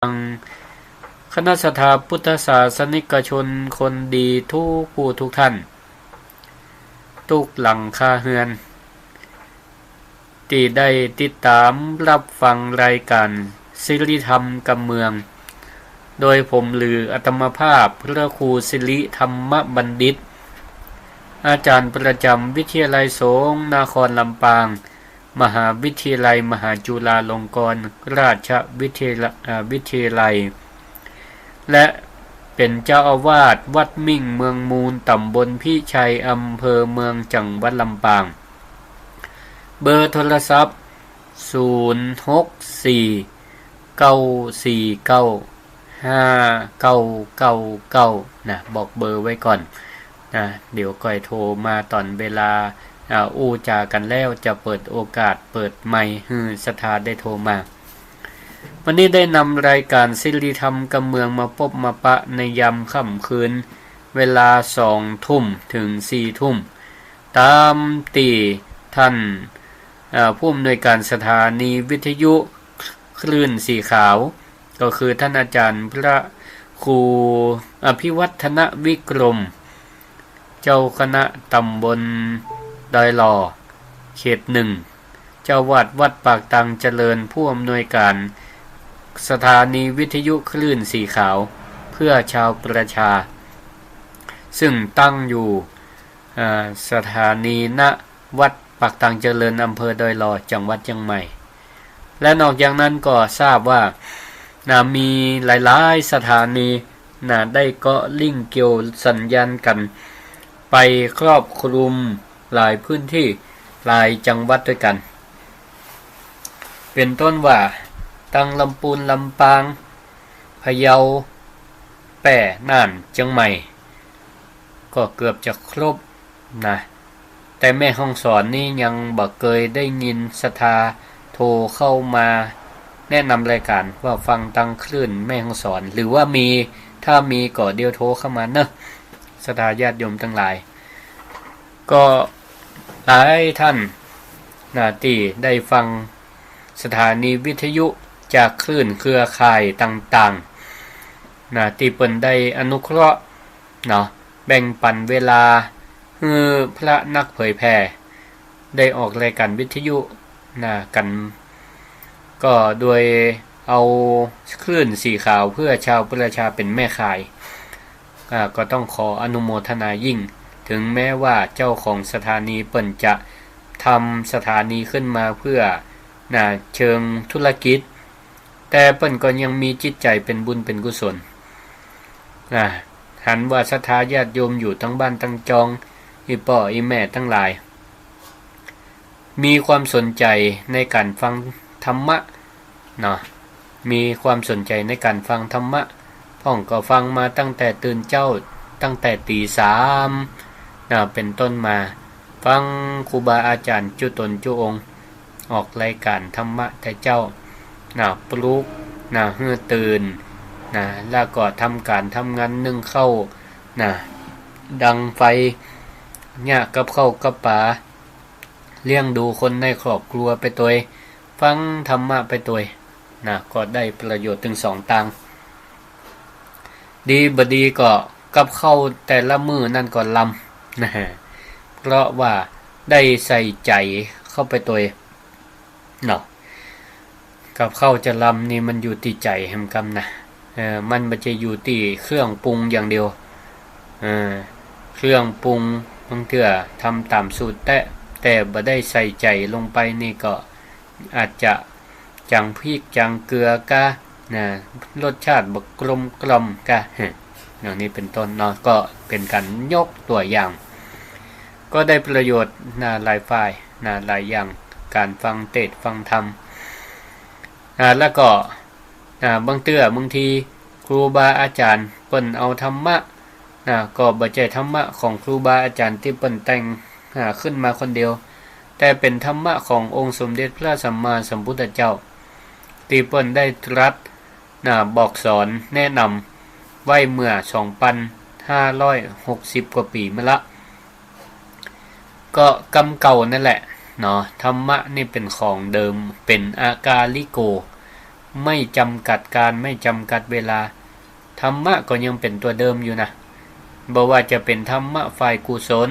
ยังคณะสถาพุทธศาสนิกชนคนดีทุกผู้ทุกท่านทุกหลังคาเฮือนที่ได้ติดตามรับฟังรายการศิริธรรมกำเมืองโดยผมหรืออัตมภาพพระครูศิริธรรมบัณฑิตอาจารย์ประจำวิทยาลัยสงฆ์นครลำปางมหาวิทยาลัยมหาจุฬาลงกรณราชวิทยาลัยและเป็นเจ้าอาวาสวัดมิ่งเมืองมูลตำบลพิชัยอำเภอเมืองจังหวัดลำปางเบอร์โทรศัพท์0649495999นะบอกเบอร์ไว้ก่อนนะเดี๋ยวก่อยโทรมาตอนเวลาอู้จากันแล้วจะเปิดโอกาสเปิดไมค์ให้ศรัทธาได้โทรมาวันนี้ได้นำรายการศิริธรรมกำเมืองมาพบมาปะในยามค่ำคืนเวลา2 ทุ่มถึง4 ทุ่มตามที่ท่านผู้อำนวยการสถานีวิทยุคลื่นสีขาวก็คือท่านอาจารย์พระครูอภิวัฒนวิกรมเจ้าคณะตำบลดอยหล่อเขต 1เจ้าวาดวัดปากตังเจริญผู้อำนวยการสถานีวิทยุคลื่นสีขาวเพื่อชาวประชาซึ่งตั้งอยู่สถานีณวัดปากตังเจริญอำเภอดอยหล่อจังหวัดเชียงใหม่และนอกจากนั้นก็ทราบว่ามีหลายๆสถานีได้เกาะลิงก์เกี่ยวสัญญาณกันไปครอบคลุมหลายพื้นที่หลายจังหวัดด้วยกันเป็นต้นว่าตั้งลำพูนลำปางพะเยาแป่น่านเชียงใหม่ก็เกือบจะครบนะแต่แม่ฮ่องสอนนี่ยังบ่เคยได้ยินศรัทธาโทรเข้ามาแนะนำรายการว่าฟังตั้งคลื่นแม่ฮ่องสอนหรือว่ามีถ้ามีก็เดียวโทรเข้ามาเนอะศรัทธาญาติโยมทั้งหลายก็หลายท่านที่ได้ฟังสถานีวิทยุจากคลื่นเครือข่ายต่างๆที่เปิ้นได้อนุเคราะห์แบ่งปันเวลาให้พระนักเผยแผ่ได้ออกรายการวิทยุกันก็โดยเอาคลื่นสีขาวเพื่อชาวประชาเป็นแม่ข่ายก็ต้องขออนุโมทนายิ่งถึงแม้ว่าเจ้าของสถานีเปิ้นจะทำสถานีขึ้นมาเพื่อเชิงธุรกิจแต่เปิ้นก็ยังมีจิตใจเป็นบุญเป็นกุศลหันว่าศรัทธาญาติโยมอยู่ทั้งบ้านทั้งจองอีป่ออีแม่ทั้งหลายมีความสนใจในการฟังธรรมะมีความสนใจในการฟังธรรมะพ่องก็ฟังมาตั้งแต่ตื่นเจ้าตั้งแต่ตี 3เป็นต้นมาฟังครูบาอาจารย์จุตนจุองค์ออกรายการธรรมะแต่เจ้าปลุกให้ตื่นแล้วก็ทำการทำงานนึ่งเข้าดังไฟเนี่ยกับเข้ากับป่าเลี้ยงดูคนในครอบครัวไปตัวฟังธรรมะไปตัวก็ได้ประโยชน์ถึง2 ต่างดีบดีก็กับเข้าแต่ละมือนั่นก็ลำเพราะว่าได้ใส่ใจเข้าไปตัวกับเข้าจะลำนี่มันอยู่ที่ใจแห่งกรรมมันไม่ใช่อยู่ที่เครื่องปรุงอย่างเดียวเครื่องปรุงบางเทื่อทำตามสูตรแต่บ่ได้ใส่ใจลงไปนี่ก็อาจจะจังพริกจังเกลือกะรสชาติบ่กลมกล่อมกะอย่างนี้เป็นต้นก็เป็นการยกตัวอย่างก็ได้ประโยชน์หลายฝ่ายหลายอย่างการฟังเทศน์ฟังธรรมแล้วก็บางทีครูบาอาจารย์เปิ้นเอาธรรมะก็บ่ใช่ธรรมะของครูบาอาจารย์ที่เปิ้นแต่งขึ้นมาคนเดียวแต่เป็นธรรมะขององค์สมเด็จพระสัมมาสัมพุทธเจ้าที่เปิ้นได้ตรัสบอกสอนแนะนำไว้เมื่อ 2,560 กว่าปีมาละก็กรรมเก่านั่นแหละธรรมะนี่เป็นของเดิมเป็นอากาลิโก ไม่จำกัดการไม่จำกัดเวลาธรรมะก็ยังเป็นตัวเดิมอยู่นะบ่ว่าจะเป็นธรรมะฝ่ายกุศล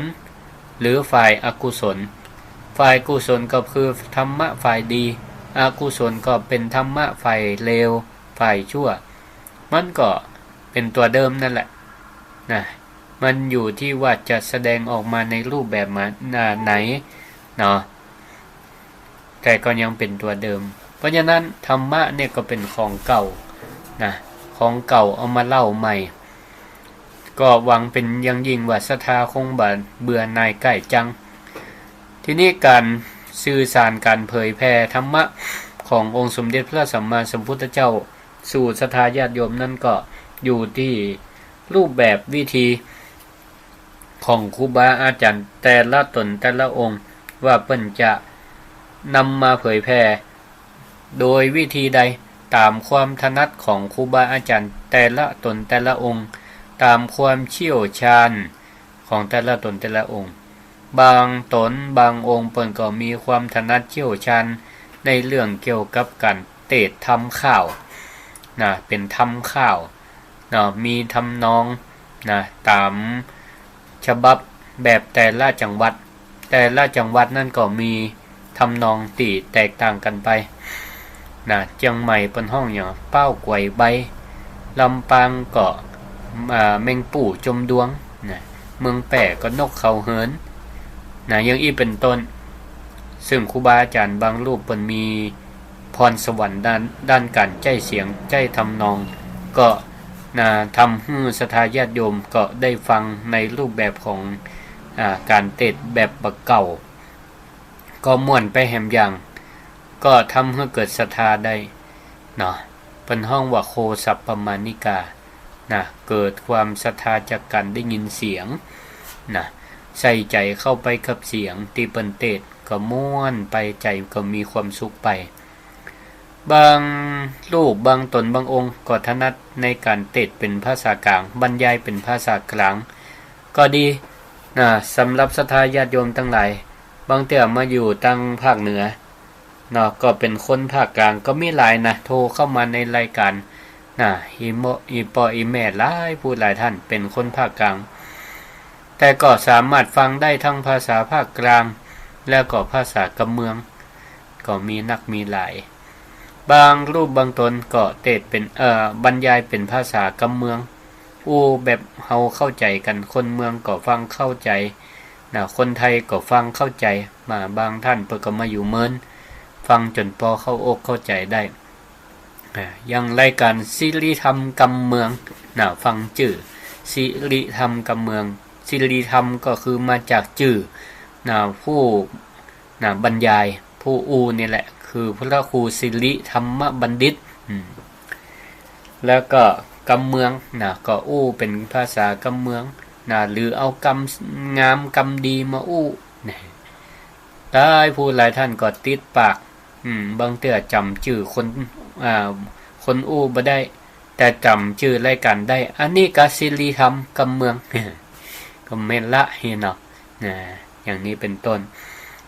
หรือฝ่ายอกุศลฝ่ายกุศลก็คือธรรมะฝ่ายดีอกุศลก็เป็นธรรมะฝ่ายเลวฝ่ายชั่วมันก็เป็นตัวเดิมนั่นแหละนะมันอยู่ที่ว่าจะแสดงออกมาในรูปแบบไหนเนาะแต่ก็ยังเป็นตัวเดิมเพราะฉะนั้นธรรมะเนี่ยก็เป็นของเก่านะของเก่าเอามาเล่าใหม่ก็หวังเป็นอย่างยิ่งว่าศรัทธาคงบ่เบื่อหน่ายใกล้จังทีนี้การสื่อสารการเผยแผ่ธรรมะขององค์สมเด็จพระสัมมาสัมพุทธเจ้าสู่ศรัทธาญาติโยมนั่นก็อยู่ที่รูปแบบวิธีของครูบาอาจารย์แต่ละตนแต่ละองค์ว่าเพิ่นจะนำมาเผยแผ่โดยวิธีใดตามความถนัดของครูบาอาจารย์แต่ละตนแต่ละองค์ตามความเชี่ยวชาญของแต่ละตนแต่ละองค์บางตนบางองค์เพิ่นก็มีความถนัดเชี่ยวชาญในเรื่องเกี่ยวกับการเทศทำข้าวนะเป็นทำข้าวนะมีทำนองนะตามฉบับแบบแต่ละจังหวัดนั่นก็มีทำนองตีแตกต่างกันไปนะเชียงใหม่เป็นห้องอย่างเป้ากวยใบลำปางก็แมงปู่จมดวงนะเมืองแปะก็นกเขาเหินนะอย่างอีเป็นต้นซึ่งครูบาอาจารย์บางรูปเพิ่นมีพรสวรรค์ด้านการใจเสียงใจทำนองก็ทำให้ศรัทธาญาติโยมก็ได้ฟังในรูปแบบของการเทศแบบบักเก่าก็ม่วนไปแหมอย่างก็ทำให้เกิดศรัทธาได้เนาะเป็นห้องว่าโคสัพปมานิกานะเกิดความศรัทธาจากการได้ยินเสียงนะใส่ใจเข้าไปกับเสียงที่เปิ้นเทศก็ม่วนไปใจก็มีความสุขไปบางรูปบางตนบางองค์ก็ถนัดในการเทศเป็นภาษากลางบรรยายเป็นภาษากลางก็ดีนะสำหรับศรัทธาญาติโยมทั้งหลายบางเตื่อมาอยู่ตั้งภาคเหนือเนาะก็เป็นคนภาคกลางก็มีหลายนะโทรเข้ามาในรายการนะอีปออีแม่หลายผู้หลายท่านเป็นคนภาคกลางแต่ก็สามารถฟังได้ทั้งภาษาภาคกลางแล้วก็ภาษากำเมืองก็มีนักมีหลายบางรูปบางตนก็เทศเป็นบรรยายเป็นภาษากำเมืองแบบเฮาเข้าใจกันคนเมืองก็ฟังเข้าใจนะคนไทยก็ฟังเข้าใจมาบางท่านเพิ่นก็มาอยู่เมินฟังจนพอเข้าอกเข้าใจได้อย่างรายการศิริธรรมกำเมืองนะฟังชื่อศิริธรรมกำเมืองศิริธรรมก็คือมาจากชื่อนะผู้นะบรรยายผู้นี่แหละคือพระครูศิริธรรมบัณฑิตแล้วก็กำเมืองนะก็เป็นภาษากำเมืองนะหรือเอากำงามกำดีมานะได้ผู้หลายท่านก็ติดปากบางเตื้อจำชื่อคนบ่ได้แต่จำชื่อรายการได้อันนี้ก็ศิริธรรมกำเมืองก็แม่นละเห็นเนาะอย่างนี้เป็นต้น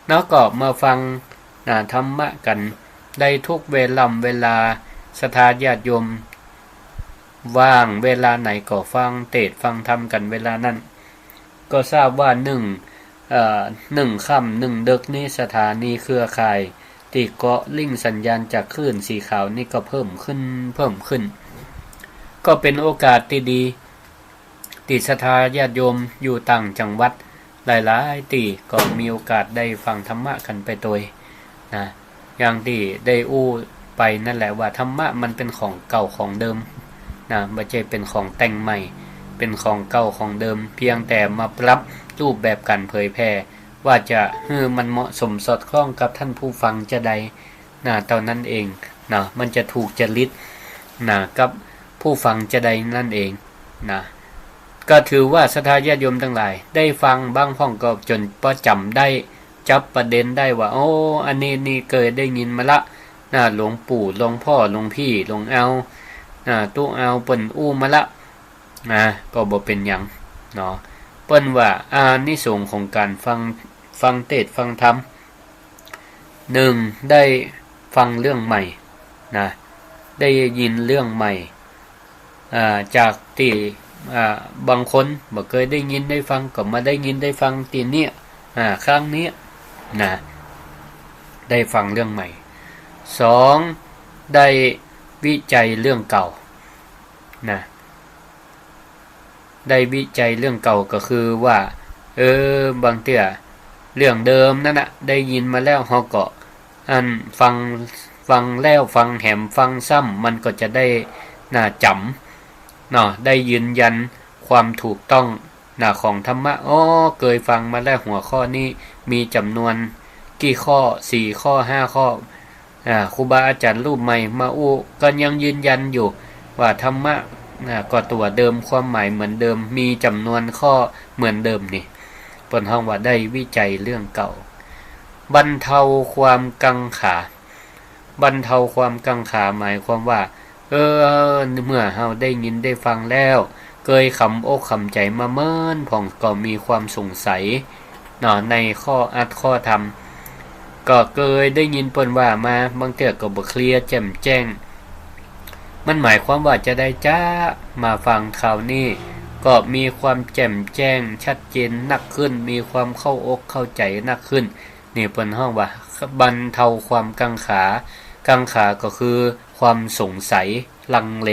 แล้วก็มาฟังธรรมะกันได้ทุกเวลาศรัทธาญาติโยมว่างเวลาไหนก็ฟังเทศน์ฟังธรรมกันเวลานั้นก็ทราบว่า1ค่ำ1ดึกนี้สถานีเครือข่ายที่เกาะลิงสัญญาณจากคลื่นสีขาวนี่ก็เพิ่มขึ้นก็เป็นโอกาสที่ดีที่ศรัทธาญาติโยมอยู่ต่างจังหวัดหลายๆที่ก็มีโอกาสได้ฟังธรรมะกันไปโดยนะอย่างที่ได้ไปนั่นแหละว่าธรรมะมันเป็นของเก่าของเดิมนะไม่ใช่เป็นของแต่งใหม่เป็นของเก่าของเดิมเพียงแต่มาปรับรูปแบบการเผยแพร่ว่าจะมันเหมาะสมสอดคล้องกับท่านผู้ฟังจะใดเท่านั้นเองนะมันจะถูกจริตกับผู้ฟังจะใดนั่นเองนะก็ถือว่าศรัทธาญาติโยมทั้งหลายได้ฟังบ้างพ่องก็จนประจำได้จับประเด็นได้ว่าอันนี้เคยได้ยินมาละหลวงปู่หลวงพ่อหลวงพี่หลวงเอาตู้เอาเปิ้นมาละก็บ่เป็นหยังเนาะเปิ้นว่าอานิสงส์ของการฟังเทศน์ฟังธรรม1ได้ฟังเรื่องใหม่นะ ได้ยินเรื่องใหม่จากที่บางคนบ่เคยได้ยินได้ฟังก็มาได้ยินได้ฟังตีนี้ครั้งนี้นะได้ฟังเรื่องใหม่2ได้วิจัยเรื่องเก่านะได้วิจัยเรื่องเก่าก็คือว่าบางเทื่อเรื่องเดิมนั่นน่ะได้ยินมาแล้วเฮาก็ฟังแล้วฟังแหมฟังซ้ำมันก็จะได้น่าจำเนาะได้ยืนยันความถูกต้องของธรรมะเคยฟังมาแล้วหัวข้อนี้มีจำนวนกี่ข้อ4ข้อ5ข้อครูบาอาจารย์รูปใหม่มาก็ยังยืนยันอยู่ว่าธรรมะก็ตัวเดิมความหมายเหมือนเดิมมีจำนวนข้อเหมือนเดิมนี่เปิ้นฮ้องว่าได้วิจัยเรื่องเก่าบรรเทาความกังขาบรรเทาความกังขาหมายความว่าเมื่อเฮาได้ยินได้ฟังแล้วเคยคำอกคำใจมาเมินผ่องก็มีความสงสัยในข้ออัดข้อธรรมก็เคยได้ยินเปิ้นว่ามาบางเทื่อก็บ่เคลียร์แจ่มแจ้งมันหมายความว่าจะได้มาฟังข่าวนี้ก็มีความแจ่มแจ้งชัดเจนนักขึ้นมีความเข้าอกเข้าใจนักขึ้นนี่เปิ้นฮ้องว่าบรรเทาความกังขาก็คือความสงสัยลังเล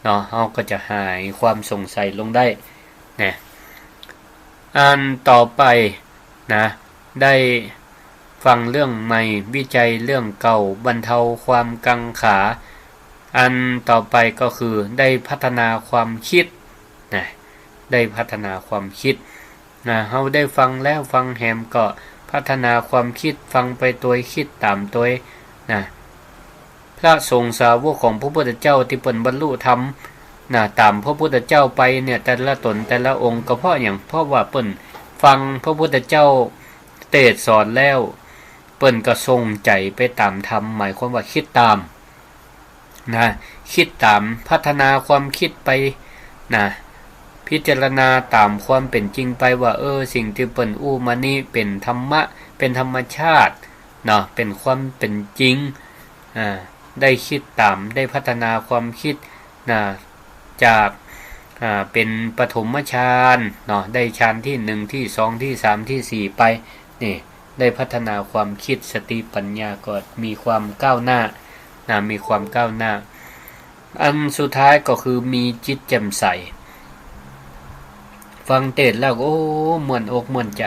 เนาะเฮาก็จะหายความสงสัยลงได้นะอันต่อไปนะได้ฟังเรื่องใหม่วิจัยเรื่องเก่าบรรเทาความกังขาอันต่อไปก็คือได้พัฒนาความคิดนะได้พัฒนาความคิดนะเฮาได้ฟังแล้วฟังแหมก็พัฒนาความคิดฟังไปตัวคิดตามตัวนะพระสงฆ์สาวกของพระพุทธเจ้าที่เปิ้นบรรลุธรรมตามพระพุทธเจ้าไปเนี่ยแต่ละตนแต่ละองค์ก็เพราะว่าเปิ้นฟังพระพุทธเจ้าเทศสอนแล้วเปิ้นก็ทรงใจไปตามธรรมหมายความว่าคิดตามคิดตามพัฒนาความคิดไปพิจารณาตามความเป็นจริงไปว่าสิ่งที่เปิ้นมานี่เป็นธรรมะเป็นธรรมชาติเป็นความเป็นจริงได้คิดตามได้พัฒนาความคิดจากเป็นปฐมฌานได้ฌานที่1ที่2ที่3ที่4ไปนี่ได้พัฒนาความคิดสติปัญญาก็มีความก้าวหน้ามีความก้าวหน้าอันสุดท้ายก็คือมีจิตแจ่มใสฟังเทศน์แล้วม่วนอกม่วนใจ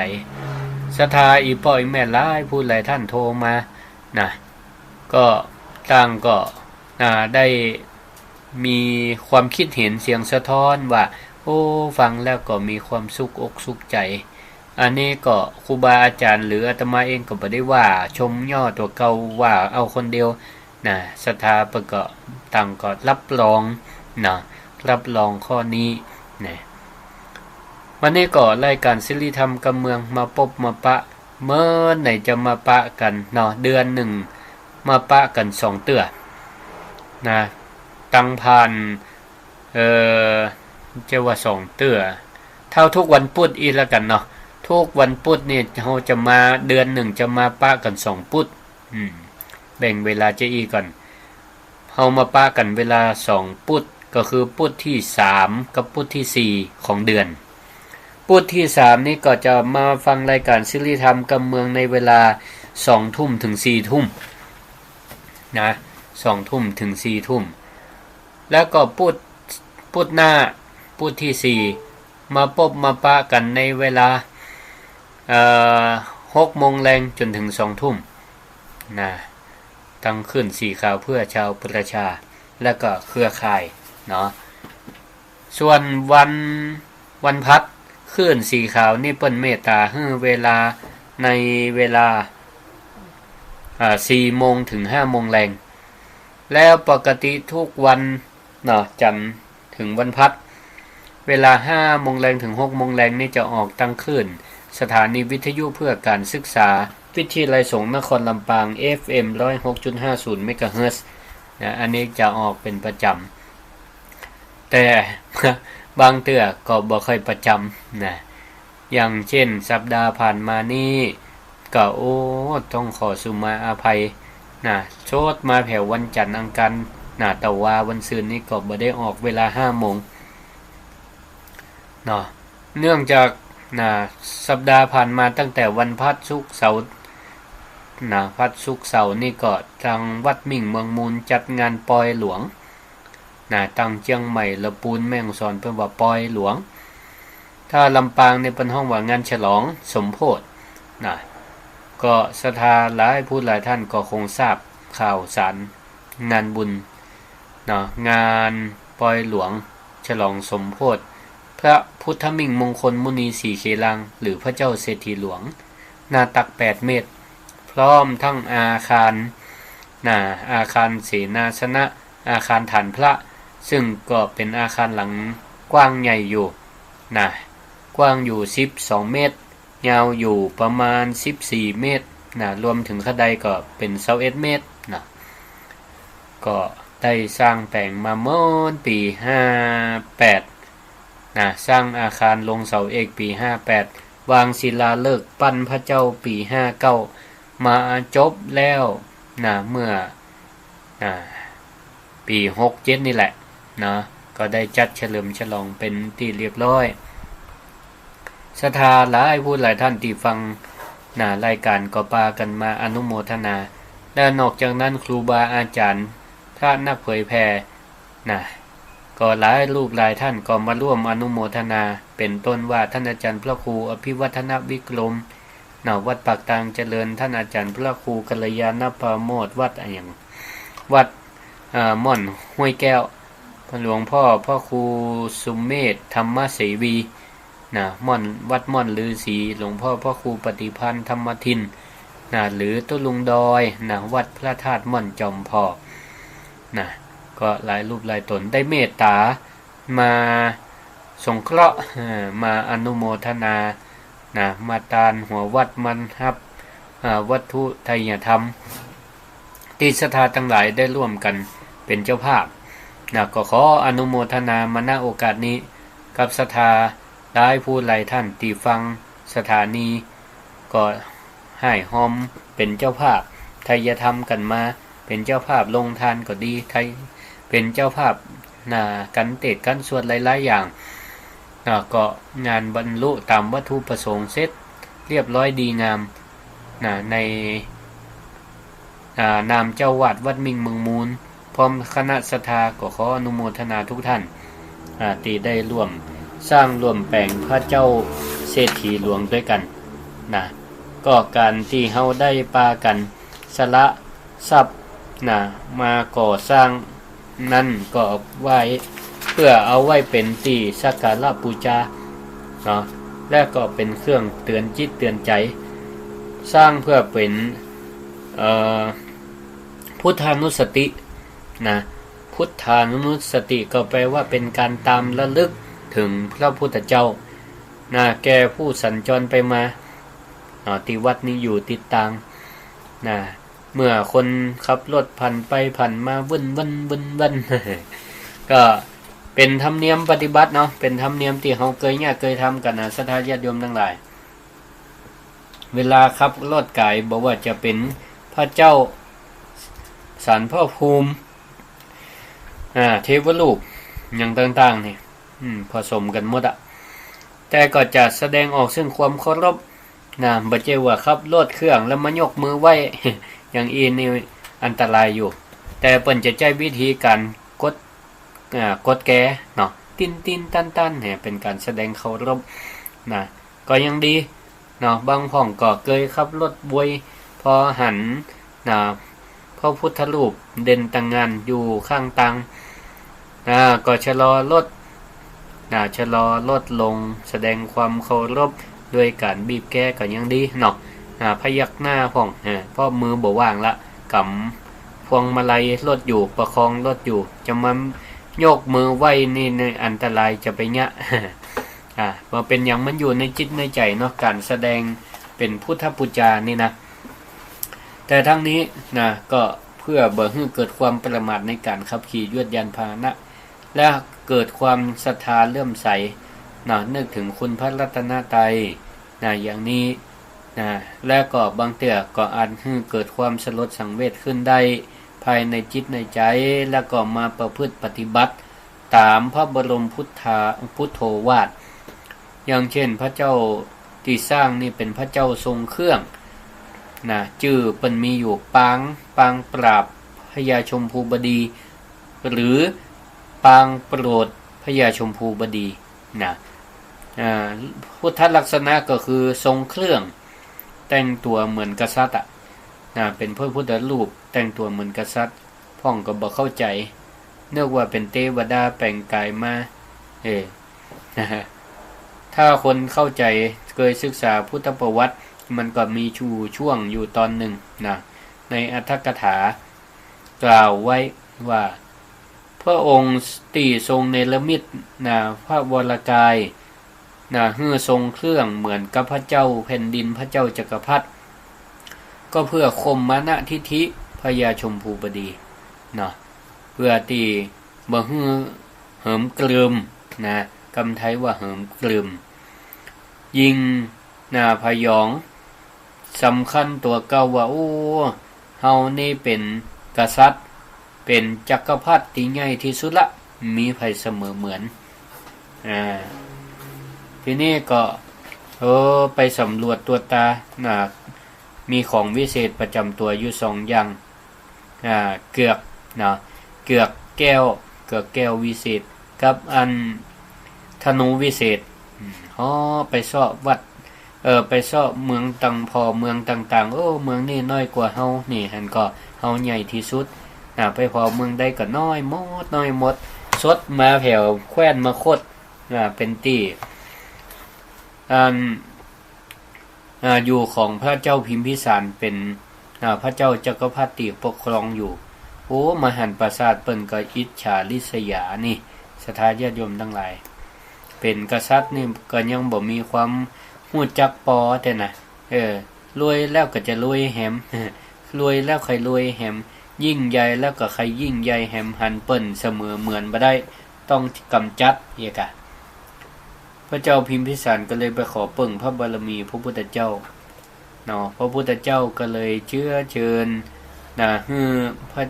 ศรัทธาอีพ่ออีแม่หลายผู้หลายท่านโทรมาก็ต่างก็ได้มีความคิดเห็นเสียงสะท้อนว่าฟังแล้วก็มีความสุขอกสุขใจอันนี้ก็ครูบาอาจารย์หรืออาตมาเองก็บ่ได้ว่าชมย่อตัวเก่าว่าเอาคนเดียวศรัทธาเพิ่นก็ต่างก็รับรองรับรองข้อนี้วันนี้ก็รายการศิริธรรมกับเมืองมาพบมาปะเมื่อไหนจะมาปะกันเดือน1มาปะกัน2เตื้อตั้งผ่านจะว่า2เตื้อเท่าทุกวันพุธอีกแล้วกันทุกวันพุธนี่เราจะมาเดือน1จะมาปะกัน2พุธแบ่งเวลาจะอีก่อนเฮามาปะกันเวลา2พุธก็คือพุธที่3กับพุธที่4ของเดือนพุธที่3นี้ก็จะมาฟังรายการศิริธรรมกับเมืองในเวลา 20:00 นถึง 4:00 น20:00 ถึง 4:00 นแล้วก็พุธหน้าพุธที่4มาพบมาปะกันในเวลา6 โมงแรงจนถึง 20:00 นตั้งขึ้นสีขาวเพื่อชาวประชาและก็เครือข่ายส่วนวันพัดขึ้นสีขาวนี่เปิ้นเมตตาให้เวลาในเวลา4 โมงถึง 5 โมงแรงแล้วปกติทุกวันจันทร์ถึงวันพัดเวลา 5 โมงแรงถึง 6 โมงแรงนี่จะออกตั้งขึ้นสถานีวิทยุเพื่อการศึกษาวิทยาลัยสงฆ์นครลำปาง FM 106.50 เมกะเฮิรตซ์อันนี้จะออกเป็นประจำแต่บางเทื่อก็บ่ค่อยประจำอย่างเช่นสัปดาห์ผ่านมานี่ก็ต้องขอสุมาอภัยโชดมาแผ่ววันจันทร์อังคาร แต่ว่าวันซืนนี้ก็บ่ได้ออกเวลา 5 โมงเนาะเนื่องจากสัปดาห์ผ่านมาตั้งแต่วันพฤหัสศุกร์เสาร์พฤหัสศุกร์เสาร์นี่ก็ทางวัดมิ่งเมืองมูลจัดงานปอยหลวงตั้งเชียงใหม่ละปูนแม่ฮ่องสอนเพิ่นว่าปอยหลวงถ้าลำปางนี่เพิ่นฮ้องว่างานฉลองสมโพธิก็ศรัทธาหลายผู้หลายท่านก็คงทราบข่าวสารงานบุญงานปอยหลวงฉลองสมโพธิพระพุทธมิ่งมงคลมุนีสีเขลังหรือพระเจ้าเศรษฐีหลวงหน้าตัก8 เมตรพร้อมทั้งอาคารอาคารเสนาสนะอาคารฐานพระซึ่งก็เป็นอาคารหลังกว้างใหญ่อยู่กว้างอยู่12 เมตรยาวอยู่ประมาณ14 เมตรรวมถึงขดายก็เป็น21 เมตรก็ได้สร้างแต่งมาเมื่อปี58สร้างอาคารลงเสาเอกปี58วางศิลาฤกษ์ปั้นพระเจ้าปี59มาจบแล้วเมื่อปี67นี่แหละก็ได้จัดเฉลิมฉลองเป็นที่เรียบร้อยศรัทธาหลายผู้หลายท่านที่ฟังรายการก็ปากันมาอนุโมทนาและนอกจากนั้นครูบาอาจารย์พระนักเผยแผ่ก็หลายรูปหลายท่านก็มาร่วมอนุโมทนาเป็นต้นว่าท่านอาจารย์พระครูอภิวัฒนวิกรมวัดปากตางเจริญท่านอาจารย์พระครูกัลยาณปราโมทย์วัดวัดม่อนห้วยแก้วหลวงพ่อพ่อครูสุเมธธรรมเสวีม่อนวัดม่อนฤาษีหลวงพ่อพ่อครูปฏิพันธ์ธรรมทินหรือตุลุงดอยวัดพระธาตุม่อนจอมพอก็หลายรูปหลายตนได้เมตตามาสงเคราะห์มาอนุโมทนามาตานหัววัดมันรับวัตถุไทยธรรมที่ศรัทธาทั้งหลายได้ร่วมกันเป็นเจ้าภาพก็ขออนุโมทนามาณโอกาสนี้กับศรัทธาหลายผู้หลายท่านที่ฟังสถานีก็ให้หอมเป็นเจ้าภาพไทยธรรมกันมาเป็นเจ้าภาพลงทานก็ดีไทยเป็นเจ้าภาพกันเตศกันสวดหลายๆอย่างก็งานบรรลุตามวัตถุประสงค์เสร็จเรียบร้อยดีงามในนามเจ้าวาดวัดมิ่งเมืองมูลพร้อมคณะศรัทธาก็ขออนุโมทนาทุกท่านที่ได้ร่วมสร้างร่วมแปลงพระเจ้าเศรษฐีหลวงด้วยกันก็การที่เฮาได้ปากันสละทรัพย์มาก่อสร้างนั่นก็ไว้เพื่อเอาไว้เป็นที่สักการะบูชาและก็เป็นเครื่องเตือนจิตเตือนใจสร้างเพื่อเป็นพุทธานุสติพุทธานุสติก็แปลว่าเป็นการตามระลึกถึงพระพุทธเจ้าแก่ผู้สัญจรไปมาที่วัดนี้อยู่ติดตามเมื่อคนขับรถผ่านไปผ่านมาวุ่นก็เป็นธรรมเนียมปฏิบัติเนาะเป็นธรรมเนียมที่เฮาเคยทำกันศรัทธาญาติโยมทั้งหลายเวลาขับรถไกลบ่ว่าจะเป็นพระเจ้าศาลพระภูมิเทวรูปอย่างต่างๆนี่ผสมกันหมดแต่ก็จะแสดงออกซึ่งความเคารพบ่ใช่ว่าขับรถเครื่องแล้วมายกมือไหว้ อย่างนี่อันตรายอยู่แต่เปิ้นจะใช้วิธีการกดแกเนาะตินตันเนี่ยเป็นการแสดงเคารพก็ยังดีเนาะบางพ่องก็เคยขับรถบวยพอหันพระพุทธรูปเด่นตั้งงานอยู่ข้างตังก็ชะลอรถลงแสดงความเคารพด้วยการบีบแก้ก็ยังดีเนาะพยักหน้าพ่องเพราะมือบ่ว่างละกำพวงมาลัยรถอยู่ประคองรถอยู่จะมาโยกมือไว้นี่อันตรายจะไปยะว่าเป็นอย่างมันอยู่ในจิตในใจเนาะการแสดงเป็นพุทธบูชานี่นะแต่ทั้งนี้ก็เพื่อบ่ให้เกิดความประมาทในการขับขี่ยวดยานพาหนะและเกิดความศรัทธาเลื่อมใสนึกถึงคุณพระรัตนตรัยอย่างนี้และก็บางเตื้อก็อาจให้เกิดความสลดสังเวชขึ้นได้ภ ายในจิตในใจแล้วก็มาประพฤติปฏิบัติตามพระบรมพุทโธวาทอย่างเช่นพระเจ้าที่สร้างนี่เป็นพระเจ้าทรงเครื่องนะชื่อเปิ้นมีอยู่ปางปราบพญาชมพูบดีหรือปางโปรดพญาชมพูบดีนะพุทธลักษณะก็คือทรงเครื่องแต่งตัวเหมือนกษัตริย์เป็นพระพุทธรูปแต่งตัวเหมือนกษัตริย์พ่องก็บ่เข้าใจเนื่องว่าเป็นเทวดาแปลงกายมาถ้าคนเข้าใจเคยศึกษาพุทธประวัติมันก็มีช่วงอยู่ตอนหนึ่งนะในอัตถกถากล่าวไว้ว่าพระองค์ตีทรงเนรมิตพระวรกายฮือทรงเครื่องเหมือนกับพระเจ้าแผ่นดินพระเจ้าจักรพรรดิก็เพื่อข่มมานะทิฐิพญาชมพูบดีเพื่อตีบ่ฮือเหิมกลืมกำไทยว่าเหิมกลืมยิงพยองสำคัญตัวเก่าว่าโอ้เฮานี่เป็นกษัตริย์เป็นจักรพรรดิที่ใหญ่ที่สุดละมีไผเสมอเหมือนทีนี้ก็ไปสำรวจตัวตามีของวิเศษประจำตัวอยู่2อย่างเกือกเกือกแก้ววิเศษกับอันธนูวิเศษไปเสาะวัดไปเสาะเมืองตังพอเมืองต่างๆเมืองนี่น้อยกว่าเฮานี่หั่นก็เฮาใหญ่ที่สุดไปพอเมืองใดก็น้อยหมดสดมาแผ่วแคว้นมาคดเป็นตี้อยู่ของพระเจ้าพิมพิสารเป็นพระเจ้าจักรพรรดิปกครองอยู่มหันต์ปราสาทเปิ้นก็อิจฉาริษยานี่ศรัทธาญาติโยมทั้งหลายเป็นกษัตริย์นี่ก็ยังบ่มีความรู้จักปอแต่นะรวยแล้วก็จะรวยแหมรวยแล้วใครรวยแหมยิ่งใหญ่แล้วก็ใครยิ่งใหญ่แหมหันเปิ้นเสมอเหมือนบ่ได้ต้องกำจัดอีกพระเจ้าพิมพิสารก็เลยไปขอเปิ่งพระบารมีพระพุทธเจ้าพระพุทธเจ้าก็เลยเชื้อเชิญให้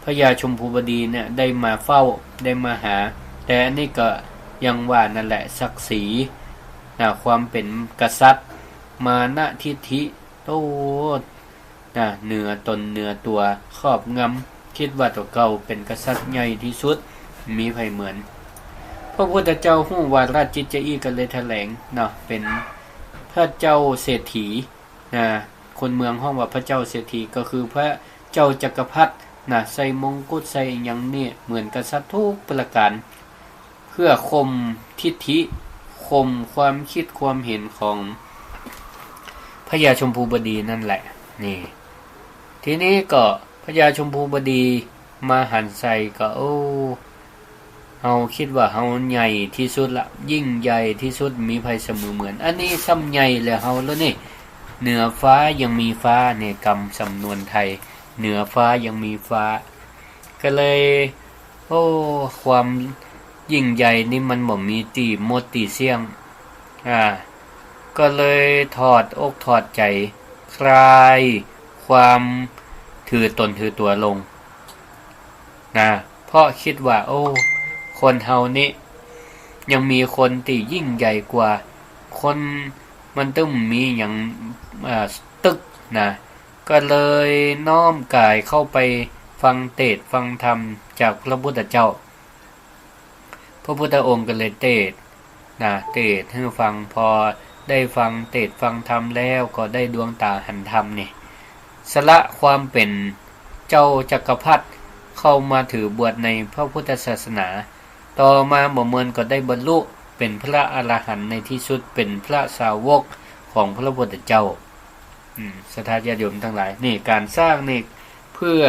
พระยาชมพูบดีเนี่ยได้มาเฝ้าได้มาหาแต่อันนี้ก็ยังว่านั่นแหละศักดิ์ศรีความเป็นกษัตริย์มานะทิฐิเหนือตนเหนือตัวครอบงำคิดว่าตัวเก่าเป็นกษัตริย์ใหญ่ที่สุดมีไผเหมือนพระพุทธเจ้าฮู้ว่าราชจิตอีก็เลยแถลงเป็นพระเจ้าเศรษฐีคนเมืองห้องว่าพระเจ้าเศรษฐีก็คือพระเจ้าจักรพรรดิใส่มงกุฎใส่หยังนี่เหมือนกษัตริย์ทุกประการเพื่อข่มทิฐิข่มความคิดความเห็นของพญาชมพูบดีนั่นแหละนี่ทีนี้ก็พญาชมพูบดีมาหันใส่ก็เฮาคิดว่าเฮาใหญ่ที่สุดละยิ่งใหญ่ที่สุดมีไผเสมอเหมือนอันนี้ซ้ำใหญ่แล้วเฮาแล้วนี่เหนือฟ้ายังมีฟ้าเนี่ยกำสำนวนไทยเหนือฟ้ายังมีฟ้าก็เลยความยิ่งใหญ่นี่มันบ่มีตีหมดตีเสี่ยงก็เลยถอดอกถอดใจคลายความถือตนถือตัวลงเพราะคิดว่าคนเฮานี่ยังมีคนที่ยิ่งใหญ่กว่าคนมันต้องมีอย่างตึกก็เลยน้อมกายเข้าไปฟังเทศน์ฟังธรรมจากพระพุทธเจ้าพระพุทธองค์ก็เลยเทศน์ให้ฟังพอได้ฟังเทศน์ฟังธรรมแล้วก็ได้ดวงตาหันธรรมนี่สละความเป็นเจ้าจักรพรรดิเข้ามาถือบวชในพระพุทธศาสนาต่อมาบ่เมินก็ได้บรรลุเป็นพระอรหันต์ในที่สุดเป็นพระสาวกของพระพุทธเจ้าศรัทธาญาติโยมทั้งหลายนี่การสร้างนี่เพื่อ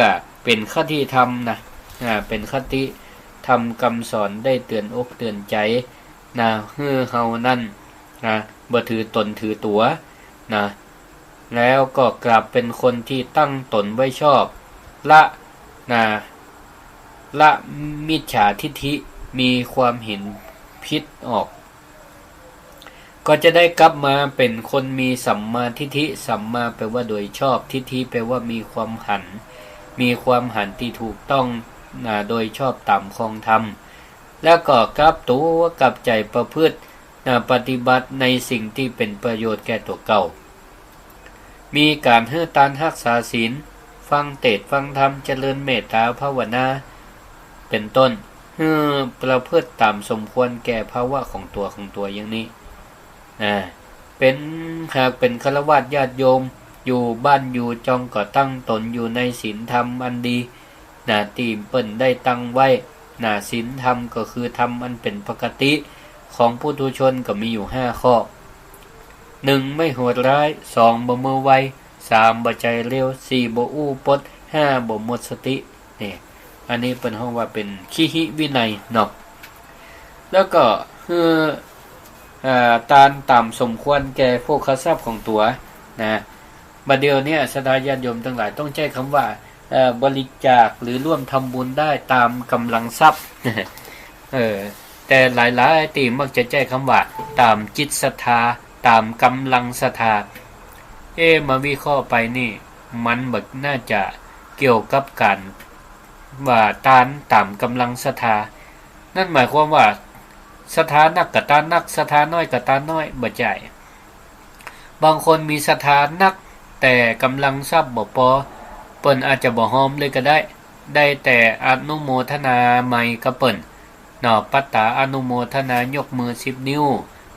เป็นคติธรรมเป็นคติธรรมคำสอนได้เตือนอกเตือนใจให้เฮานั่นบ่ถือตนถือตัวแล้วก็กลับเป็นคนที่ตั้งตนไว้ชอบละมิจฉาทิฐิมีความเห็นผิดออกก็จะได้กลับมาเป็นคนมีสัมมาทิฏฐิสัมมาแปลว่าโดยชอบทิฏฐิแปลว่ามีความหัน มีความหันที่ถูกต้องโดยชอบตามคองธรรมแล้วก็กลับตัวกลับใจประพฤติปฏิบัติในสิ่งที่เป็นประโยชน์แก่ตัวเก่ามีการเฮือตานรักษาศีลฟังเทศน์ฟังธรรมเจริญเมตตาภาวนาเป็นต้นประพฤติตามสมควรแก่ภาวะของตัวอย่างนี้เป็นหากเป็นฆราวาสญาติโยมอยู่บ้านอยู่จองก็ตั้งตนอยู่ในศีลธรรมอันดีที่เปิ้นได้ตั้งไว้ศีลธรรมก็คือธรรมอันเป็นปกติของปุถุชนก็มีอยู่5ข้อ 1. ไม่โหดร้าย 2. บ่มือไว 3. บ่ใจเร็ว 4. บ่อู้ปด 5. บ่หมดสตินี่อันนี้เป็นห้องว่าเป็นขีหิวินัยเนาะแล้วก็ตามสมควรแก่โภคทรัพย์ของตัวบัดเดียวเนี่ยศรัทธาญาติโยมทั้งหลายต้องใช้คำว่าบริจาคหรือร่วมทำบุญได้ตามกำลังทรัพย์ แต่หลายๆตีมักจะใช้คำว่าตามจิตศรัทธาตามกำลังศรัทธามาวิเคราะห์ไปนี่มันแบบน่าจะเกี่ยวกับการว่าตามกำลังศรัทธานั่นหมายความว่าศรัทธานักกับตานักศรัทธาน้อยกับตาน้อยบ่ใจบางคนมีศรัทธานักแต่กำลังทรัพย์บ่พอเปิ้นอาจจะบ่หอมเลยก็ได้แต่อนุโมทนาใหม่กับเปิ้นปัตตาอนุโมทนายกมือ10นิ้ว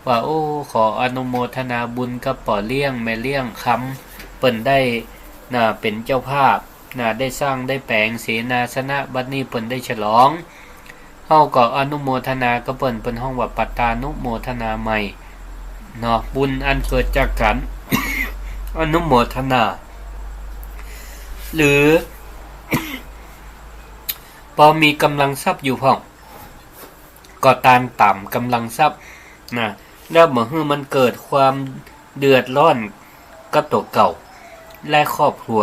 ว่าโอ้ขออนุโมทนาบุญกับป่อเลี้ยงแม่เลี้ยงคำเปิ้นได้เป็นเจ้าภาพได้สร้างได้แปลงเสนาสนะบัดนี้เปิ้นได้ฉลองเฮาก็อนุโมทนากับเปิ้นห้องว่าปัตตานุโมทนาใหม่บุญอันเกิดจากการ อนุโมทนาหรือ พอมีกำลังทรัพย์อยู่พ่องก็ต่ำกำลังทรัพย์แล้วเมื่อมันเกิดความเดือดร้อนกับตัวเก่าและครอบครัว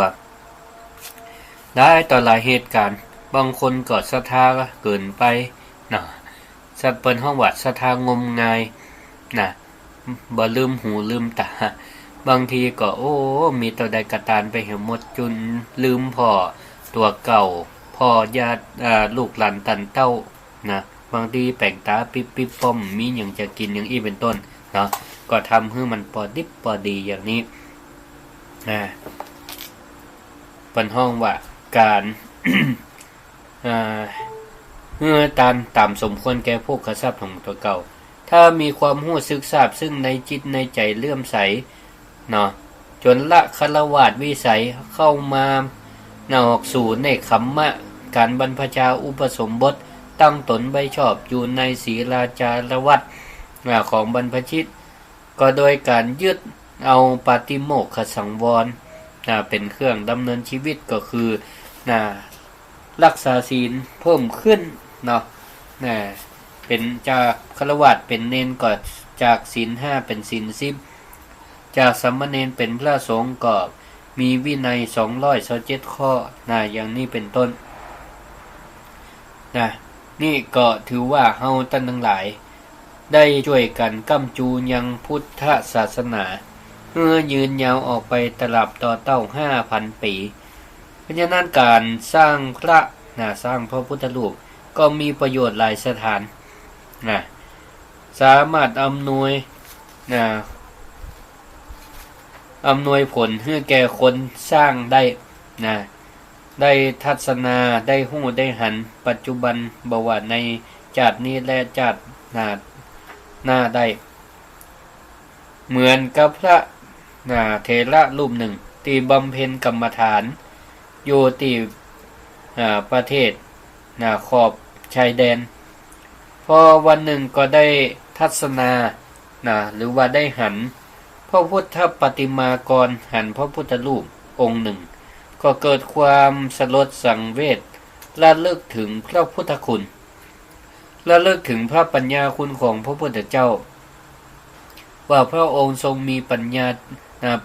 ได้ต่อหลายเหตุการณ์บางคนก็ศรัทธาเกินไปสัตว์เปิ้นห้องว่าศรัทธางมงายบ่ลืมหูลืมตาบางทีก็มีตัวใดกระตานไปเหี่ยวหมดจนลืมพ่อตัวเก่าพ่อญาติลูกหลานตันเต้าบางทีแปลงตาปิ๊บป้อมมีหยังจะกินอย่างอี้เป็นต้นก็ทำให้มันพอดิบพอดีอย่างนี้เป็นห้องว่าการ ตามสมควรแก่พวกขทรัพย์ของตัวเก่าถ้ามีความรู้สึกทราบซึ่งในจิตในใจเลื่อมใสจนละฆราวาสวิสัยเข้ามาออกสู่เนกขัมมะการบรรพชาอุปสมบทตั้งตนไว้ชอบอยู่ในศีลาจารวัตรของบรรพชิตก็โดยการยึดเอาปาติโมกขสังวรเป็นเครื่องดำเนินชีวิตก็คือรักษาศีลเพิ่มขึ้นเป็นจากฆราวาสเป็นเณรก็จากศีล5เป็นศีล10จากสามเณรเป็นพระสงฆ์ก็มีวินัย227ข้ออย่างนี้เป็นต้นนี่ก็ถือว่าเฮาท่านทั้งหลายได้ช่วยกันก้ำจูยังพุทธศาสนาเพื่อยืนยาวออกไปตลับต่อเต้า 5,000 ปีเพราะฉะนั้นการสร้างพระสร้างพระพุทธรูปก็มีประโยชน์หลายสถานสามารถอำนวยผลให้แก่คนสร้างได้ทัศนาได้หู้ได้หันปัจจุบันบวชในชาตินี้และชาติหน้าได้เหมือนกับพระเถระรูปหนึ่งที่บำเพ็ญกรรมฐานอยู่ที่ประเทศขอบชายแดนพอวันหนึ่งก็ได้ทัศนาหรือว่าได้หันพระพุทธปฏิมากรหันพระพุทธรูปองค์หนึ่งก็เกิดความสลดสังเวชระลึกถึงพระพุทธคุณระลึกถึงพระปัญญาคุณของพระพุทธเจ้าว่าพระองค์ทรงมีปัญญา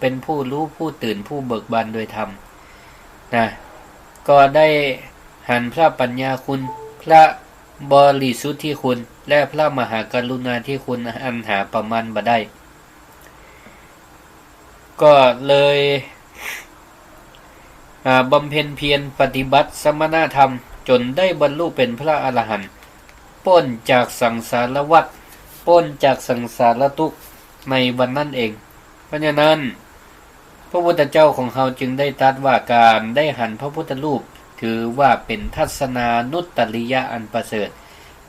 เป็นผู้รู้ผู้ตื่นผู้เบิกบานโดยธรรมก็ได้หันพระปัญญาคุณพระบริสุทธิคุณและพระมหากรุณาธิคุณอันหาประมาณบ่ได้ก บำเพ็ญเพียรปฏิบัติสมณธรรมจนได้บรรลุเป็นพระอรหันต์พ้นจากสังสารวัฏพ้นจากสังสารทุกข์ในวันนั้นเองเพราะฉะนั้นพระพุทธเจ้าของเราจึงได้ตรัสว่าการได้หันพระพุทธรูปถือว่าเป็นทัศนานุตตริยะอันประเสริฐ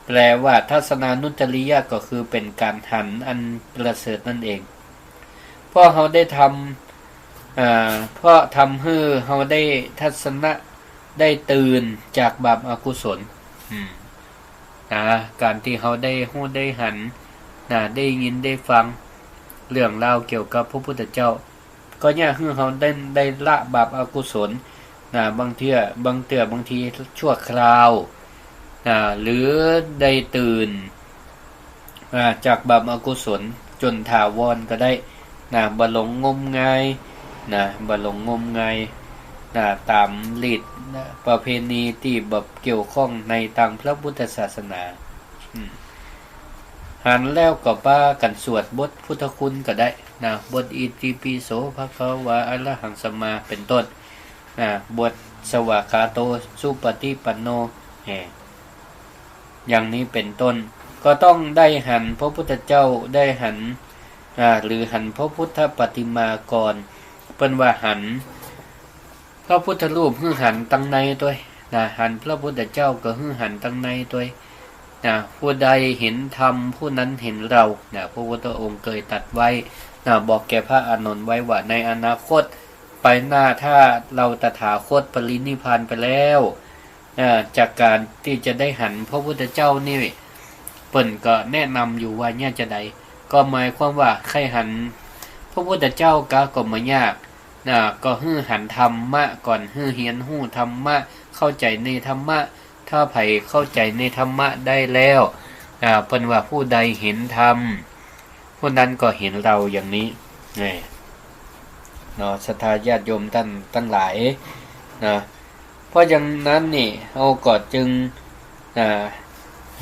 แปลว่าทัศนานุตตริยะก็คือเป็นการหันอันประเสริฐนั่นเองเพราะเราได้ทำเพราะทำให้เราได้ทัศนะได้ตื่นจากบาปอกุศลการที่เราได้ฮู้ได้หันได้ยินได้ฟังเรื่องราวเกี่ยวกับพระพุทธเจ้าก็เนี่ยคือเราได้ละบาปอกุศลบางทีชั่วคราวหรือได้ตื่นจากบาปอกุศลจนถาวรก็ได้บ่หลงงมงายบ่หลงงมงายตามฤทธิ์ประเพณีที่แบบเกี่ยวข้องในทางพระพุทธศาสนาหันแล้วก็ป้ากันสวดบทพุทธคุณก็ได้บทอิติปิโสภะคะวะอะระหังสัมมาเป็นต้นบทสวากขาโตสุปฏิปันโนอย่างนี้เป็นต้นก็ต้องได้หันพระพุทธเจ้าได้หันหรือหันพระพุทธปฏิมากรเป็นว่าหันพระพุทธรูปหื้อหันตั้งในตัวหันพระพุทธเจ้าก็หื้อหันตั้งในตัวผู้ใดเห็นธรรมผู้นั้นเห็นเราพระพุทธองค์เคยตรัสไว้บอกแก่พระอานนท์ไว้ว่าในอนาคตไปหน้าถ้าเราตถาคตปรินิพพานไปแล้วจากการที่จะได้หันพระพุทธเจ้านี่เปิ่นก็แนะนำอยู่ว่าเนี่ยจะใดก็หมายความว่าใครหันพระพุทธเจ้าก็ไม่ยากก็ฮื้อหันธรรมะก่อนฮื้อเฮียนฮู้ธรรมะเข้าใจในธรรมะถ้าไผเข้าใจในธรรมะได้แล้วเพิ่นว่าผู้ใดเห็นธรรมผู้นั้นก็เห็นเราอย่างนี้ศรัทธาญาติโยมท่านทั้งหลายเพราะอย่างนั้นนี่เราก็จึง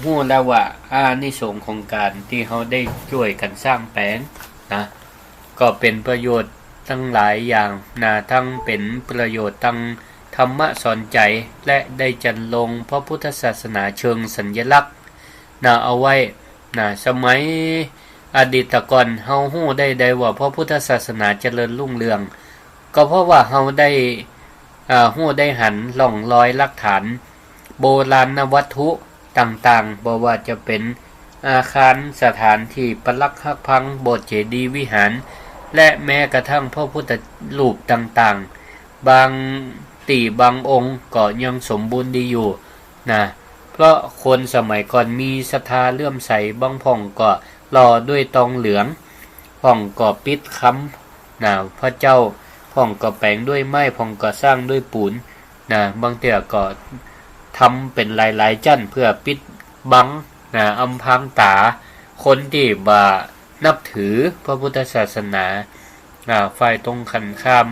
ฮู้แล้วว่าอานิสงส์ของการที่เราได้ช่วยกันสร้างแปลงก็เป็นประโยชน์ทั้งหลายอย่างทั้งเป็นประโยชน์ทั้งธรรมะสอนใจและได้จันลงพระพุทธศาสนาเชิงสัญลักษณ์เอาไว้สมัยอดีตก่อนเฮาฮู้ได้ว่าพระพุทธศาสนาเจริญรุ่งเรืองก็เพราะว่าเฮาได้ฮู้ได้หันล่องรอยหลักฐานโบราณวัตถุต่างๆบ่ว่าจะเป็นอาคารสถานที่ปรักหักพังโบสถ์เจดีย์วิหารและแม้กระทั่งพระพุทธรูปต่างๆบางบางองค์ก็ยังสมบูรณ์ดีอยู่เพราะคนสมัยก่อนมีศรัทธาเลื่อมใสบางพ่องก็หล่อด้วยตองเหลืองพ่องก็ปิดค้ำพระเจ้าพ่องก็แปลงด้วยไม้พ่องก็สร้างด้วยปูนบางเตี่ยก็ทำเป็นหลายๆจั่นเพื่อปิดบังอำพรางตาคนที่บ่นับถือพระพุทธศาสนาฝ่ายตรงขันข้าม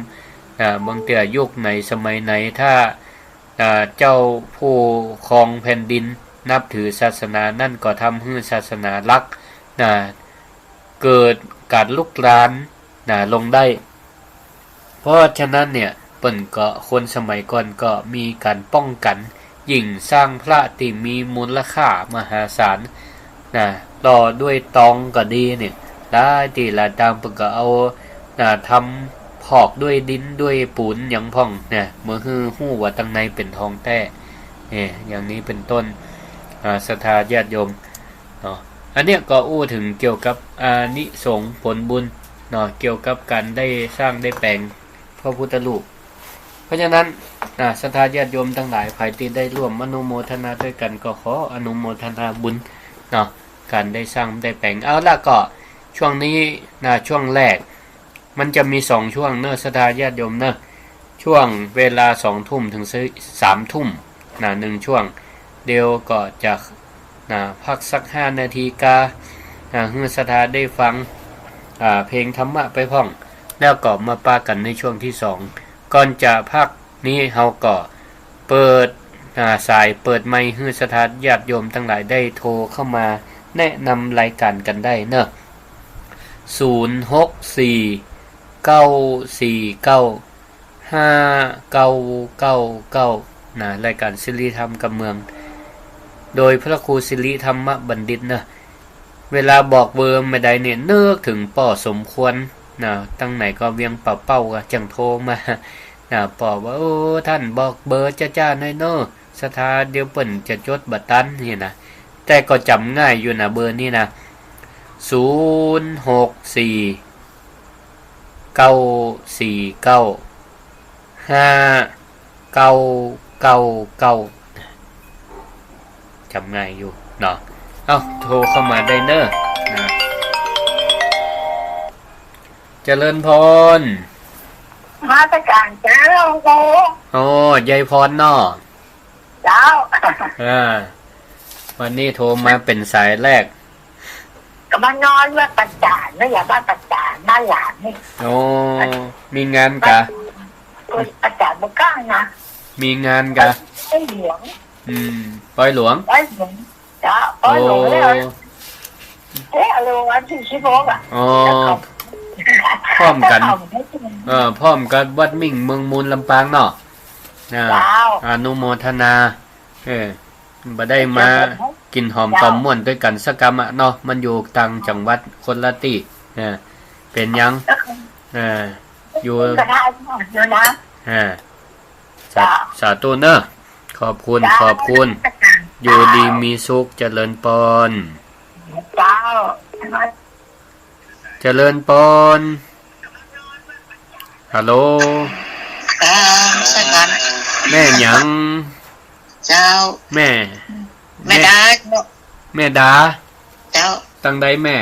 บางเตี่ยยุคไหนสมัยไหนถ้าเจ้าผู้ครองแผ่นดินนับถือศาสนานั่นก็ทำให้ศาสนาลักเกิดการลุกลานลงได้เพราะฉะนั้นเนี่ยเปิ่นก็คนสมัยก่อนก็มีการป้องกันยิ่งสร้างพระที่มีมูลค่ามหาศาลต่อด้วยตองก็ดีเนี่ยได้ที่ละตามเปิ่นก็เอาทำพอกด้วยดินด้วยปูนอย่างพ่องเนี่ยเมื่อฮู้ว่าตั้งในเป็นทองแท้อย่างนี้เป็นต้นศรัทธาญาติโยมอันเนี้ยก็อู้ถึงเกี่ยวกับอานิสงส์ผลบุญเกี่ยวกับการได้สร้างได้แปลงพระพุทธรูปเพราะฉะนั้นศรัทธาญาติโยมทั้งหลายภายที่ได้ร่วมอนุโมทนาด้วยกันก็ขออนุโมทนาบุญการได้สร้างได้แปลงเอาละก็ช่วงนี้ช่วงแรกมันจะมี2ช่วงศรัทธาญาติโยมช่วงเวลา 20:00 นถึง 3:00 น1ช่วงเดียวก็จะพักสัก5นาทีกาให้ศรัทธาได้ฟังเพลงธรรมะไปพ้องแล้วก็มาปากันในช่วงที่2ก่อนจะพักนี้เฮาก็เปิดสายเปิดไมค์ให้ศรัทธาญาติโยมทั้งหลายได้โทรเข้ามาแนะนำรายการกันได้064 949 5999นะรายการสิริธรรมกับเมืองโดยพระครูสิริธรรมบัณฑิตนะเวลาบอกเบอร์ไม่ได้เนี่ยนึกถึงป่อสมควรนะตั้งไหนก็เวียงป่าเป้าก็จังโทรมานะป่อว่าโอ้ท่านบอกเบอร์จ้าๆหน่อยเนาะสถาเดี๋ยวเปิ่นจะจดบัตรตันนี่นะแต่ก็จำง่ายอยู่นะเบอร์นี้นะ0649495999จำง่ายอยู่เนาะเอาโทรเข้ามาได้เนอะนะเจริญพรมาตรการเจ้าโตโอ้ยายพรเนาะเจ้าวันนี้โทรมาเป็นสายแรกก็มานอนว่าประจานไม่อย่าบ้านประจานบ้านหลานนี่โอ้มีงานกะประจานบุก้านะมีงานกะปล่อยหลวงปล่อยหลวงเจ้าปล่อยหลวงแล้วเลยวันที่16อ่ะอ๋อพร้อมกันพร้อมกันวัดมิ่งเมืองมูลลำปางเนาะอนุโมทนาบ่ได้มากินหอมปอมม่วนด้วยกันสักกรรมเนาะมันอยู่ต่างจังหวัดคนละติเป็นยังอยู่นะสาธุเนอะขอบคุณอยู่ดีมีสุขเจริญปนเจริญปนฮัลโหลแม่หยังเจ้าแม่ดาแม่ดาเจ้าตั้งใดแม่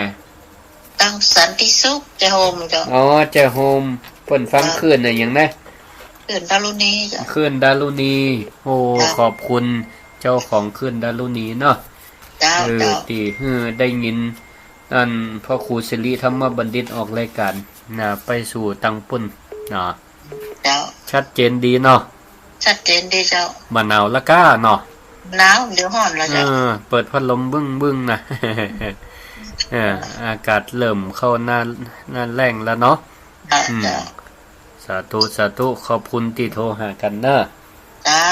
ตั้งสันติสุขเจ้าโฮมเจ้าอ๋อเจ้าโฮมเพิ่นฟังคืนน่ะหยังนะคืนดารุณีจ้ะคืนดารุณีโอ้ขอบคุณเจ้าของคืนดารุณีเนาะที่ได้ยินอันพ่อครูสิริธรรมบัณฑิตออกรายการไปสู่ตังปุ่นเนาะเจ้าชัดเจนดีเนาะชัดเจนดีเจ้าบ่หนาวละก้าเนาะหนาวเดี๋ยวร้อนแล้วจ้ะเปิดพัดลมบึ้งๆนะอากาศเริ่มเข้าหน้าแรงแล้วเนาะสาธุขอบคุณที่โทรหากันเนอะเจ้า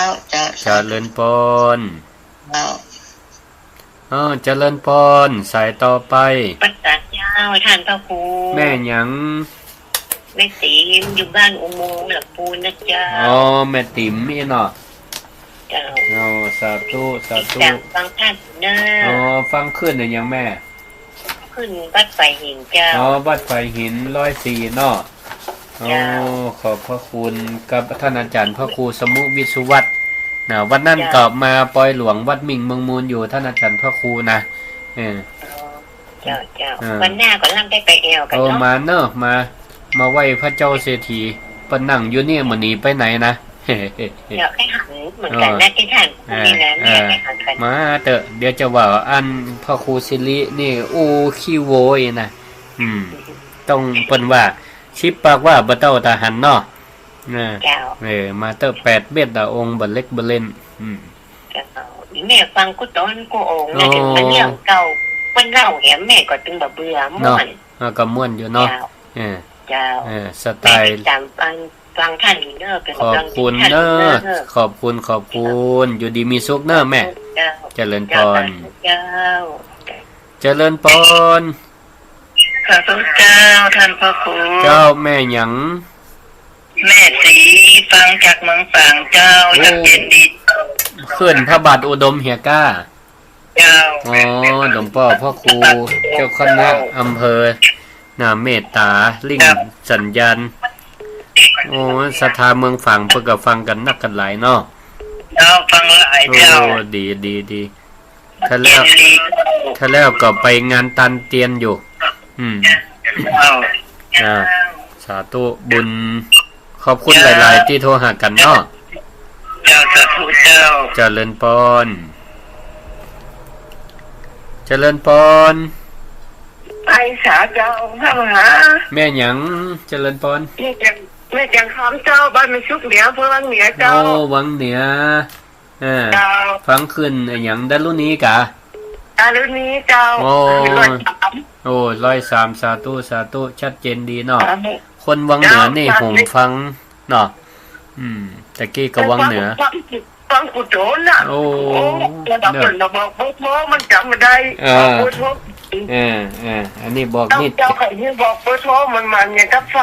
เจริญพรเจริญพรสายต่อไปปัจจัยเจ้าท่านพระครูแม่หยังแม่ติ๋มอยู่บ้านอุโมงค์หลักปูนนะเจ้าแม่ติ๋มนี่เนาะเจ้าสาธุฟังท่านเนอะฟังขึ้นหรือยังแม่ขึ้นวัดไฟหินเจ้าวัดไฟหิน104เนาะขอบพระคุณกับท่านอาจารย์พระครูสมุวิสุวัฒน์วันนั้นกลับมาปล่อยหลวงวัดมิ่งเมืองมูลอยู่ท่านอาจารย์พระครูนะเจ้าวันหน้าก็ล่ำได้ไปแอวกันเนาะมาเนอะมาไหว้พระเจ้าเศรษฐีปนั่งอยู่นี่มื้อนี้ไปไหนนะเดี๋ยวให้หันเหมือนกันนะที่ท่านนี่นะแม่ให้หันกันมาเดี๋ยวจะว่าอันพระครูสิรินี่ขี้โวยนะต้องเปิ้นว่าชิปปากว่าบ่เต้าตาหันเนาะมาเตอ8เม็ดองค์บ่เล็กบ่เล่นแม่ฟังกูตอนกูองค์นะถึงมันเรื่องเก่าเพิ่นเล่าแหมแม่ก็ถึงบ่เบื่อม่วนก็ม่วนอยู่เนาะเจ้าสไตล์จำฟังท่านเด้อเป็นขอบคุณเด้อขอบคุณอยู่ดีมีสุขเด้อแม่เจริญพรเจริญพรขอบคุณเจ้าท่านพระครูเจ้าแม่หยังแม่สีฟังจากเมืองฝางเจ้าจักเย็นดีขึ้นพระบาทอุดมเฮียก้าเจ้าหลวงพ่อพ่อครูเจ้าคณะอำเภอเมตตาลิ่งสัญญาณศรัทธาเมืองฝางเพิ่นก็ฟังกันนักกันหลายเนาะฟังหลายเจ้าดีถ้าแล้วก็ไปงานตันเตียนอยู่สาธุบุญขอบคุณหลายๆที่โทรหากันเนาะเจ้าสาธุเจ้าเจริญพรไปสาเจ้าเข้าหาแม่หยังเจริญพรแม่จังคำเจ้าบ้านมันชุกเหนือเพื่อวังเหนือเจ้าวังเหนือฟังขึ้นหยังดารุนี้กะดารุนี้เจ้า103สาธุชัดเจนดีเนาะคนวังเหนือนี่ผมฟังเนาะ ตะกี้ก็วังเหนือฟังกูโจนน่ะโอ้ระดับเป็นระบอกโมมันจำไม่ได้บอกโมอันนี้บอกนี่เจ้าใครที่บอกโมมันเนี่ยก็พ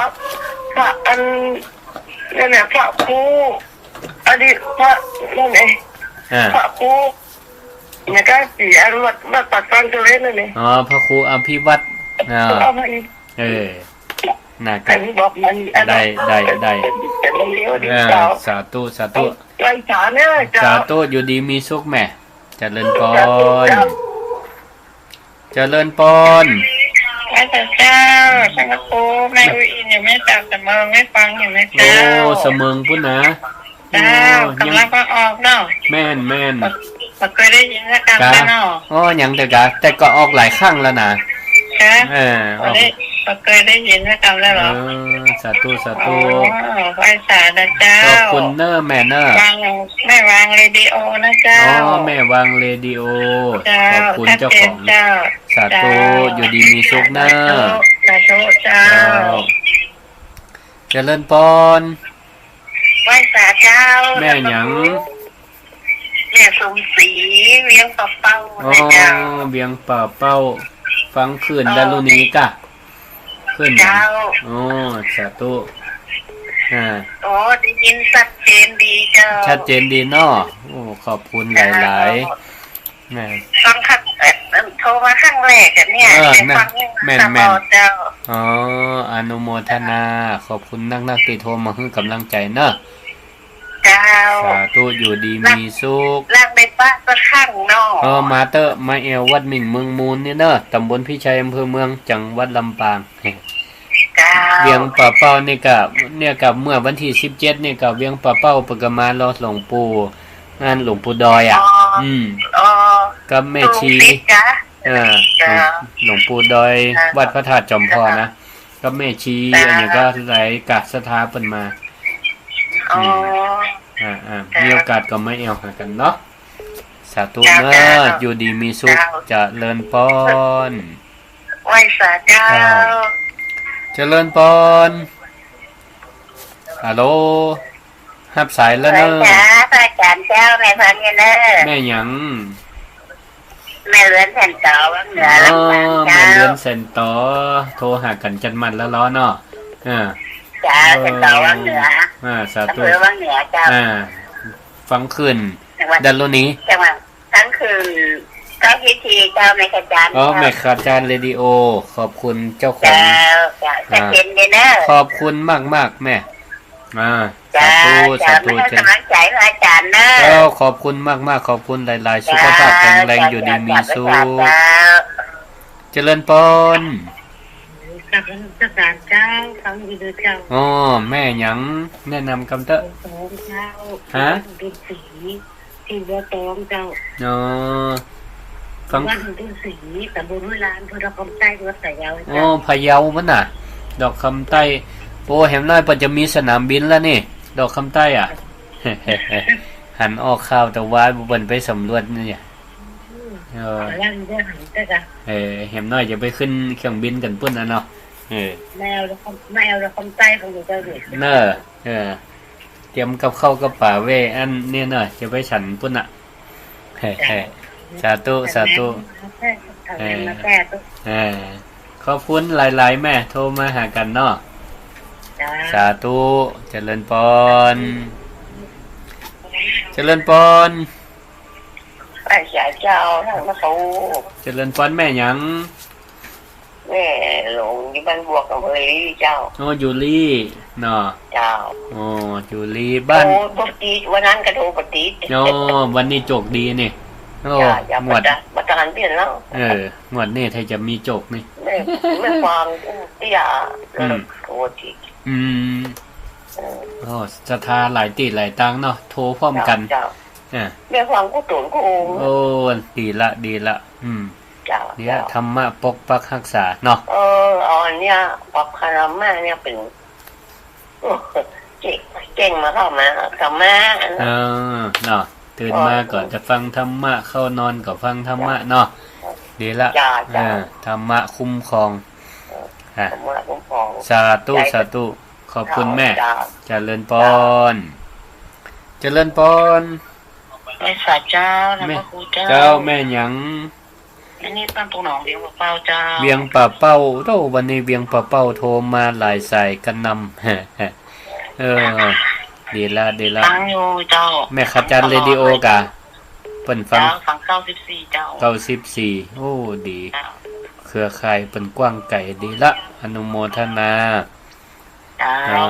ระอันนั่นแหละพระครูอันนี้พระนั่นเองพระครูเนี่ยก็สีอันวัดปัดฟังตัวเล่นนั่นเองอ๋อพระครูอภิวัตรน่ากันได้สาธุสาธุสาธุอยู่ดีมีสุขแม่เจริญพรเจริญพรพระเจ้าสังฆปูแม่อุ้ยเนี่ยแม่จับแต่เมืองไม่ฟังอยู่แม่เจ้าโอ้เสมองพุ่นนะเจ้ากำลังออกเนาะแม่นเคยได้ยินสักครั้งแล้วเนาะอ๋อยังแต่ก็ออกหลายครั้งแล้วนะเคยได้ยินสักครั้งแล้วเหรอสาธุไหว้สาธุเจ้าขอบคุณเนอร์แม่เนอร์แม่วางเรดิโอนะเจ้าอ๋อแม่วางเรดิโอขอบคุณเจ้าของสาธุอยู่ดีมีสุขเนอร์สาธุเจ้าเจริญพรไหว้สาธุเจ้าแม่หยังแม่สมศรีเวียงป่าเป้าเจ้าเวียงป่าเป้าฟังคืนดารุณีกะขึ้นเจ้าสาธุได้ยินชัดเจนดีเจ้าชัดเจนดีเนาะขอบคุณหลายฟังคักโทรมาครั้งแรกเนี่ยฟังแม่เจ้าอนุโมทนาขอบคุณนักที่โทรมาให้กำลังใจเนาะเจ้าสาธุอยู่ดีมีสุขรักในป้าสักครั้งเนาะมาเตอร์มาเอววัดมิ่งเมืองมูลนี่เนาะตำบลพิชัยอำเภอเมืองจังหวัดลำปางเวียงป่าเป้านี่กับเมื่อวันที่17นี่กับเวียงป่าเป้าปกมารอหลวงปู่งานหลวงปู่ดอยกับแม่ชีหลวงปู่ดอยวัดพระธาตุจอมพอนะกับแม่ชีอันนี้ก็ไหลกัดสถาเปิ่นมามีโอกาสก็ไม่เอวหากันเนาะสาธุเนอะอยู่ดีมีสุขจะเลินปอนไหว้สาธุเจ้าเจริญพรฮัลโหลรับสายแล้วเนอะพระอาจารย์เจ้าแม่พันเนอะแม่หยังแม่เลื้อนเซนต่อวังเหนือลำปางเจ้าแม่เลื้อนเซนต่อโทรหากันจันมันแล้วล้อเนาะจ้าเซนต่อวังเหนือสาธุวังเหนือเจ้าฟังคืนดันโลนี้จังหวะทั้งคืนก็พิธีเจ้าแม่ขจารแม่ขจารเรดิโอขอบคุณเจ้าของจะเห็นเลยนะขอบคุณมากๆแม่สาธุกำลังใจอาจารย์นะขอบคุณมากๆขอบคุณหลายๆสุขภาพแข็งแรงอยู่ดีมีสุขเจริญพรอาจารย์เจ้าฟังดีเจ้าแม่หยังแนะนำคำเตอะฮะดูสีที่วัดตองเจ้าฟังวันดูสีแต่บนเวลาพอดอกคำใต้วัดสายยาวพะเยามันน่ะดอกคำใต้โอ้เห็นน้อยปัจจะมีสนามบินแล้วนี่ดอกคำใต้อ่ะหันออกข่าวแต่ว่าบนไปสำรวจนี่เห็นน้อยจะไปขึ้นเครื่องบินกันปุ่นนะเนาะแมวเราคำใต้ของเจ้าเด็กเนอะเตรียมกับข้าวกับป่าเวอันเนี่ยเนาะจะไปฉันปุ่นอ่ะสาธุขอบคุณหลายๆแม่โทรมาหากันเนาะสาธุเจริญพรเจริญพรไอ้เจ้าทั้งมาเขาเจริญพรแม่หยังแม่หลงที่บ้านบวกกับเฮยเจ้ายูรี่เนาะเจ้ายูรี่บ้านปกติวันนั้นกระโดดปกติวันนี้โจกดีนี่หมดมาตานเปลี่ยนแล้วหมดนี่ไทยจะมีโจกนี่ไม่ฟังเตี้ยโทษทีศรัทธาหลายตีหลายตังเนาะโทรพร้อมกันไม่ฟังก็ตุนก็ดีละเนี่ยธรรมะปกปักรักษาเนาะเนี่ยปกคารมะเนี่ยเป็นเก่งมาเข้ามาธรรมะเนาะตื่นมาก่อนจะฟังธรรมะเข้านอนก็ฟังธรรมะเนาะดีละธรรมะคุ้มครองสาธุขอบคุณแม่เจริญพร เจริญพรแม่สาเจ้านะพระครูเจ้าเจ้าแม่หยังอันนี้ตั้งตรงหนองเลี้ยงเป้าเจ้าเวียงป่าเป้าโตวันนี้เวียงป่าเป้าโทรมาหลายสายกันนำดีละฟังอยู่เจ้าแม่ขจันเรดิโอกะเปิ้นฟัง94เจ้า94โอ้ดีเครือข่ายเปิ้นกว้างไกลดีละอนุโมทนา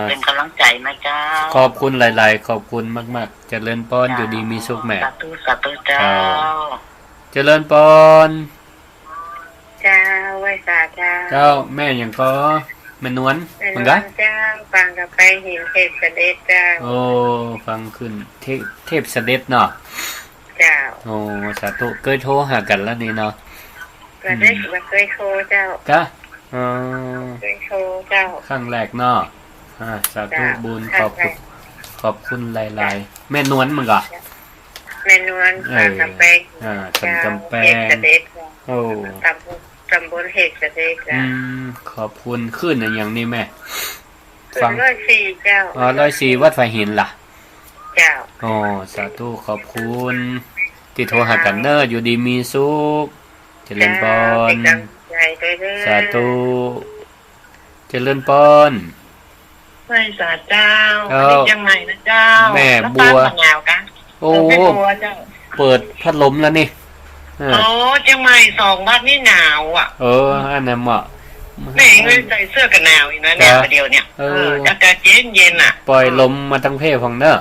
เป็นกำลังใจนะเจ้าขอบคุณหลายๆขอบคุณมากๆเจริญพรอยู่ดีมีสุขแม่สาธุเจ้าเจริญพรเจ้าไว้สาเจ้าแม่หยังก็แม่นวลมันกะเจ้าฟังกับไปเห็นเทพเสด็จเจ้าโอ้ฟังขึ้นเทพเสด็จเนาะเจ้าโอ้สาธุเคยโทรหากันแล้วนี่เนาะเคยโทรเจ้ากะเคยโทรเจ้าครั้งแรกเนาะสาธุบุญขอบคุณหลายๆแม่นวลมันก็แม่นวลฟังกับไปสันกำแพงโอ้ตำบลเหตุเสด็จขอบคุณขึ้นอย่างนี้แม่ฟัง104เจ้า104วัดไฟหินล่ะเจ้าโอ้สาธุขอบคุณที่โทรหากันเนออยู่ดีมีสุขเจริญพรสาธุเจริญพรไม่สาเจ้านี่ยังไงนะเจ้าแม่บัวโอ้เปิดพัดลมแล้วนี่โอ้จังไม่2บ้านนี่หนาวอ่ะอันนั้นเหมาะแม่เงยใส่เสื้อกันหนาวอีกนะเนี่ยประเดี๋ยวเนี่ยอากาศเย็นอ่ะปล่อยลมมาทั้งเพของเนอะ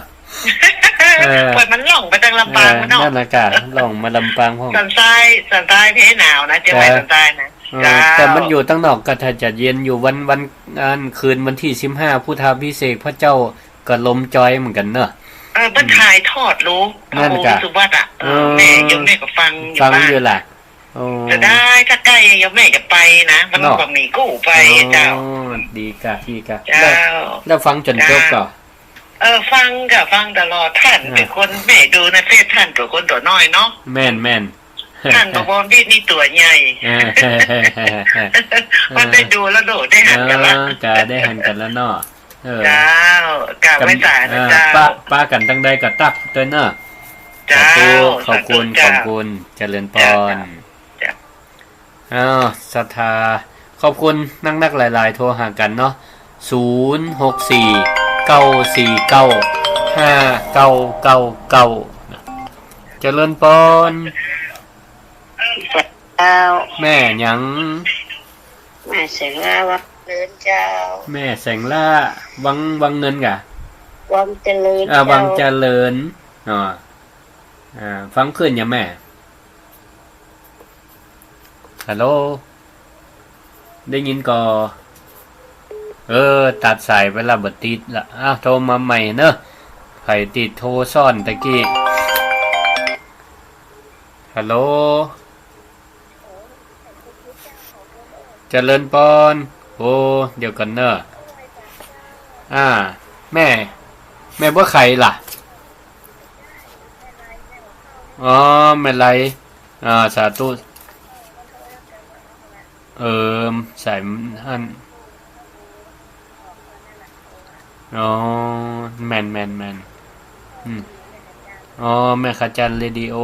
ปล่อยมันล่องไปทางลำปางมันเนาะนั่นอากาศล่องมาลำปางห้องสันทรายเพหนาวนะจังไม่สันทรายนะแต่มันอยู่ตั้งนอกก็ถ้าจะเย็นอยู่วันคืนวันที่15พุทธาภิเษกพระเจ้าก็ลมจอยเหมือนกันเนอะมันถ่ายทอดรู้พระโอสุวัตอ่ะแม่ยังแม่ก็ฟังอยู่แหละจะได้ถ้าใกล้ยังแม่จะไปนะมันก็มีกู้ไปเจ้าดีกะแล้วฟังจนจบก็ฟังตลอดท่านเป็นคนแม่ดูนะเฟซท่านตัวคนตัวน้อยเนาะแม่นท่านบอกว่านี่ตัวใหญ่มันได้ดูแล้วโดดได้หันกันแล้วจะได้หันกันแล้วเนาะเจ้ากลับไม่สายนะเจ้าป้ากันตั้งได้กับตักตัวเนาะเจ้าขอบคุณเจริญพรศรัทธาขอบคุณนักหลายๆโทรหากันเนาะ0649445999เจริญพรแม่หยังแม่แสงล่าวังเงินเจ้าแม่แสงล่าวังเงินกะวังเจริญวังเจริญฟังขึ้นอย่าแม่ฮัลโหลได้ยินก่อตัดสายเวลาบัดติดละโทรมาใหม่เนอะไผติดโทรซ่อนตะกี้ฮัลโหลเจริญพรโอ้เดี๋ยวกันเนอะแม่บ่ไข่ล่ะแม่ไรสาธุใส่อันแม่นแม่ขจันเรดิโอ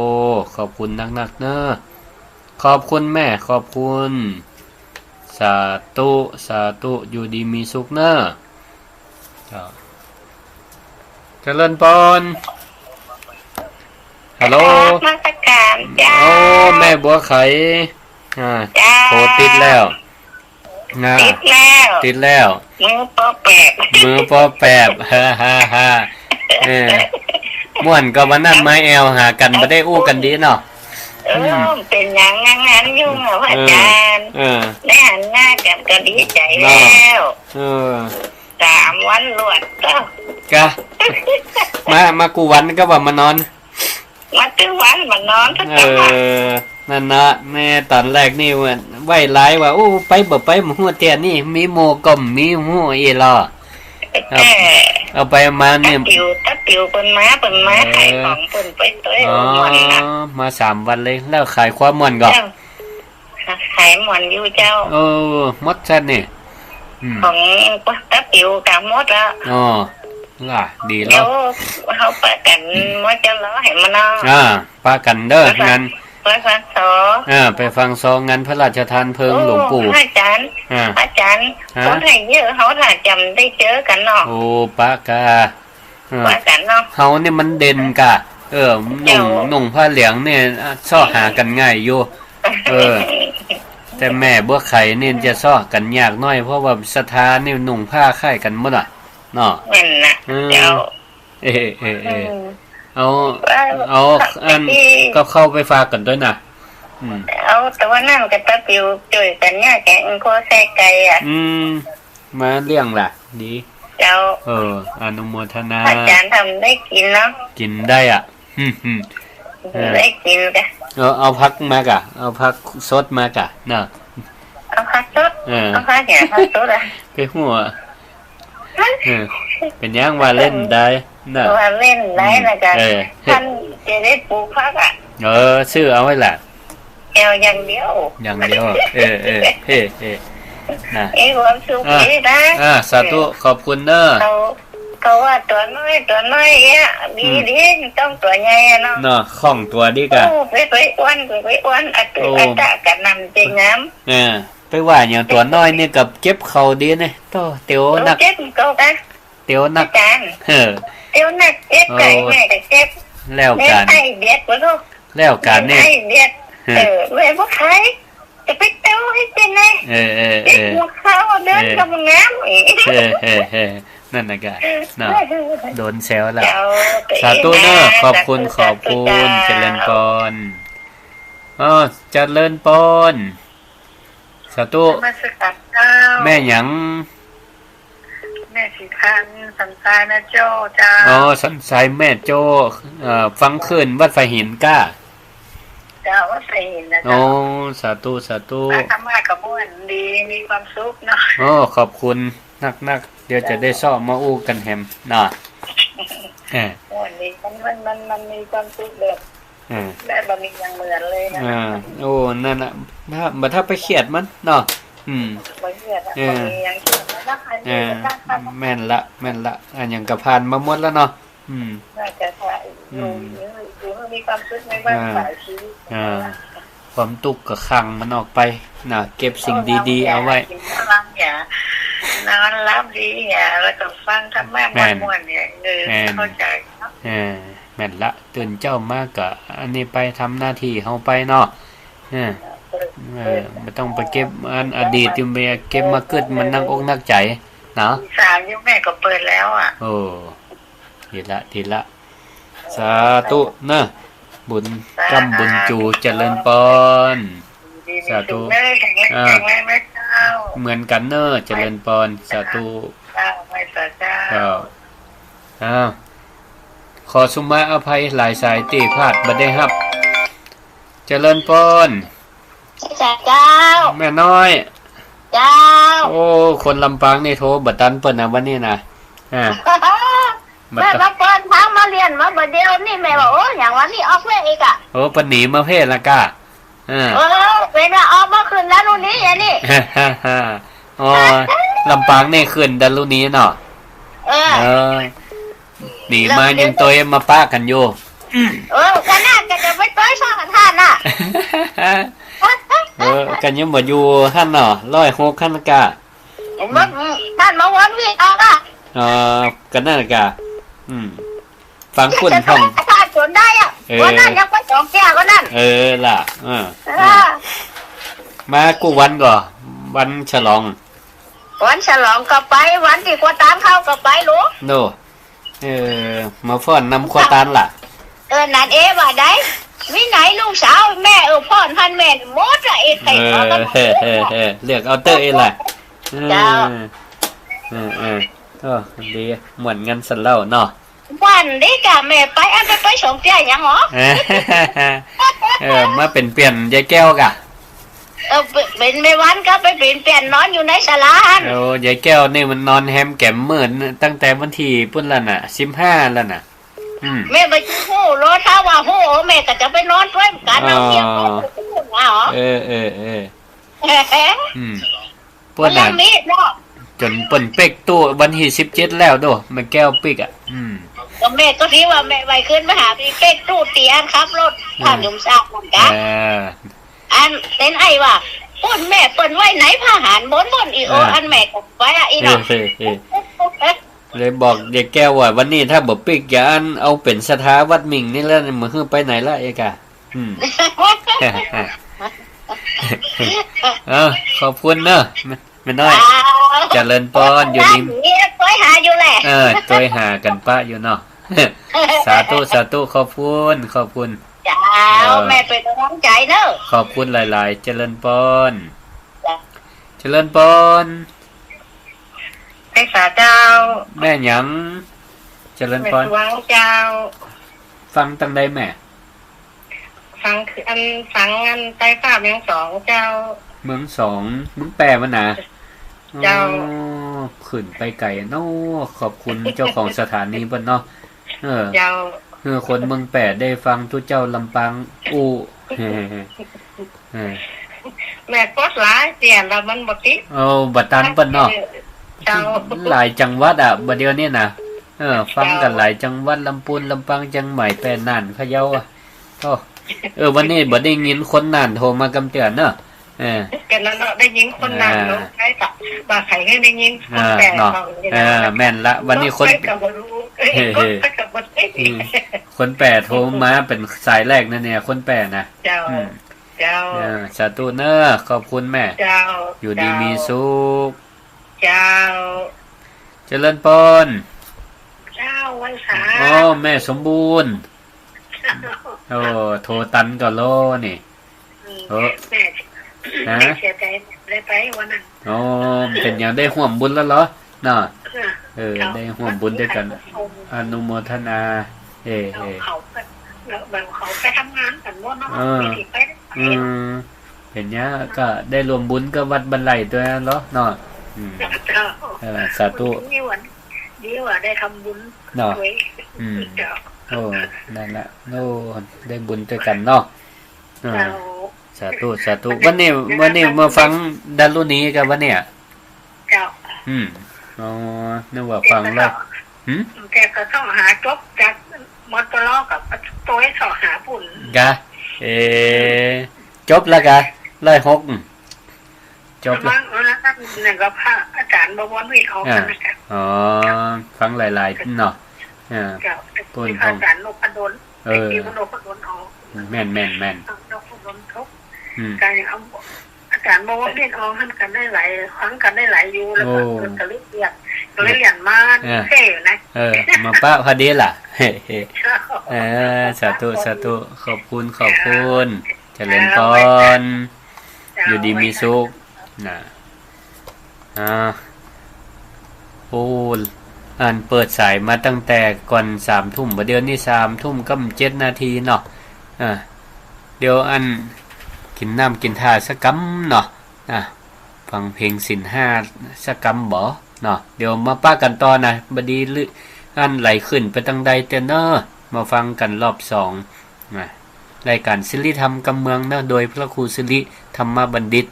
ขอบคุณนักๆเนอะขอบคุณแม่ขอบคุณสาธุอยู่ดีมีสุขเนอะเจริญพรฮัลโหลมาตรการจ้าแม่บัวไข่โหติดแล้วมือปอแปบฮ่าม่วนก็วันนั้นไม้แอลหากันบ่ได้อู้กันดีเนาะเป็นอย่างงั้นยุ่งเหรออาจารย์ได้หันหน้ากันก็ดีใจแล้ว3 วันรวดก็มากูวันก็ว่ามานอนมาตึงวันมานอนนั่นนะแม่ตอนแรกนี่ว่าไหวร้ายว่าไปบ่ไปหมู่เตียนี่มีโมก่อมมีหมู่อีหลอเอาไปมาเนี่ยตะปิวเปิ้นมาขายของเปิ้นไปต้วยม่วนนะมา3 วันเลยแล้วขายความม่วนก็ขายม่วนอยู่เจ้าหมดซั่นนี่ของตะปิวกับหมดแล้ว ล่ะดีแล้ เดี๋ยว วเขาปะกันว่าจะล้อให้มันเอา ปากันเด้องั้น ไปฟังสอ ไปฟังซองงานพระราชทานเพลิงหลวงปู่ อาจารย์อาจารย์คนไทยเยอะเขาถ้าจำได้เจอกันเนาะ โอ้ปากา ปะกันเนาะ เฮานี่มันเด่นกะนุ่งผ้าเหลืองเนี่ยซ่อหากันง่ายอยู่แต่แม่บัวไข่นี่จะซ่อกันยากน้อยเพราะว่าศรัทธานี่นุ่งผ้าคล้ายกันหมดอ่ะเนาะ แม่นน่ะเดี๋ยว เอาอันก็เข้าไปฝากกันด้วยนะเอาแต่ว่านั่นกับตาปิวจ่วยกันเนี่ยแกงโคแซ่ไก่อ่ะมาเลี้ยงล่ะดีเจ้าอนุโมทนาอาจารย์ทำได้กินเนาะกินได้อ่ะได้กินกะเอาพักมากะเอาพักสดมากะเนาะเอาพักสดเอาพักอย่างพักสดอ่ะไปหัวเป็นยังว่าเล่นได้นะว่าเล่นได้นะจ๊ะท่านจะได้ปลูกพักอ่ะชื่อเอาไว้ล่ะอย่างเดียวนะความสุขดีนะสาธุขอบคุณเนอะเขาว่าตัวน้อยเนี่ยดีต้องตัวใหญ่เนาะข้องตัวดีกะไปอ้วนอัตะกันนำจริงน้ำไปว่าอย่างตัวน้อยนี่กับเก็บเขาดีเนี่ยต่อเตียวนักเก็บเขากันเตียวนักเตียวนักเก็บไก่แม่ก็เก็บแล้วกันไอเดียดวะลูกแล้วกันเนี่ยไอเดียดแม่พวกใครจะไปเต้าให้เป็นไงหัวเขาเดินกับน้ำนั่นนะกะเนาะโดนแซวแล้วสาธุเนอะขอบคุณเจริญปอนเจริญปอนสาธุแม่หยังแม่สีพันสันทรายแม่โจ้จ้าสันทรายแม่โจ้ฟังคืนวัดไฟหินก้าจ้าวัดไฟหินนะจ้าสาธุทำงานกับม่วนดีมีความสุขเนาะขอบคุณนักเดี๋ยวจะได้ซ่อมมาอู้กันแฮมเนาะม่วนดีมันมีความสุขแบบและบะมีอย่างเหมือนเลยนะนั่นน่ะถ้าไปเครียดมันเนาะบ่เครียดบะมีอย่างเขียนนะแม่นละอันอย่างกระพานมาหมดแล้วเนาะน่าจะใช่อยู่มีความสุขในบ้านสายชีวิตความตุกข์กับขังมันออกไปนะเก็บสิ่งดีๆเอาไว้นอนรับดีแล้วก็ฟังธรรมะม่วนๆเนี่ยเข้าใจแม่นละตื่นเจ้ามากกะอันนี้ไปทำหน้าที่เฮาไปเนาะไม่ต้องไปเก็บอันอดีตอยู่ไปเก็บมาเกิดมันนั่งอกนักใจเนาะ3ยุคแม่ก็เปิดแล้วอ่ะทีละสาธุนะบุญกำบุญจูเจริญปอนสาธุเหมือนกันเนอะเจริญปอนสาธุขอสุมาอภัยหลายสายตีพลาดบ่ได้ครับเจริญปอนเจ้าแม่น้อยเจ้าคนลำปางนี่โทรบัดตันเปิ้นนะวันนี้นะแม่มาเปิดทางมาเรียนมาบ่เดียวนี่แม่บอกอย่างวันนี้ออกเลยอีกอ่ะปนหนีมาเพศละกะเป็นว่าออกมาคืนแล้วรุ่นนี้อย่างนี้ลำปางนี่คืนดันรุ่นนี้เนาะหนีมายังตัวมาป้ากันอยู่กันน่าจะไปต้อยช่องท่านน่ะกันยังบ่อยู่ท่านเนาะ106ท่านกะท่านมาวนวิ่งออกอ่ะกันนั่นกะฟังคุณท่องท่านจนได้อ่ะวันนั้นยังไป2แก้วก็นั่นล่ะมากูวันก่อวันฉลองก็ไปวันที่กวาตานเข้าก็ไปลูกโนมาฟ้อนนำกวาตานล่ะนั่นว่าได้วิไหนลูกสาวแม่พ่อนพันแม่หมดอ่ะใครเอาก็เลือกเอาเตอร์ล่ะจ้าดีเหมือนกันสันเล่าเนาะวันนี้กะแม่ไปอันไปส่งเตี้ยยังหรอมาเป็นเปลี่ยนยายแก้วกะเป็นไม่วันก็ไปเปลี่ยนนอนอยู่ในศาลายายแก้วนี่มันนอนแฮมแก้มเหมือนตั้งแต่วันที่ปุ่นละน่ะ15แล้วน่ะแม่ไปฮู้รถถ้าว่าฮู้แม่ก็จะไปนอนด้วยกันเอาเมียปุ่นน่ะมีเนาะ จนเปิ้นเป๊กตู้วันที่17แล้วโดมันแก้วปิกอ่ะก็แม่ก็ที่ว่าแม่ไว้ขึ้นมาหาพี่เป๊กตู้เตียนครับรถผ่านยมซากมันกันอันเป็นไอ้ว่าปุ่นแม่เปิ้นไว้ไหนพาหารบนอีโออันแม่ก็ไว้อีเนาะเลยบอกเด็กแก้วว่าวันนี้ถ้าบ่ปิกอย่าอันเอาเป็นสถาวัดมิงนี่แล้วมื้อฮื้อไปไหนล่ะเอกะขอบคุณเนอะแม่น้อยเจริญพรอยู่นี่ต้อยหาอยู่แหละต้อยหากันปะอยู่เนาะสาธุขอบคุณจ้าแม่เป็นกำลังใจเนอะขอบคุณหลายๆเจริญพรแม่สาเจ้าแม่หยังเจริญพรแม่สวงเจ้าฟังตั้งใดแม่ฟังคืออันใต้ฟ้าเมือง2เจ้าเมือง2มึงแปลมันนะเจ้าขึ้นไปไกลเนาะขอบคุณเจ้าของสถานีเพิ่นเนาะเจ้าคนเมืองแปดได้ฟังทุกเจ้าลำปางแม่กดหลายเสียนแล้วมันบ่ติดบัดตันเพิ่นเนาะหลายจังหวัดอ่ะบัดเดียวนี้น่ะฟังกันหลายจังหวัดลำพูนลำปางจังใหม่แปน่านพะเยาอ่ะวันนี้บ่ได้ยินคนน่านโทรมากำเตือนเนาะกันแล้วได้ยินคนน่านเนาะใช่ปะบ่ใครให้ได้ยินคนแปดแม่นละวันนี้คนคนแปดโทรมาเป็นสายแรกนั่นเนี่ยคนแปดนะเจ้าสาธุเนอะขอบคุณแม่อยู่ดีมีสุขเจ้าเจริญพรเจ้าวันษาแม่สมบูรณ์โทรตันก็โลนี่แม่เสียใจได้ไปวันนั้นเป็นอย่างได้ห่วมบุญแล้วเหรอน่ะได้ห่วมบุญด้วยกันอนุโมทนาเขาไปทำงานกันว่าเนาะเห็นเนี้ยก็ได้รวมบุญก็วัดบันไลด้วยเหรอเนาะสาธุดีว่าได้ทำบุญเนาะนั่นละได้บุญด้วยกันเนาะสาธุวันนี้มาฟังดัลลุนี้กันวันนี้นึกว่าฟังแล้วแกก็ต้องหาจบจากมอตลอกับตัวให้สอหาปุ่นกะจบแล้วกะ106จบแล้วนั่นก็พระอาจารย์บวรวิทย์ออกกันนะคะฟังหลายๆเนาะต้นของอาจารย์นพดลนพดลออกแม่นนพดลทุกการเอาอาจารย์บวรวิทย์ออกกันได้หลายครั้งกันได้หลายอยู่แล้วก็เรียนมาเท่นะมาป้าพอดีล่ะสาธุขอบคุณเจริญพรอยู่ดีมีสุขนะอ่านเปิดสายมาตั้งแต่ก่อน3 ทุ่มเดี๋ยวนี้3 ทุ่มก็7 นาทีเนาะเดี๋ยวอันกินน้ำกินท่าสักกำเนาะฟังเพลงศีล5สักกำบ่เนาะเดี๋ยวมาป้ากันต่อนะบดีอันไหลขึ้นไปตั้งใดเตเนอร์มาฟังกันรอบ2รายการศิริธรรมกำเมืองเนาะโดยพระครูศิริธรรมบัณฑิต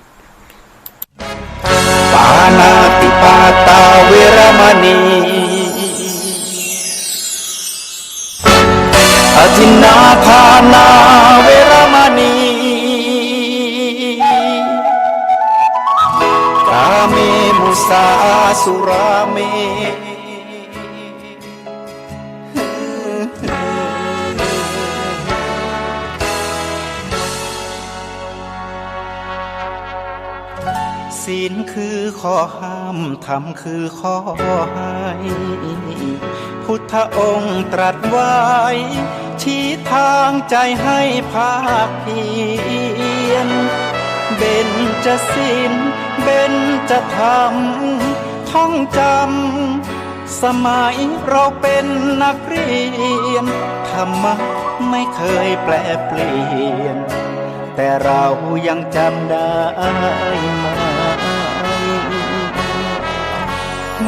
ปานาติปาตาเวรมณีอทินนาทานาเวรมณีกาเมมุสาสุราเมศีลคือข้อห้ามธรรมคือข้อให้พุทธองค์ตรัสไว้ชี้ทางใจให้ภาคเพียรเบญจศีลเบญจธรรมท่องจำสมัยเราเป็นนักเรียนธรรมะไม่เคยแปรเปลี่ยนแต่เรายังจำได้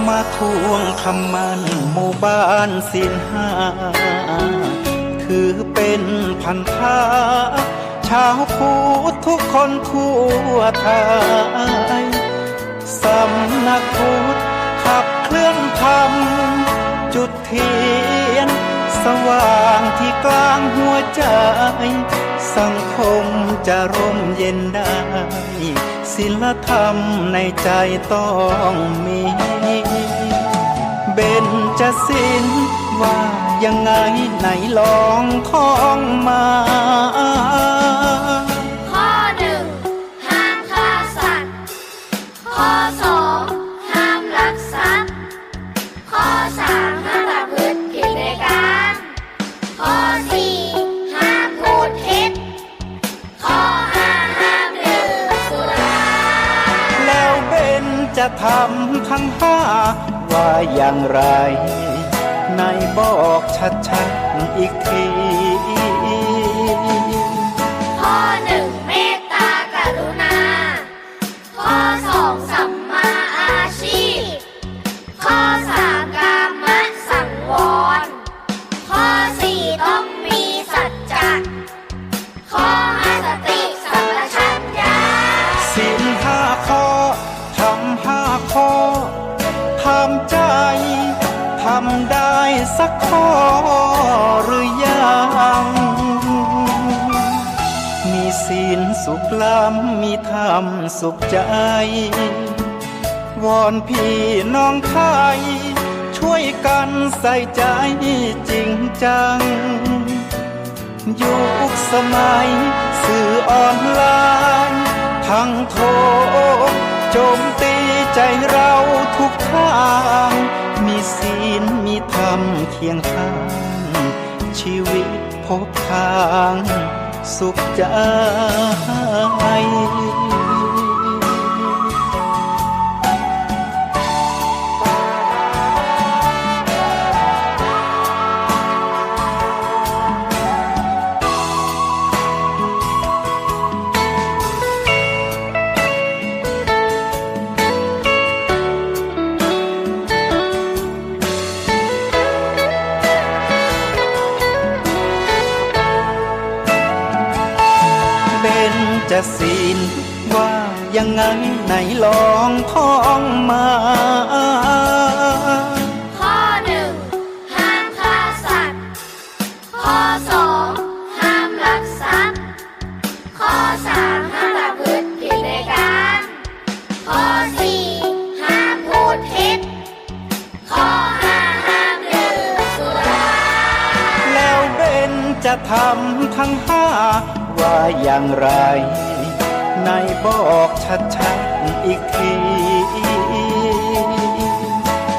มาทวงคำมันหมู่บ้านศีล5ถือเป็นพันธะชาวพุทธทุกคนทั่วไทยสำนักพุทธ จุดเทียนสว่างที่กลางหัวใจสังคมจะร่มเย็นได้ศีลธรรมในใจต้องมีเบญจศีลว่ายังไงไหนลองท่องมาข้อหนึ่งห้ามฆ่าสัตว์ข้อสองห้ามลักทรัพย์ข้อสามห้ามประพฤติผิดในการข้อสี่ห้ามพูดเท็จข้อห้าห้ามดื่มสุราแล้วเบญจะทำทั้งห้าว่าอย่างไรในบอกชัดๆอีกทีข้อหนึ่งเมตตากรุณาข้อสองสัมมาอาชีพข้อสามกามสังวรข้อสี่ต้องมีสัจจะข้อห้าสติสัมปชัญญะศีลห้าข้อทำห้าข้อทำใจทำได้สักข้อหรือยังมีศีลสุขล้ำมีธรรมสุขใจวอนพี่น้องไทยช่วยกันใส่ใจจริงจังยุคสมัยสื่อออนไลน์ทั้งโทรโจมตีใจเราทุกทางมีศีลมีธรรมเคียงข้างชีวิตพบทางสุขใจจะศีลว่ายังไงไหนลองท่องมาข้อหนึ่งห้ามฆ่าสัตว์ข้อสองห้ามลักทรัพย์ข้อสามห้ามประพฤติผิดในการข้อสี่ห้ามพูดเท็จข้อห้าห้ามดื่มสุราแล้วเบญจะทำทั้งห้าว่าอย่างไรในบอกชัดๆอีกที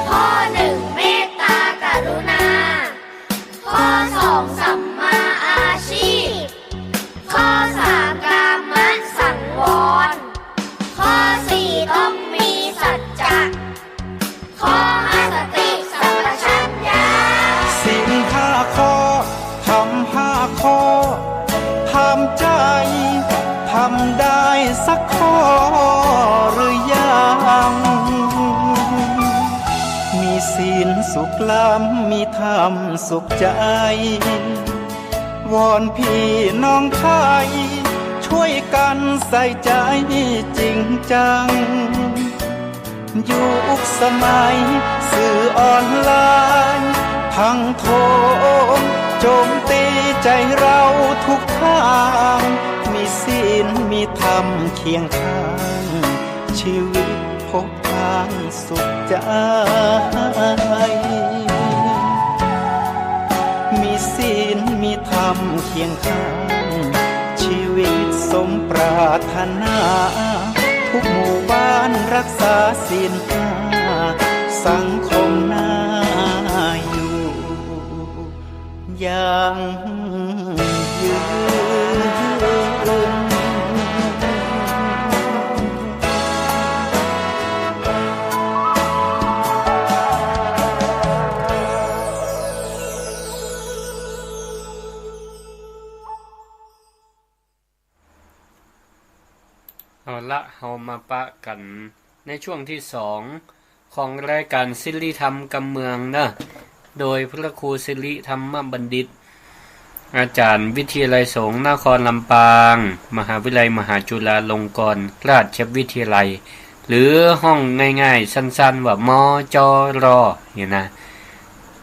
ข้อหนึ่งเมตตากรุณาข้อสองสัมมาอาชีพข้อสามกามสังวรข้อสี่ต้องมีสัจจะข้อห้าสติสัมปชัญญะศีลห้าข้อทำห้าข้อทำใจทำได้สักข้อหรือยังมีศีลสุขล้ำมีธรรมสุขใจวอนพี่น้องไทยช่วยกันใส่ใจจริงจังยุคสมัยสื่อออนไลน์ทั้งโทรโจมตีใจเราทุกทางมีศีลมีธรรมเคียงข้างชีวิตพบทางสุขใจมีศีลมีธรรมเคียงข้างชีวิตสมปรารถนาทุกหมู่บ้านรักษาศีลห้าสังคมน่าอยู่ยังยืน เอาละเฮามาปะกันในช่วงที่2ของรายการศิริธรรมกำเมืองนะโดยพระครูศิริธรรมบัณฑิตอาจารย์วิทยาลัยสงฆ์นครลำปางมหาวิทยาลัยมหาจุฬาลงกรณราชวิทยาลัยหรือห้องง่ายๆสั้นๆว่ามจรเนี่ยนะ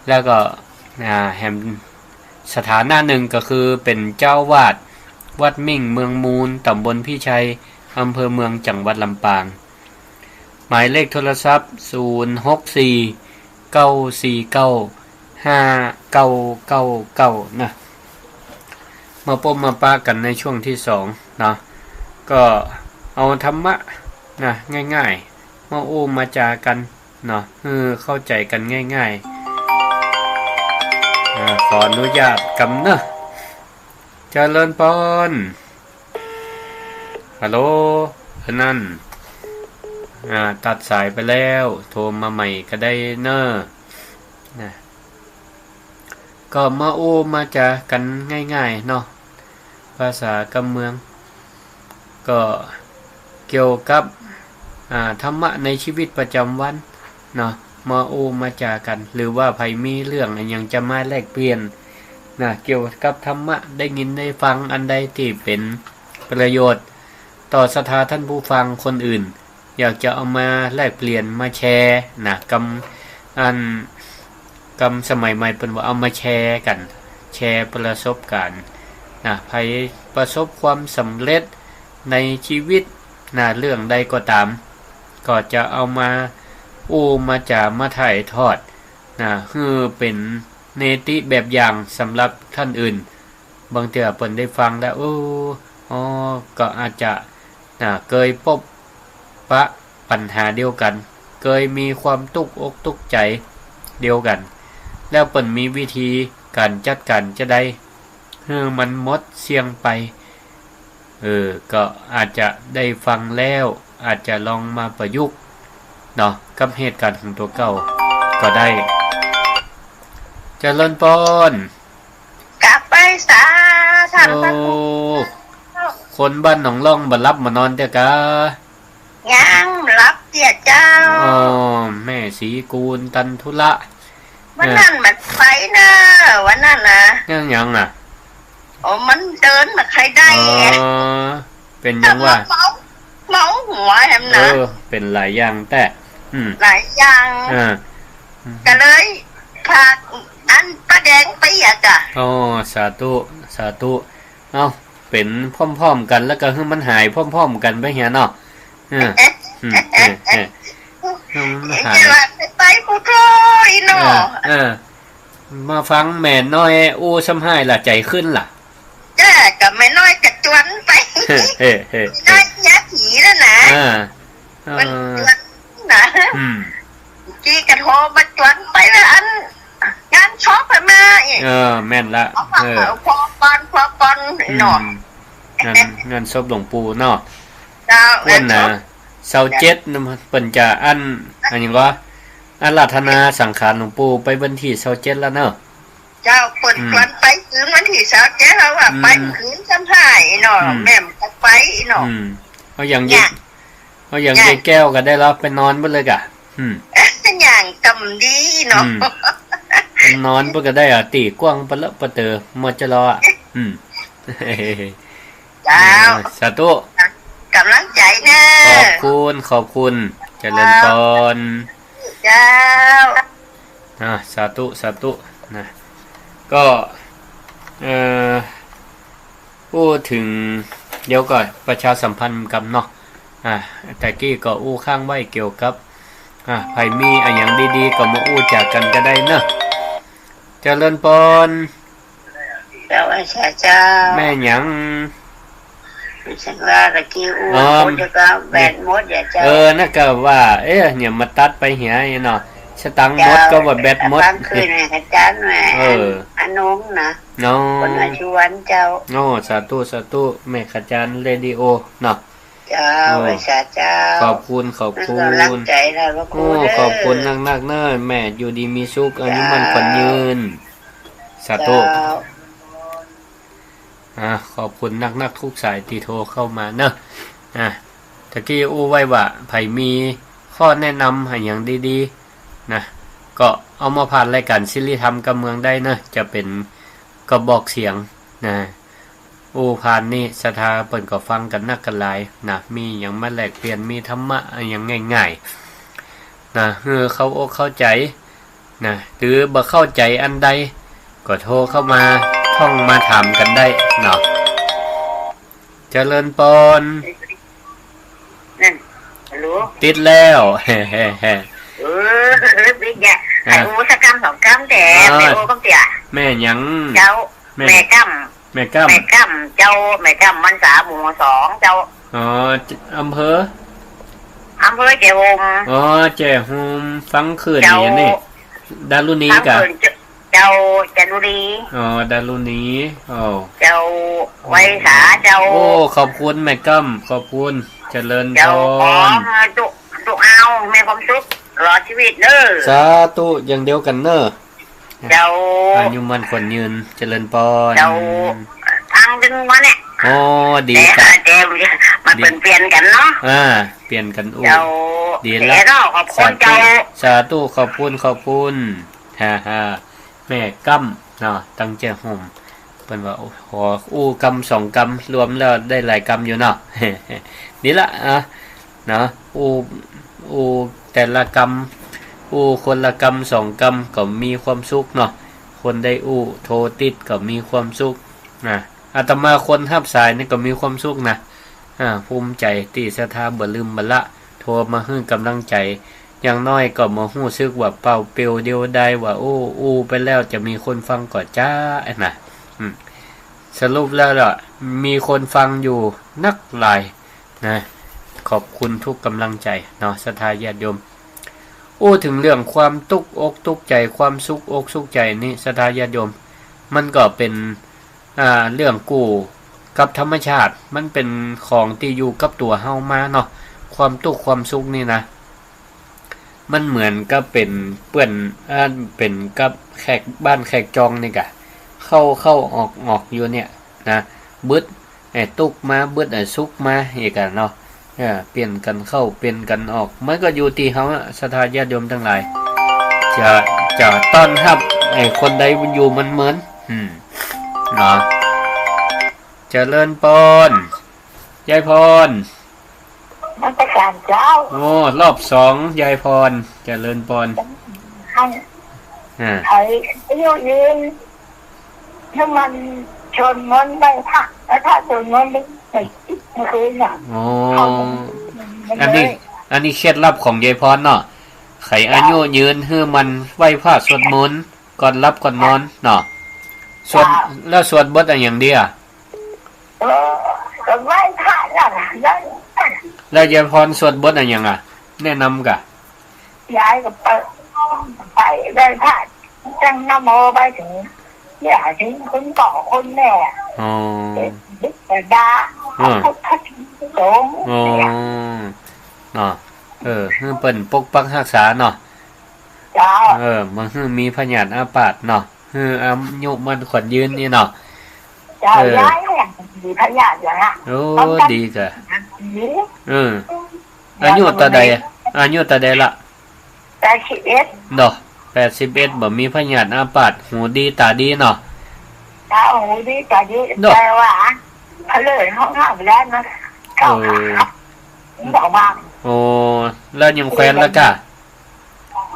แล้วก็แห่งสถานะหนึ่งก็คือเป็นเจ้าวาดวัดมิ่งเมืองมูลตำบลพี่ชัยอำเภอเมืองจังหวัดลำปางหมายเลขโทรศัพท์064 949 5999นะมาพบมาปะกันในช่วงที่2นะก็เอาธรรมะนะง่ายๆมามาจากันเนาะเข้าใจกันง่ายๆขออนุญาตกำเนอะเจริญพรฮัลโหลนั่นตัดสายไปแล้วโทรมาใหม่ก็ได้เนอะนะก็มามาจากันง่ายๆเนาะภาษากำเมืองก็เกี่ยวกับธรรมะในชีวิตประจำวันเนาะมามาจากันหรือว่าใครมีเรื่องอะไรยังจะมาแลกเปลี่ยนนะเกี่ยวกับธรรมะได้ยินได้ฟังอันใดที่เป็นประโยชน์ต่อศรัทธาท่านผู้ฟังคนอื่นอยากจะเอามาแลกเปลี่ยนมาแชร์นะกำสมัยใหม่เป็นว่าเอามาแชร์กันแชร์ประสบการณ์นะใครประสบความสำเร็จในชีวิตนะเรื่องใดก็ตามก็จะเอามามาจามาถ่ายทอดนะคือเป็นเนติแบบอย่างสำหรับท่านอื่นบางเทื่อเพิ่นได้ฟังแล้วก็อาจจะเคยพบปะปัญหาเดียวกันเคยมีความทุกข์อกทุกข์ใจเดียวกันแล้วเพิ่นมีวิธีการจัดการจะได้มันหมดเสี่ยงไปก็อาจจะได้ฟังแล้วอาจจะลองมาประยุกต์เนาะกับเหตุการณ์ของตัวเก่าก็ได้เจริญพรกลับไปสาท่านพระครูคนบ้านหนองล่องบ่รับมานอนเด้อกะยังรับเตี้ยเจ้าแม่ศรีกูลตันทุระวันนั้นมันไปนะวันนั้นนะยังน่ะมันเดินมาใครได้เป็นยังว่าเมาหัวแฮมนะเป็นหลายอย่างแต่หลายอย่างก็เลยพาอันประแดงไปจ้ะสาธุสาธุเป็นพร้อมๆกันแล้วก็คือมันหายพร้อมๆกันไปเหียเนาะไปกูโทยเนาะมาฟังแม่น้อยซ้ำให้ล่ะใจขึ้นล่ะจ้ากับแม่น้อยกระจวนไปน้อยยาผีแล้วนะมันจวนนะจีกระโทมาจวนไปแล้วอันงานช็อปไปมาแม่นละพอก่อนเนาะงานศพหลวงปู่เนาะวันน่ะ27นำเปิ้นจะอันยังว่าอาราธนาสังขารหลวงปู่ไปวันที่27แล้วเนาะเจ้าเปิดวันไปถึงวันที่27แล้วว่าไปคืนซ้ำให้เนาะแม่มก็ไปเนาะเอาอย่างยายแก้วก็ได้รับไปนอนเบิดเลยกะอย่างกำดีเนาะนอนเพิ่นก็ได้ตีกว้างปะเลาะปะเตอมอจะรอเจ้าสาธุกำลังใจนะขอบคุณเจริญพรเจ้าสาธุนะก็พูดถึงเดี๋ยวก่อนประชาสัมพันธ์กับเนาะแต่กี้ก็ข้างไว้เกี่ยวกับใครมีอย่างดีๆก็มาจากกันก็ได้เนาะเจริญพรเจ้าเจ้าแม่หยังฉันว่าตะกี้คนจะก็แบตหมดอย่าเจ้านั่นก็ว่าเนี่ยมาตัดไปเหียเนาะสตังค์หมดก็ว่าแบตหมดคืนอาจารย์แม่อนุมนะคนมาชวนเจ้าสาธุแม่ขจารย์เรดิโอเนาะเจ้าเจ้าขอบคุณรักใจแล้วก็ขอบคุณนักๆเน้อแม่อยู่ดีมีสุขอายุมั่นขวัญยืนสาธุขอบคุณนักทุกสายที่โทรเข้ามาเนอะตะกี้ไว้ว่าไผมีข้อแนะนำให้อย่างดีๆนะก็เอามาผ่านรายการศิริธรรมกับเมืองได้เนอะจะเป็นกระบอกเสียงนะผ่านนี่ศรัทธาเปิ่นก็ฟังกันนักกันหลายนะมีอย่างมาแลกเปลี่ยนมีธรรมะอย่างง่ายๆนะเข้าอกเข้าใจ นะหรือบ่เข้าใจอันใดก็โทรเข้ามาท่องมาถามกันได้เนาะเจริญปอน นั่นรู้ ติดแล้วเฮ้ บิ๊กเนี่ยไอ้โอ้สักกำสองกำแต่แม่โอ้ก็เตี่ย แม่หยัง เจ้าแม่กำ แม่ก้ำ แม่กำเจ้าแม่กำมันสาหมู่2เจ้า อ๋ออำเภอ อำเภอเจ้าโฮม อ๋อแจ้โฮมฟังคืนนี่นี่ดารุณีกะ เจ้าจันทบุรี อ๋อดารุณีอ๋อ เจ้าไว้สาเจ้า โอ้ขอบคุณแม่ก้ำขอบคุณเจริญพ เจ้าร ตุเอาแม่ความสุขรอชีวิตเด้อ สาธุอย่างเดียวกันเนอะ เจ้า อายุมันคนยืนเจริญปอน เจ้าทางดึงมาเนี่ย อ๋อดี แต่ จ้ะ แต่มันเปลี่ยนกันเนาะ เปลี่ยนกันอู้ เจ้า ดี แต่ ละ เนาะขอบคุณเจ้า สาธุขอบคุณฮ่าแม่ก้ำเนาะตั้งใจห่มเป็นว่าโอ้โหอู้กำ2กำรวมแล้วได้หลายกำอยู่เนาะ นี่ละเนาะอู้แต่ละกำอู้คนละกำ2กำก็มีความสุขเนาะคนได้อู้โทรติดก็มีความสุขอาตมาคนทับสายนี่ก็มีความสุขนะภูมิใจที่ศรัทธาบ่ลืมบ่ละโทรมาให้กำลังใจอย่างน้อยก็มาฮู้ซึกว่าเป่าเปียวเดียวได้ว่าอู้ไปแล้วจะมีคนฟังก่อนจ้านะสรุปแล้วล่ะมีคนฟังอยู่นักหลายนะขอบคุณทุกกำลังใจเนาะศรัทธาญาติโยมถึงเรื่องความตุกอกตุกใจความสุขอกสุขใจนี่ศรัทธาญาติโยมมันก็เป็นเรื่องกู้กับธรรมชาติมันเป็นของที่อยู่กับตัวเฮามาเนาะความทุกข์ความสุขนี่นะมันเหมือนกับเป็นเปื้อนเป็นกับแขกบ้านแขกจองนี่กะเข้าออกอยู่เนี่ยนะบึดตุกมาบึดสุกมาอีกเนาะเปลี่ยนกันเข้าเปลี่ยนกันออกมันก็อยู่ที่เฮาศรัทธาญาติโยมทั้งหลายจะต้อนรับคนใดมันอยู่มันเหมือนเนาะเจริญปอนยายพร มันเป็นการเจ้าร อบ2ยายพรเจริญปอน ให้ไอ้ยืนถ้ามันชนมันได้ค่ะแล้วถ้าชนมันไม่คืนอ่ะอันนี้เคล็ดลับของยายพรเนาะไขอายุยืนให้มันไหว้พระสวดมนต์ก่อนรับก่อนนอนเนาะสวดแล้วสวดบทอะไรอย่างเดียวก็ไหว้พระแล้วยายพรสวดบทอะไรอย่างแนะนำกะยายก็ไปไหว้พระจังนโมไปถึงอย่าถึงคนต่อคนแม่แต่ดาพุทธสงฆ์เนาะเปิ่นปกปักรักษาเนาะมันมีพญานาคอาปาดเนาะอายุมันขวัญยืนนี่เนาะย้ายเนี่ยมีพญาอย่างอ่ะดีกะอายุตาใดละ81เนาะ81บ่มีพญานาคอาปาดหูดีตาดีเนาะหูดีตาดีแต่ว่าเขาเลยห้องไปแล้วนะเข้าขาบอกมาแล้วยังแควนแล้วกะ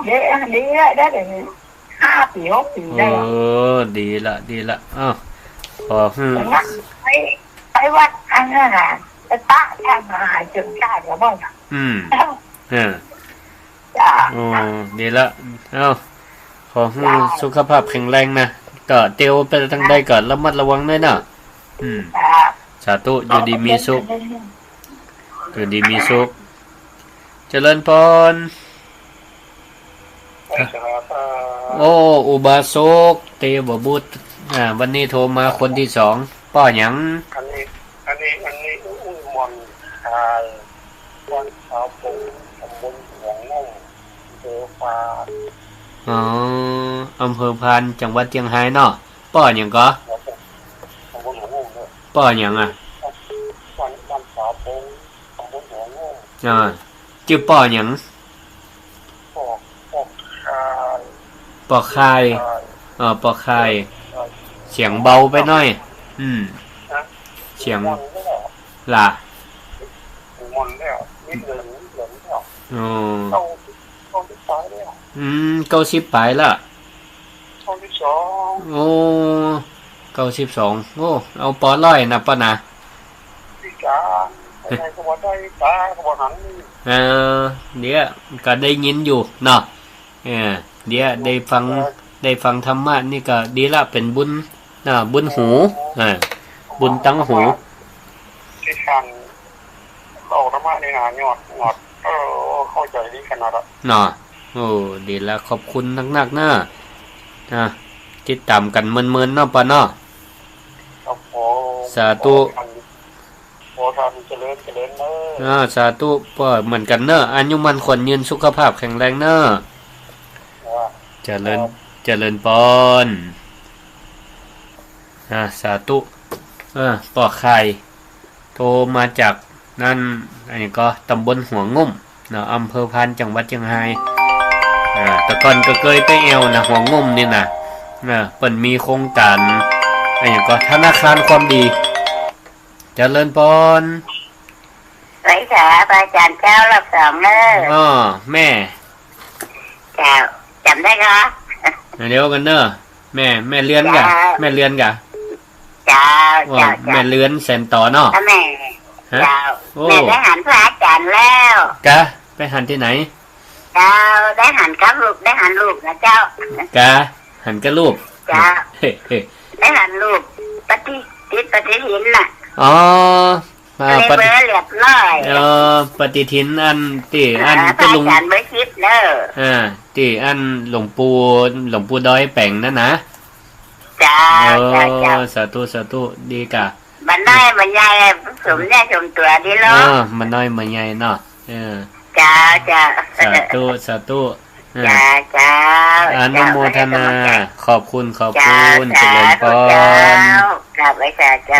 ดีได้ถึง5 ปี6 ปีได้ดีละขอไปวัดอันนั้นน่ะจะตะทำอาหารจึงได้แล้วบ่ดีละขอให้สุขภาพแข็งแรงนะก็เตียวไปทางใดก็ระมัดระวังด้วยนะสาธุอยู่ดีมีสุขเจริญพรอุบาสกเตวบุตรวันนี้โทรมาคนที่2ป้อหยังอันนี้อุ้ยมอนชายวันเสาร์ปูตำบลหัวงงอำเภอพานอำเภอพานจังหวัดเชียงรายเนาะป้อหยังก็ตำบลหัวงงป้อหยังวันเสาร์ปูตำบลหัวงงชื่อป้อหยังปอกคายปอกคายเสียงเบาไปหน่อยเสียงล่ะมอนแล้วนี่เดินแล้วต้อง 90ปลายละ 92 โอ้92โอ้เอาปอร้อยนะปะนะ พิการอะไรก็บ่ได้ตาก็บ่หัน เดี๋ยวก็ได้ยินอยู่เนาะเดี๋ยวได้ฟังธรรมะนี่ก็ดีละเป็นบุญบุญหูบุญตั้งหู ที่คันออกธรรมะนี่นะยอดเข้าใจดีขนาดนั้น เนาะโอ้ดีละขอบคุณนักๆนะติดตามกันเมินๆเนาะปะเนาะ ครับผม สาธุ ขอทานเจริญเด้อ สาธุก็เหมือนกันเนอะอายุมันขวัญยืนสุขภาพแข็งแรงเนอะเจริญปอนสาธุปอไข่โทรมาจากนั่นอันนี้ก็ตำบลหัวงุ่มเนาะอำเภอพานจังหวัดเชียงรายแต่ก่อนก็เคยไปแอวนะหัวงุ่มนี่นะเปิ่นมีโครงการอันนี้ก็ธนาคารความดีเจริญปอน ไว้ค่ะพระอาจารย์เจ้ารับสองเนอะ แม่ เจ้าจำได้ก็ เดี๋ยวกันเนอะแม่เลื่อนกะแม่เลื่อนกะ เจ้า ว่าแม่เลื่อนแสนต่อเนาะ แม่เจ้า โอ้ แม่ได้หันพระอาจารย์แล้ว กะไปหันที่ไหน เจ้าได้หันกับลูกได้หันลูกนะเจ้าก ะหันกับลูก เจ้า เฮ้ ได้หันลูกปฏิทินน่ะ อ๋อมา เลย ป เบ ฏิ อร์เรียบร้อย ปฏิทินอันที่อัน พ ก็ ระ ลุง อาจารย์เบอร์คิดเนอะ ที่อันหลวงปู่ดอยแป่งนั่นนะ เจ้าเจ้าเจ้า สาธุดีกะ บันได้บรรยายสมได้สมตัวดีเนาะ มันน้อยมันใหญ่เนาะเจ้าเจ้า สาธุเจ้าเจ้า อนุโมทนาขอบคุณ เจ้า เจริญพร กราบไว้เจ้า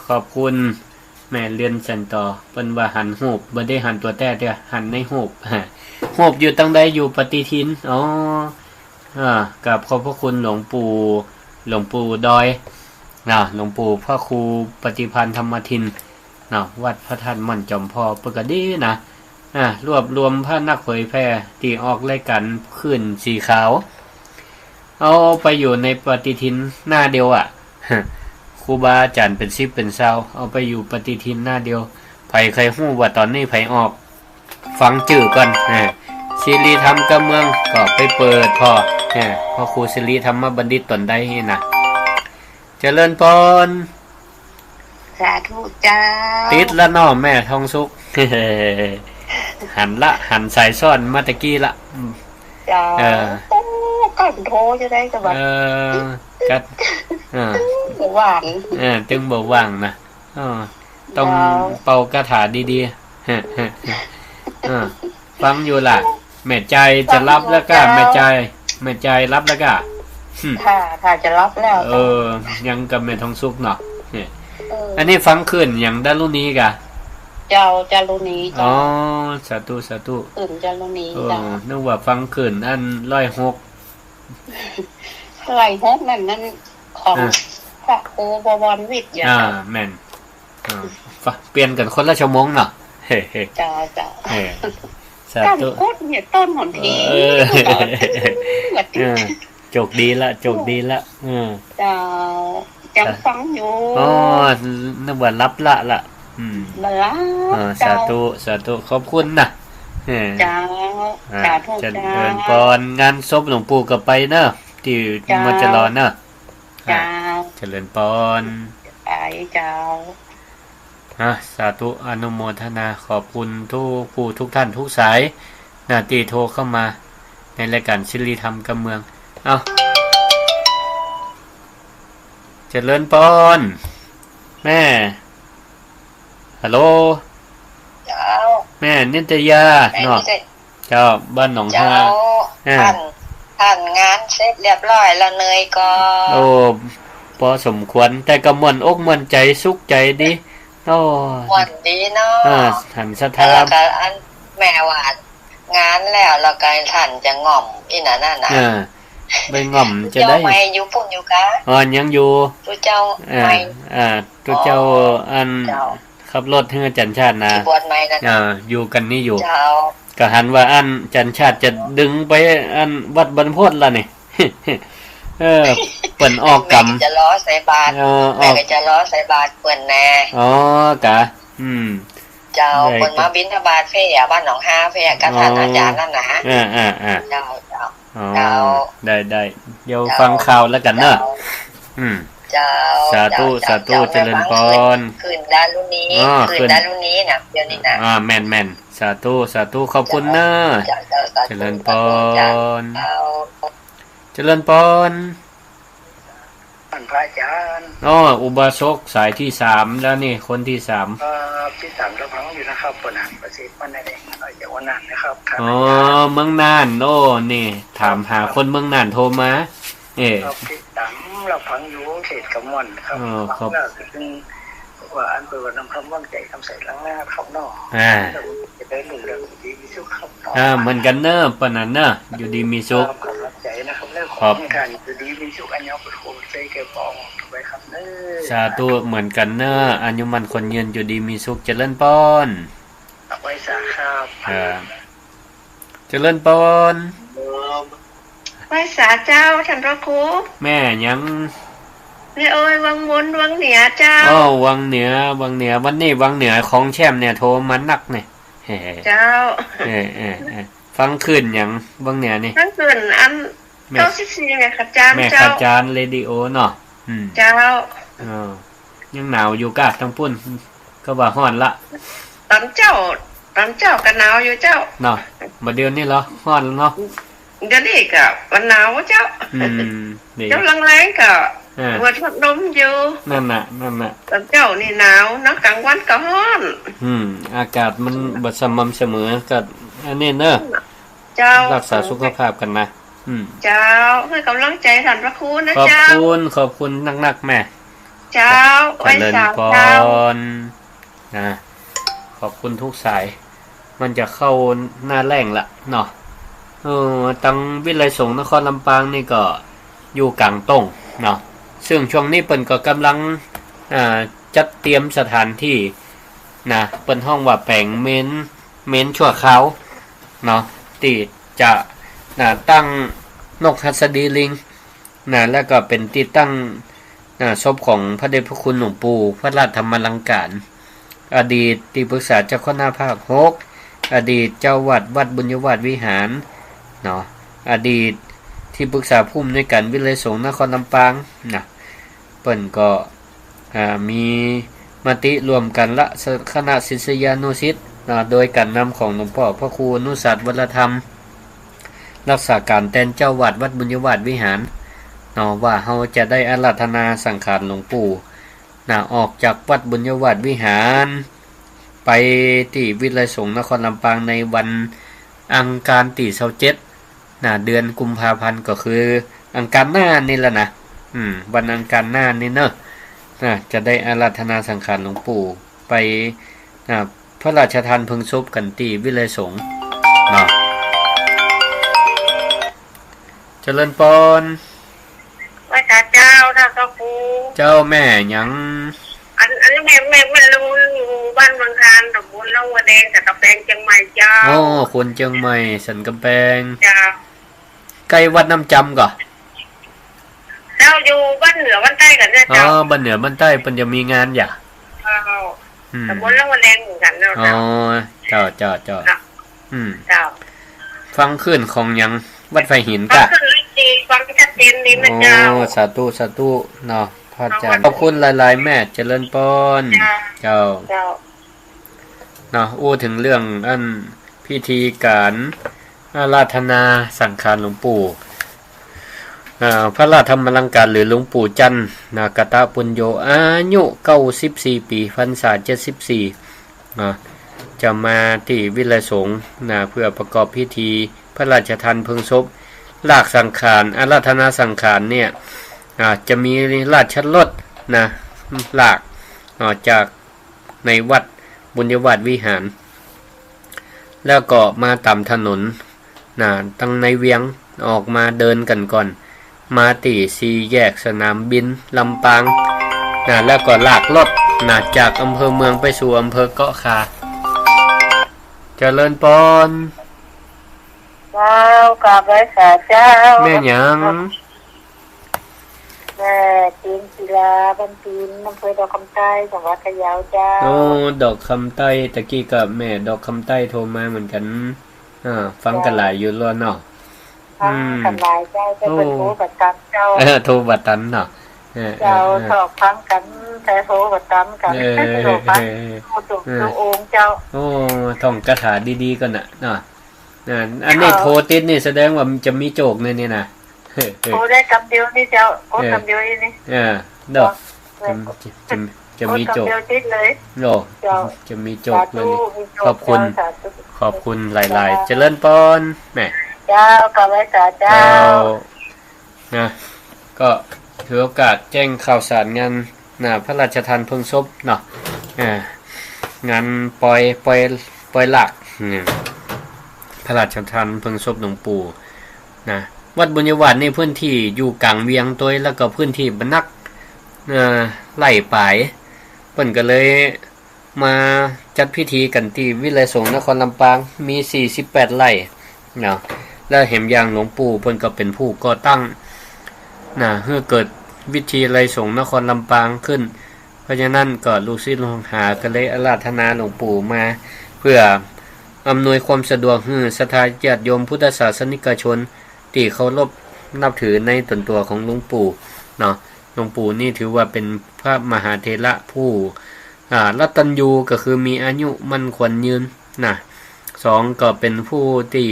ขอบคุณแม่เรียนสันต่อเปิ้นว่าหันหูบบ่ได้หันตัวแต่เด้อหันในหูบหูบอยู่ตั้งใดอยู่ปฏิทินกับขอบพระคุณหลวงปู่ดอยหลวงปู่พระครูปฏิพันธ์ธรรมทินวัดพระธาตุมันจอมพอปกตินะรวบรวมพระนักเผยแพร่ที่ออกรายการขึ้นสีขาวเอาไปอยู่ในปฏิทินหน้าเดียวครูบาอาจารย์เป็น10เป็น20เอาไปอยู่ปฏิทินหน้าเดียวไผใครฮู้ว่าตอนนี้ไผออกฟังชื่อก่อนศิริธรรมกำเมืองก็ไปเปิดพ่อครูศิริธรรมบัณฑิตตนได้นะเจริญพร สาธุเจ้า ติดละน้อแม่ทองสุก หันสายซ่อนมาตะกี้ละ เจ้าก่อนโทรจะได้สบาย กัดหวาน จึงบอกว่างนะต้องเป่ากระถาดีๆฟังอยู่ล่ะแม่ใจจะรับแล้วก็แม่ใจรับแล้วก็ค่ะจะรับแล้วยังกับแม่ทองสุกเนาะอันนี้ฟังขึ้นอย่างดารุณีกะเจ้าจารุณีสาธุขึ้นจารุณีจ้ะนึกว่าฟังขึ้นอัน106นั่นของพระครูบวรวิทย์แม่นเปลี่ยนกันคนละชั่วโมงเนาะจ้าสาธุเนี่ยต้นหนทีจกดีละเจ้าจังฟังอยู่นึกว่ารับละสาธุขอบคุณนะจ้าจะเดินปอนงานศพหลวงปู่ก็ไปเนอะที่มัจจรเนอะเจริญปอนไปเจ้าสาธุอนุโมทนาขอบคุณทุกผู้ทุกท่านทุกสายที่โทรเข้ามาในรายการศิริธรรมกำเมืองเจริญปอนแม่ฮัลโหลแม่นิตยาเนาะเจ้าบ้านหนองฮาท่านงานเสร็จเรียบร้อยแล้วเนยก็พอสมควรแต่ก็ม่วนอกม่วนใจสุขใจดีม่วนดีเนาะหันสถาแล้วก็อันแม่ว่างานแล้วก็ท่านจะง่อมอีนั่นน่ะไปง่อมจะได้ไม่อยู่ปุ่นอยู่กะยังอยู่ตัวเจ้าไม่ตัวเจ้าอันขับรถให้อาจารย์ชาตินะบวชใหม่นั่นอยู่กันนี่อยู่ ก็หันว่าอันจันชาติจะดึงไปอันวัดบรรพตล่ะนี่ เปิ้นออกกรรม แม่จะล้อใส่บาตรแม่ก็จะล้อใส่บาตรเปิ้นแน่อ๋อกะเจ้าเปิ้นมาบิณฑบาตเฟ่บ้านหนองฮาเฟ่กับท่านอาจารย์นั่นนะเจ้าได้เดี๋ยวฟังข่าวแล้วกันเนาะเจ้าสาธุเจริญพรคืนดารุณีนะเดี๋ยวนี้นะแม่นสาธุขอบคุณเนาะเจริญพรเจริญพรพระอาจารย์อุบาสกสายที่3แล้วนี่คนที่3ที่3เราฟังอยู่นะครับเปิ้นอ่านประสิทธิ์มันได้เดี๋ยววันนั้นนะครับเมืองน่านนี่ถามหาคนเมืองน่านโทรมาที่3เราฟังอยู่เขตกำมอนครับฟังแล้วถึงว่าอันเปิดนำคำว่างใจคำใส่ล้างหน้าครับเนาะจะได้รู้เรื่องดีมีสุขครับเหมือนกันเนอะปานนั้นเนอะอยู่ดีมีสุขขอบรับใจนะครับเรื่องของการอยู่ดีมีสุขอันยาวเป็นโคใจแก่ปองไว้ครับเด้อสาธุเหมือนกันเนอะอายุมันคนยืนอยู่ดีมีสุขเจริญพรไว้สาครับเจริญพรไว้สาเจ้าท่านพระครูแม่ยังนี่วังบนวังเหนือเจ้าวังเหนือวันนี้วังเหนือของแชมป์เนี่ยโทรมานักเนี่ยเจ้าฟังขึ้นอย่างวังเหนือนี่ฟังขึ้นอัน94ไงค่ะอาจารย์แม่ขจารย์เรดิโอเนาะเจ้ายังหนาวอยู่กะทั้งปุ่นก็ว่าฮ้อนละตอนเจ้าก็หนาวอยู่เจ้าเนาะบ่เดี๋ยวนี้เหรอฮ้อนเนาะเดี๋ยวนี้ก็วันหนาวเจ้าเจ้าแรงๆก็เปิดพัดลมอยู่นั่นน่ะตอนเจ้านี่หนาวเนาะกลางวันก็ร้อนอากาศมันบ่สม่ำเสมอก็อันนี้เนาะเจ้ารักษาสุขภาพกันนะเจ้าให้กำลังใจท่านพระครูนะเจ้าขอบคุณนักๆแม่เจ้าไว้สาวเจ้านะขอบคุณทุกสายมันจะเข้าหน้าแรงละเนาะตังวิไลสงฆ์นครลำปางนี่ก็อยู่กลางต้งเนาะซึ่งช่วงนี้เปิ้นก็กำลังจัดเตรียมสถานที่นะเปิ้นห้องว่าแปลงเม้นชั่วคราวเนาะที่จะตั้งนกหัสดีลิงแล้วก็เป็นที่ตั้งศพของพระเดชพระคุณหลวงปู่พระราชธรรมลังการอดีตที่ปรึกษาเจ้าคณะภาค6อดีตเจ้าวัดบุญยวาสวิหารเนาะอดีตที่ปรึกษาผู้อำนวยการวิไลสงฆ์นครลำปางนะเปิ้นก็มีมติรวมกันละคณะศิษยานุศิษย์โดยการนำของหลวงพ่อพระครูอนุสัตวรธรรมรักษาการแทนเจ้าวัดบุญยวาสวิหารเนาะว่าเฮาจะได้อาราธนาสังขารหลวงปู่ออกจากวัดบุญยวาสวิหารไปที่วิไลสงฆ์นครลำปางในวันอังคารที่27เดือนกุมภาพันธ์ก็คืออังคารหน้านี่แหละนะวันอังคารหน้านี่เนอะจะได้อาราธนาสังขารหลวงปู่ไปพระราชทานเพลิงศพกันที่วิไลสงฆ์เนาะเจริญพรไว้เจ้าท่านพระครูเจ้าแม่ยังอันนี้แม่รู้บ้านบางคานตำบลละวัวแดงแต่กำแพงเชียงใหม่เจ้าคนเชียงใหม่สันกำแพงเจ้าใกล้วัดน้ำจำก่อนเจ้าอยู่บ้านเหนือบ้านใต้กันเนี่ยเจ้าบ้านเหนือบ้านใต้เพิ่นจะมีงานอย่าตำบลละวัวแดงเหมือนกันเนาะเจ้าเจ้าฟังขึ้นของยังวัดไฟหินกะฟังชัดเจนดีนะเจ้าสาธุเนาะพระอาจารย์ขอบคุณหลายๆแม่เจริญพรเจ้าเนาะถึงเรื่องอันพิธีการอาราธนาสังขารหลวงปู่พระราชธรรมลังการหรือหลวงปู่จันทร์กตปุญโญอายุ94ปีพรรษา74จะมาที่วิไลสงฆ์เพื่อประกอบพิธีพระราชทานเพลิงศพลากสังขารอาราธนาสังขารเนี่ยจะมีราชรถลากจากในวัดบุญยวาสวิหารแล้วก็มาตามถนนตั้งในเวียงออกมาเดินกันก่อนมาตีสี่แยกสนามบินลำปางแล้วก็ลากรถจากอำเภอเมืองไปสู่อำเภอเกาะคาเจริญพร จ้ากราบไว้สาเจ้า แม่หยัง แม่จีนศิลาบันจีนอำเภอดอกคำใต้จังหวัดพะเยาเจ้า โอ้ดอกคำใต้ตะกี้กับแม่ดอกคำใต้โทรมาเหมือนกันฟังกันหลายอยู่แล้วเนาะ ทั้งกันหลายเจ้าจะเป็นโทบัดตันเจ้า โทรบัดตันเนาะ เจ้าสอบฟังกันแต่โทบัดตันกันโทรฟังโทรองเจ้า โอ้ท่องคาถาดีๆกันน่ะเนาะอันนี้โทรติดนี่แสดงว่ามันจะมีโจกในนี่นะ โทรได้คำเดียวนี่เจ้าโทรคำเดียวนี่ เด้อจะมีโจก คำเดียวติดเลย โอ้จะมีโจกเลยขอบคุณหลายๆเจริญปอนแม่ เจ้ากับไว้สาเจ้า นะก็ถือโอกาสแจ้งข่าวสารงานพระราชทานเพลิงศพเนาะงานปล่อยหลักพระราชทานเพลิงศพหลวงปู่นะวัดบุญยวาสนี่พื้นที่อยู่กลางเวียงตัวแล้วก็พื้นที่บรรนักไล่ป่ายเพิ่นก็เลยมาจัดพิธีกันที่วิเลยสงฆ์นครลำปางมี48ไร่เนาะแล้วแห่มยางหลวงปู่เพิ่นก็เป็นผู้ก่อตั้งเพื่อเกิดวิธีไลสงฆ์นครลำปางขึ้นเพราะฉะนั้นก็ลูกศิษย์ลูกหาก็เลยอาราธนาหลวงปู่มาเพื่ออำนวยความสะดวกให้ศรัทธาญาติโยมพุทธศาสนิกชนที่เคารพนับถือในตนตัวของหลวงปู่เนาะหลวงปู่นี่ถือว่าเป็นพระมหาเถระผู้รัตตัญญูก็คือมีอายุมั่นขวัญยืน2ก็เป็นผู้ที่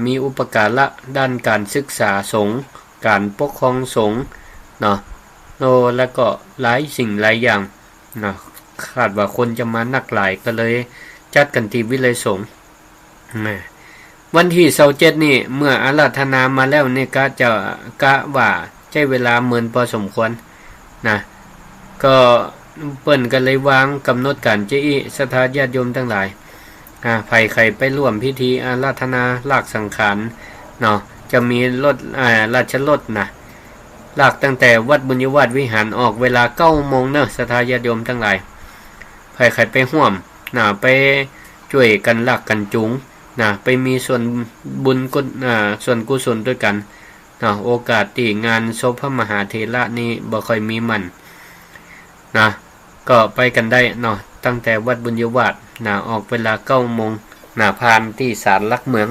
มีอุปการะด้านการศึกษาสงฆ์การปกครองสงฆ์เนาะแล้วก็หลายสิ่งหลายอย่างเนาะคาดว่าคนจะมานักหลายก็เลยจัดกันที่วิเลยสงฆ์วันที่27นี่เมื่ออาราธนามาแล้วนี่ก็จะกะว่าใช้เวลาเหมือนพอสมควรนะก็เปิ้นก็เลยวางกำหนดการเจอิศรัทธาญาติโยมทั้งหลายใครไปร่วมพิธีอาราธนาลากสังขารเนาะจะมีรถราชรถลากตั้งแต่วัดบุญยวาสวิหารออกเวลา 9 โมงเนอะศรัทธาญาติโยมทั้งหลายใครไปร่วมไปช่วยกันลากกันจุงไปมีส่วนบุญส่วนกุศลด้วยกันโอกาสที่งานศพพระมหาเถระนี่บ่ค่อยมีมันก็ไปกันได้เนาะตั้งแต่วัดบุญยวาสออกเวลา 9 โมงผ่านที่ศาลหลักเมือง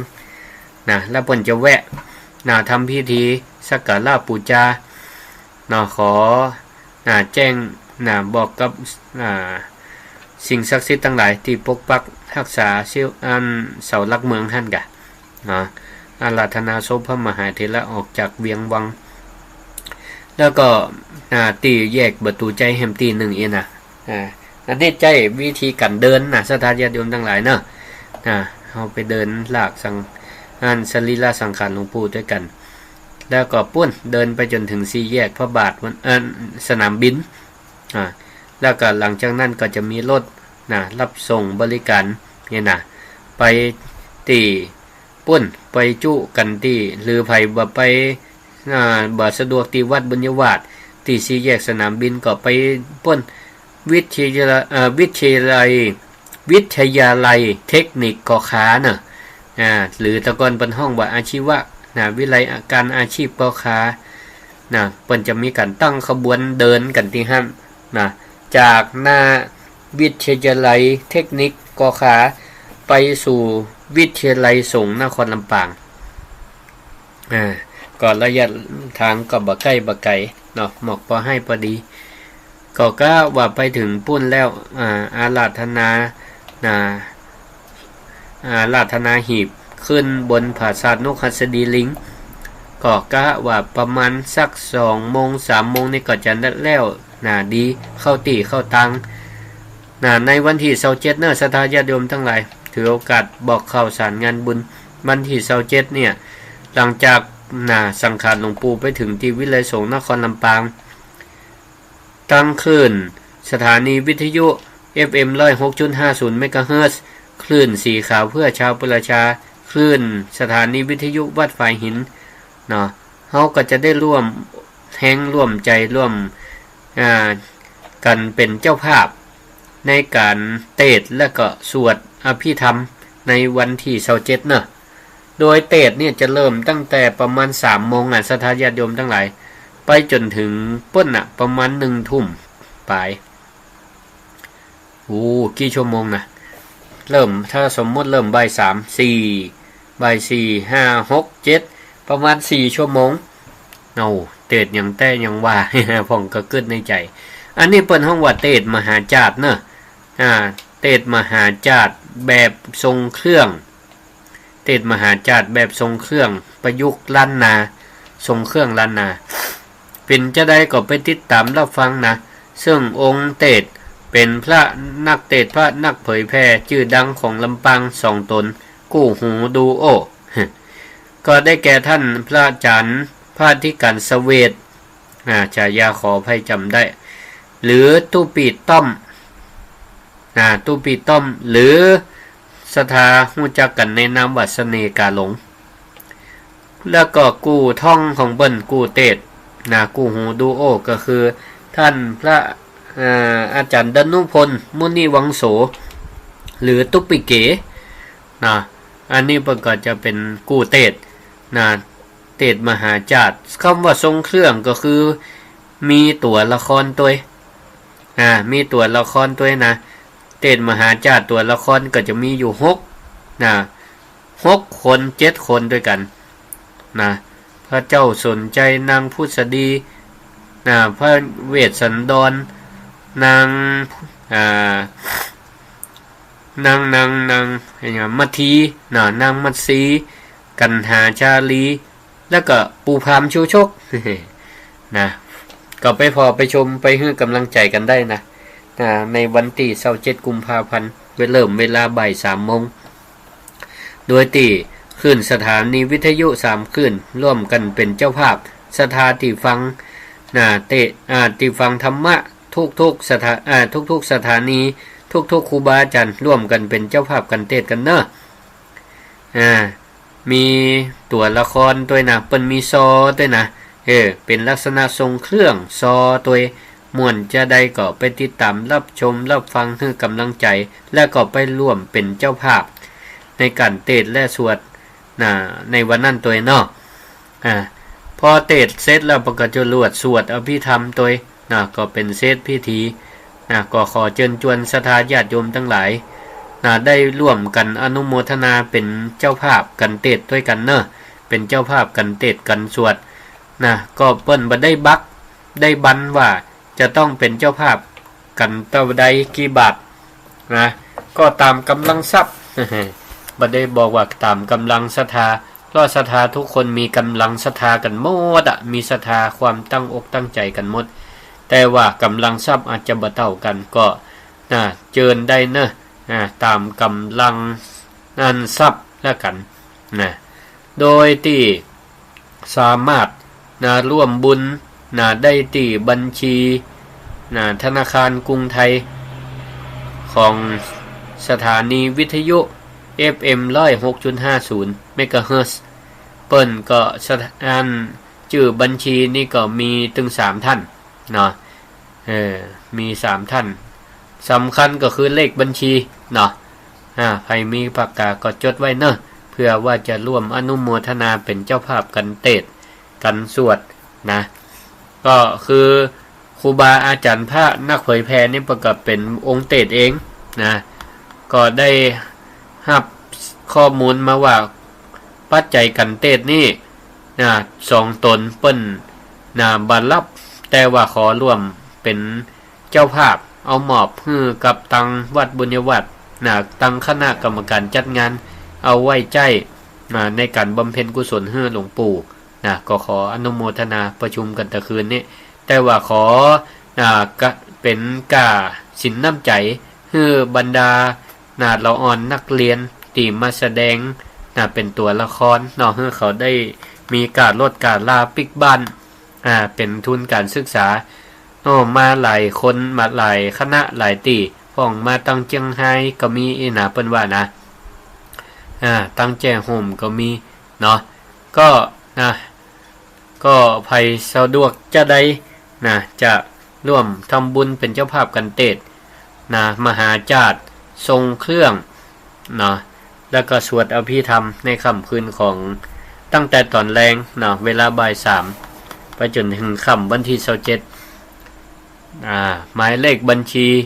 แล้วเพิ่นจะแวะทำพิธีสักการะบูชาขอแจ้งบอกกับสิ่งศักดิ์สิทธิ์ทั้งหลายที่ปกปักรักษาเสาหลักเมืองท่านกะอาราธนาศพพระมหาเถระออกจากเวียงวังแล้วก็ตีแยกประตูใจแฮมตี1เองอันนี้ใจวิธีการเดินศรัทธาญาติโยมทั้งหลายเนาะเอาไปเดินลากสรีระสังขารหลวงปู่ด้วยกันแล้วก็ปุ้นเดินไปจนถึง4แยกพระบาทสนามบินแล้วก็หลังจากนั้นก็จะมีรถรับส่งบริการเนี่ยไปตีปุ้นไปจุกันตีหรือไผบ่ไปบ่สะดวกที่วัดบุญยวาสที่4แยกสนามบินก็ไปปุ้นวิทยาลัยเทคนิคกอค้าหรือตะกอนเป็นห้องว่าอาชีวะวิไลการอาชีพกอค้าเพิ่นจะมีการตั้งขบวนเดินกันที่ห้ามจากหน้าวิทยาลัยเทคนิคกอค้าไปสู่วิทยาลัยสงฆ์นครลำปางก่อนระยะทางก็บ่ใกล้บ่ไกลเหมาะพอให้พอดีก็ว่าไปถึงปุ้นแล้วอาราธนาหีบขึ้นบนผาศาสตร์นกหัสดีลิงก็กะว่าประมาณสัก2 โมง 3 โมงนี่ก็จะแล้วดีเข้าตีเข้าตังในวันที่27เนอะศรัทธาญาติโยมทั้งหลายถือโอกาสบอกข่าวสารงานบุญวันที่27เนี่ยหลังจากสังขารหลวงปู่ไปถึงที่วิเลยสงฆ์นครลำปางตั้งขึ้นสถานีวิทยุ FM 106.50 เมกะเฮิรตซ์คลื่นสีขาวเพื่อชาวประชาคลื่นสถานีวิทยุวัดฝายหินเฮาก็จะได้ร่วมใจร่วมกันเป็นเจ้าภาพในการเทศน์และก็สวดอภิธรรมในวันที่27เนอะ โดยเตดเนี่ยจะเริ่มตั้งแต่ประมาณ 3 โมงศรัทธาญาติโยมทั้งหลายไปจนถึงเปิ้นประมาณ 1 ทุ่มปลายกี่ชั่วโมงนะเริ่มถ้าสมมติเริ่มบ่าย3 4บ่าย4 5 6 7ประมาณ4ชั่วโมงเตดยังแต่ยังว่า ผมก็กึดในใจอันนี้เปิ้นห้องว่าเตดมหาจาดเนอะเตดมหาจาดแบบทรงเครื่องเตดมหาจาดแบบทรงเครื่องประยุกต์ล้านนาทรงเครื่องล้านนาเป็นจะได้ก็ไปติดตามรับฟังนะซึ่งองค์เตดเป็นพระนักเตดพระนักเผยแพร่ชื่อดังของลำปาง2 ตนกู้หูดูโอ ก็ได้แก่ท่านพระอาจารย์พระธิการเสวตฉายาขอภัยจำได้หรือตู้ปีต้อมตู้ปีต้อมหรือสถาหูจักกันในนามวัดเสน่กาหลงแล้วก็กู้ท่องของเบิ้นกู้เตดกู้หูดูโอก็คือท่านพระอาจารย์ดนุพลมุนีวังโสหรือตุ๊ปิเก๋อันนี้เพิ่นก็จะเป็นกู้เตดเตดมหาจาดคำว่าทรงเครื่องก็คือมีตัวละครตัวมีตัวละครตัวนะเตดมหาจาดตัวละครก็จะมีอยู่6 คน 7 คนด้วยกันพระเจ้าสนใจนางพุทธดีพระเวสสันดรนางมัทธีนางมัตสีกันหาชาลีแล้วก็ปูพามชูชก ก็ไปพอไปชมไปให้กำลังใจกันได้นะในวันที่27 กุมภาพันธ์เริ่มเวลาบ่าย 3 โมงโดยที่ขึ้นสถานีวิทยุ3คลื่นร่วมกันเป็นเจ้าภาพสถาที่ฟังที่ฟังธรรมะทุกสถานีทุกครูบาอาจารย์ร่วมกันเป็นเจ้าภาพกันเทศกันเนอะมีตัวละครตัวนะเปิ้นมีซอตัวนะเป็นลักษณะทรงเครื่องซอตัวม่วนจะได้ก็ไปติดตามรับชมรับฟังให้กำลังใจและก็ไปร่วมเป็นเจ้าภาพในการเทศและสวดในวันนั้นตัวเนาะพอเทศเสร็จแล้วประกาศจะสวดอภิธรรมตัวก็เป็นเซตพิธีก็ขอเชิญชวนศรัทธาญาติโยมทั้งหลายได้ร่วมกันอนุโมทนาเป็นเจ้าภาพกันเทศด้วยกันเนอะเป็นเจ้าภาพกันเทศกันสวดก็เปิ้นบ่ได้บันว่าจะต้องเป็นเจ้าภาพกันเท่าใดกี่บาทก็ตามกำลังทรัพย์ บ่ได้บอกว่าตามกำลังศรัทธาก็ศรัทธาทุกคนมีกำลังศรัทธากันหมดมีศรัทธาความตั้งอกตั้งใจกันหมดแต่ว่ากำลังทรัพย์อาจจะบ่เท่ากันก็เจิญได้เนอะตามกำลังนั้นทรัพย์แล้วกันโดยที่สามารถร่วมบุญได้ที่บัญชีธนาคารกรุงไทยของสถานีวิทยุ FM 106.50 เมกะเฮิรตซ์เปิ้นก็ชื่อบัญชีนี่ก็มีถึง3ท่านมี3ท่านสำคัญก็คือเลขบัญชีใครมีปากกาก็จดไว้เนอะเพื่อว่าจะร่วมอนุโมทนาเป็นเจ้าภาพกันเทศกันสวดก็คือครูบาอาจารย์พระนักเผยแพร่นี่ประกอบเป็นองค์เทศเองก็ได้รับข้อมูลมาว่าปัจจัยกันเทศนี่2 ตนเปิ้นบันรับแต่ว่าขอร่วมเป็นเจ้าภาพเอามอบให้กับตังวัดบุญยวัดตังคณะกรรมการจัดงานเอาไว้ใจในการบำเพ็ญกุศลให้หลวงปู่ก็ขออนุโมทนาประชุมกันตะคืนนี้แต่ว่าขอเป็นกาสินน้ำใจให้บรรดาละอ่อนนักเรียนที่มาแสดงเป็นตัวละครให้เขาได้มีการลดการลาปิกบ้านเป็นทุนการศึกษามาหลายคนมาหลายคณะหลายตีพ้องมาตั้งเจียงไฮ้ก็มีเปิ้นว่าตั้งแจ้โฮมก็มีก็ภัยสะดวกจะได้จะร่วมทำบุญเป็นเจ้าภาพกันเทศมหาจาดทรงเครื่อง แล้วก็สวดอภิธรรมในค่ำคืนของตั้งแต่ตอนแรงเนาะเวลาบ่าย3ไปจนถึงค่ำวันที่27หมายเลขบัญชี5033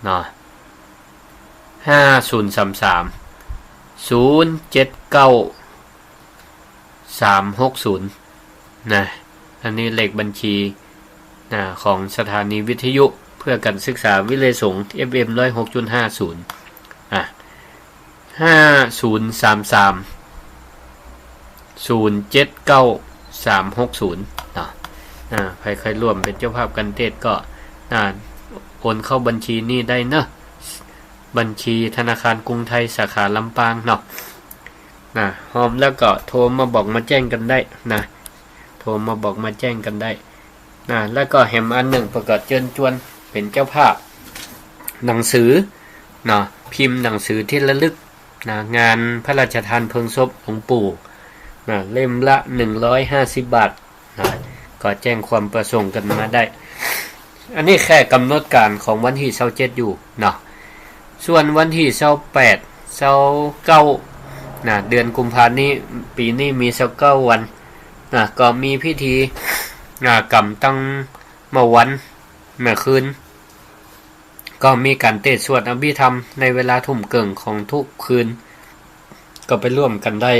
เนาะ5033 079360นะอันนี้เลขบัญชีของสถานีวิทยุเพื่อการศึกษาวิเลยสงฆ์ FM 106.50 5033 079360ใครร่วมเป็นเจ้าภาพกันเทศก็โอนเข้าบัญชีนี้ได้เนอะบัญชีธนาคารกรุงไทยสาขาลำปางเนาะพร้อมแล้วก็โทรมาบอกมาแจ้งกันได้โทรมาบอกมาแจ้งกันได้แล้วก็แฮมอันหนึ่งประกาศเชิญชวนเป็นเจ้าภาพหนังสือพิมพ์หนังสือที่ระลึกงานพระราชทานเพลิงศพหลวงปู่เล่มละ150 บาทก็แจ้งความประสงค์กันมาได้อันนี้แค่กำหนดการของวันที่27อยู่ส่วนวันที่28 29เดือนกุมภาพันธ์นี้ปีนี้มี29วันก็มีพิธีกรรมตั้งเมื่อวันเมื่อคืนก็มีการเทศน์สวดอภิธรรมในเวลาทุ่มเกิงของทุกคืนก็ไปร่วมกันได้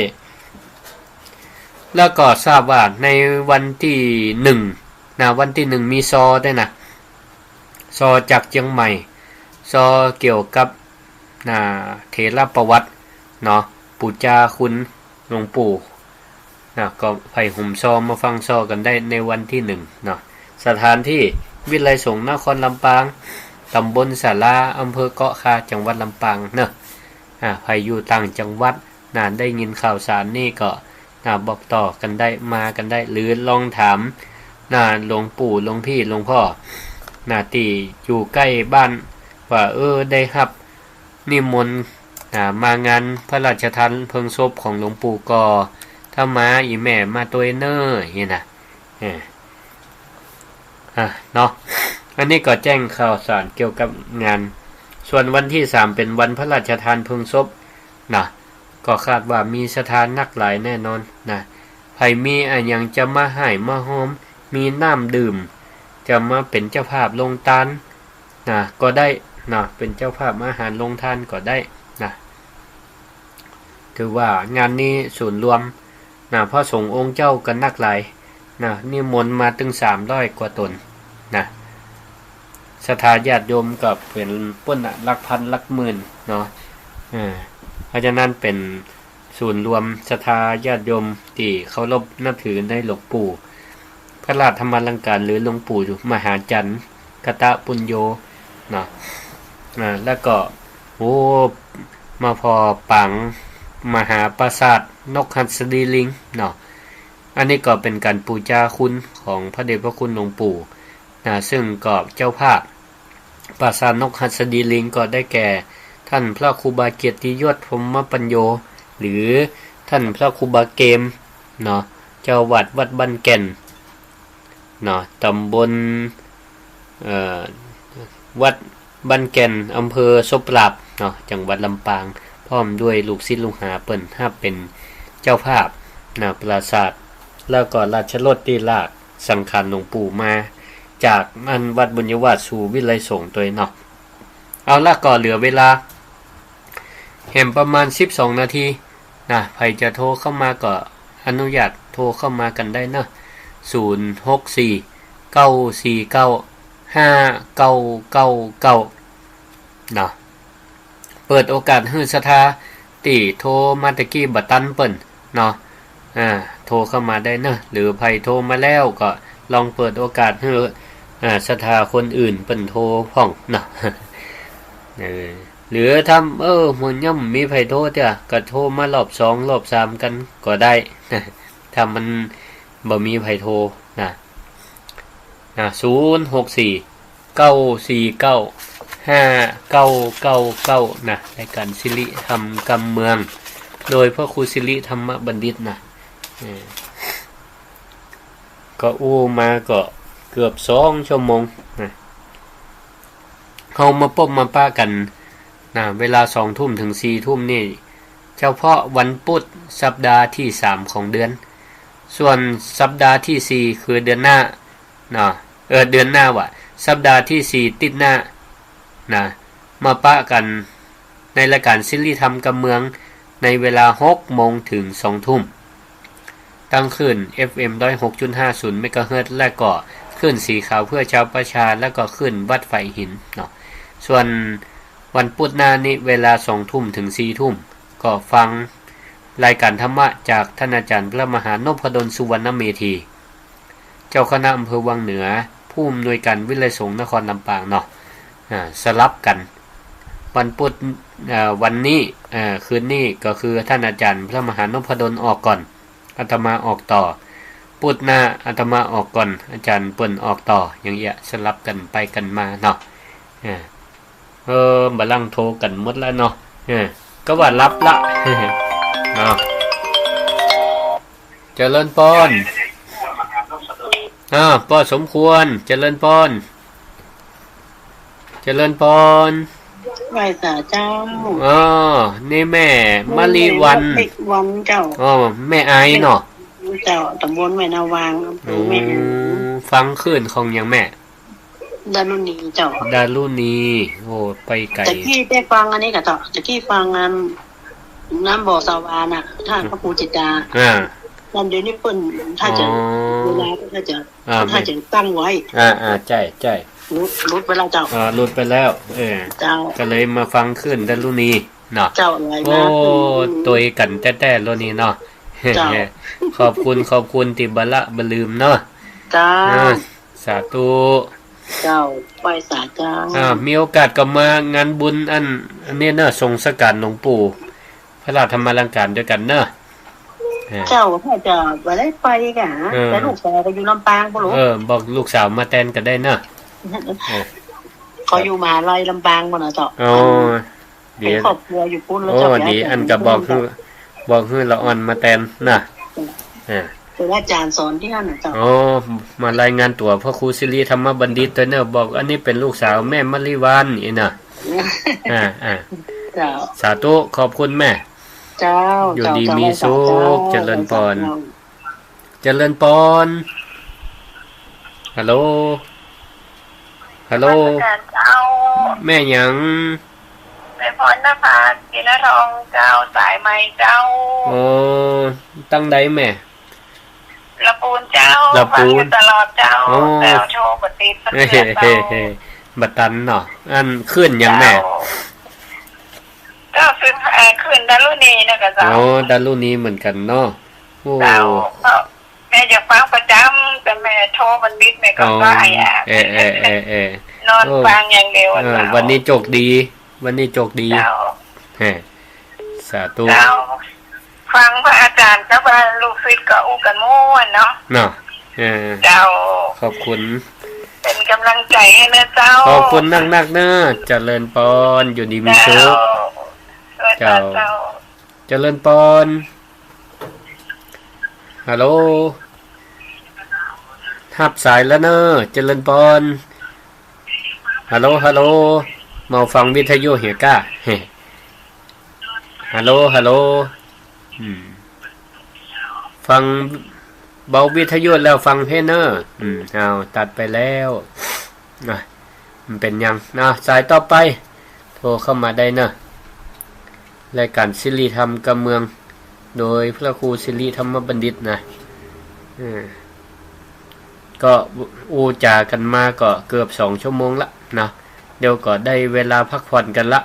แล้วก็ทราบว่าในวันที่วันที่1มีซอได้ซอจากเชียงใหม่ซอเกี่ยวกับเถรประวัติปู่จาคุณหลวงปู่ก็ไปห่มซอมาฟังซอกันได้ในวันที่1สถานที่วิไลสงฆ์นครลำปางตำบลสาราอำเภอเกาะคาจังหวัดลำปางใครอยู่ต่างจังหวัดได้ยินข่าวสารนี่ก็บอกต่อกันได้มากันได้หรือลองถามหลวงปู่หลวงพี่หลวงพ่อที่อยู่ใกล้บ้านว่าได้รับนิมนต์มางานพระราชทานเพลิงศพของหลวงปู่กอถ้ามาอีแม่มาตัวเนอร์นี่เนาะอันนี้ก็แจ้งข่าวสารเกี่ยวกับงานส่วนวันที่3เป็นวันพระราชทานเพลิงศพก็คาดว่ามีสถานนักหลายแน่นอนใครมีอย่างจะมาให้มาหอมมีน้ำดื่มจะมาเป็นเจ้าภาพลงทานก็ได้เป็นเจ้าภาพอาหารลงทานก็ได้ถือว่างานนี้ศูนย์รวมพระสงฆ์องค์เจ้ากันนักหลายนิมนต์มาถึง300 กว่าตนศรัทธาญาติโยมก็เป็นปุ้นหลักพันหลักหมื่นเพราะฉะนั้นเป็นศูนย์รวมศรัทธาญาติโยมที่เคารพนับถือในหลวงปู่พระราชธรรมลังการหรือหลวงปู่มหาจันทร์กตปุญโญแล้วก็มาพอปังมหาปราสาทนกหัสดีลิงอันนี้ก็เป็นการปูชาคุณของพระเดชพระคุณหลวงปู่ซึ่งก็เจ้าภาพปราสาทนกหัสดีลิงก็ได้แก่ท่านพระครูบาเกียรติยศพรหมปัญโยหรือท่านพระครูบาเกมเจ้าวัดบ้านแก่นตำบลวัดบ้านแก่นอำเภอศพปราบจังหวัดลำปางพร้อมด้วยลูกศิษย์ลูกหาเปิ้นเป็นเจ้าภาพปราสาทแล้วก็ราชรถที่ลากสังขารหลวงปู่มาจากวัดบุญยวาสสู่วิไลสงฆ์ตัวเอาละก็เหลือเวลาแห่มประมาณ12 นาทีใครจะโทรเข้ามาก็อนุญาตโทรเข้ามากันได้064-949-5999เปิดโอกาสให้ศรัทธาที่โทรมาตะกี้บัตันเปิ้นโทรเข้ามาได้หรือใครโทรมาแล้วก็ลองเปิดโอกาสให้ศรัทธาคนอื่นเปิ้นโทรพ่องหรือทำมันย่ำมีไผโทรก็โทรมารอบ2รอบ3กันก็ได้ถ้ามันบ่มีไผโทร064-949-5999รายการสิริธรรมกำเมืองโดยพระครูสิริธรรมบัณฑิตก็มาก็เกือบ2 ชั่วโมง เฮามาพบมาป้ากันนะเวลา 20:00 นถึง 4:00 นนี่เฉพาะวันพุธสัปดาห์ที่3ของเดือนส่วนสัปดาห์ที่4คือเดือนหน้านะเดือนหน้าว่ะสัปดาห์ที่4ติดหน้านะมาปะกันในรายการซีรีส์ทำกับเมืองในเวลา 6:00 นถึง 20:00 นตั้งขึ้น FM 106.50 เมกะเฮิรตซ์และก็ขึ้นสีขาวเพื่อชาวประชาและก็ขึ้นวัดไฟหินเนาะส่วนวันพุธหน้านี้เวลา 20:00 นถึง 4:00 นก็ฟังรายการธรรมะจากท่านอาจารย์พระมหานพดลสุวรรณเมธีเจ้าคณะอำเภอวังเหนือผู้อำนวยการวิไลสงฆ์นครลำปางเนาะสลับกันวันพุธวันนี้คืนนี้ก็คือท่านอาจารย์พระมหานพดลออกก่อนอาตมาออกต่อพุธหน้าอาตมาออกก่อนอาจารย์เปิ้นออกต่ออย่างเงี้ยสลับกันไปกันมาเนาะบัดลังโทรกันหมดแล้วเนาะก็ว่ารับละเนาะเจริญพรป้อสมควรเจริญพรเจริญพรไหว้สาเจ้านี่แม่มะลิวันเจ้าแม่ไอเนาะเจ้าตำบลแม่นาวางแม่ฟังขึ้นของยังแม่ดารุณีเจ้าดารุณีโอ้ไปไกลตะกี้ได้ฟังอันนี้กับเจ้าตะกี้ฟังน้ำบ่อสาวาน่ะท่านพระครูจิตตานั่นเดี๋ยวนี้เปิ้นถ้าจะเวลาถ้าจะตั้งไว้ใช่รุดไปแล้วเจ้ารุดไปแล้วเจ้าก็เลยมาฟังขึ้นดารุณีเนาะเจ้าอะไรนะโอ้ตัวกันแต้ๆโลนี้เนาะขอบคุณที่บละบลืมเนาะจ้าสาธุเจ้าไปสาเจ้ามีโอกาสก็มางานบุญอันนี้เนาะทรงสการหลวงปู่พระราชธรรมลังการด้วยกันเนาะเจ้าพ่อจะบ่ได้ไปกะแต่ลูกสาวก็อยู่ลำปางบ่รู้บอกลูกสาวมาแทนก็ได้เนาะเขาอยู่มหาลัยลำปางบ่น่ะเจ้าดีครอบครัวอยู่พุ่นแล้วเจ้าดีอันก็บอกคือละอ่อนมาแทนน่ะเป็นอาจารย์สอนที่นั่นน่ะเจ้ามารายงานตัวพระครูศิริธรรมบัณฑิตตัวเนาะบอกอันนี้เป็นลูกสาวแม่มะลิวันอีน่ะเจ้าสาธุขอบคุณแม่เจ้าอยู่ดีมีสุขเจริญพรเจริญพรฮัลโหลแม่หยังแม่พรณภาจินทองเจ้าสายไหมเจ้าตั้งใดแม่ละปูนเจ้าฟังอยู่ตลอดเจ้าแล้วโชว์ปฏิบัติเจ้าบัตันเนาะอันขึ้นยังแม่เจ้าขึ้นดารุณีนะกะเจ้าดารุณีเหมือนกันเนาะเจ้าแม่จะฟังประจำแต่แม่โทรมันดิดแม่ก็ได้นอนฟังอย่างเดียววันนี้โชคดีสาธุฟังพระอาจารย์ก็ว่าลูกศิษย์ก็อู้กันม่วนเนาะเจ้าขอบคุณเป็นกำลังใจให้นะเจ้าขอบคุณนักๆเนาะเจริญพรอยู่ดีมีสุขเจ้าเจริญพรฮัลโหลทับสายแล้วเนอะเจริญพรฮัลโหลมาฟังวิทยุเหียก้าฮัลโหลฟังเบาวิทยุแล้วฟังเพลงเนอะเอาตัดไปแล้วมันเป็นยังสายต่อไปโทรเข้ามาได้เนอะรายการศิริธรรมกับเมืองโดยพระครูศิริธรรมบัณฑิตนะก็จากันมาก็เกือบ2 ชั่วโมงละนะเดี๋ยวก็ได้เวลาพักผ่อนกันละ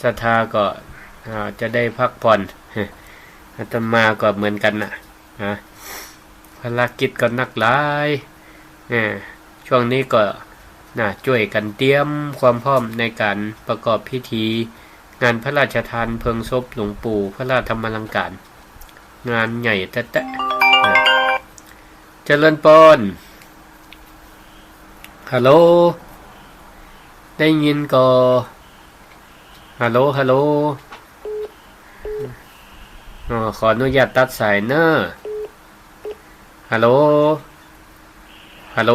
ศรัทธาก็จะได้พักผ่อนอาตมาก็เหมือนกันนะภารกิจก็หนักหลายช่วงนี้ก็ช่วยกันเตรียมความพร้อมในการประกอบพิธีงานพระราชทานเพลิงศพหลวงปู่พระราชธรรมลังการงานใหญ่แตะเจริญพรฮัลโหลได้ยินก็ฮัลโหลขออนุญาตตัดสายเนอะฮัลโหล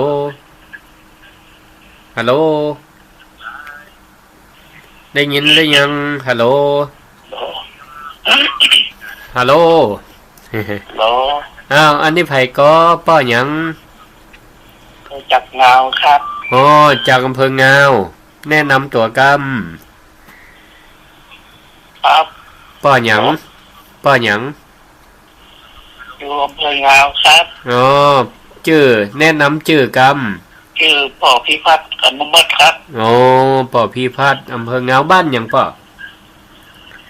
ได้ยินหรือยังฮัลโหลฮัลโหล โหล อ้าวอันนี้ไผก็ป้อหยัง จักเงาครับ อ๋อจากอำเภองาวแนะนำตัวกำ ครับ ป้อหยังป้อหยัง อยู่อำเภองาวครับ อ๋อชื่อแนะนำชื่อกำ ชื่อป่อพิพัฒน์อนุมัติครับ อ๋อป้อพี่พัดอำเภองาวบ้านหยังป้อ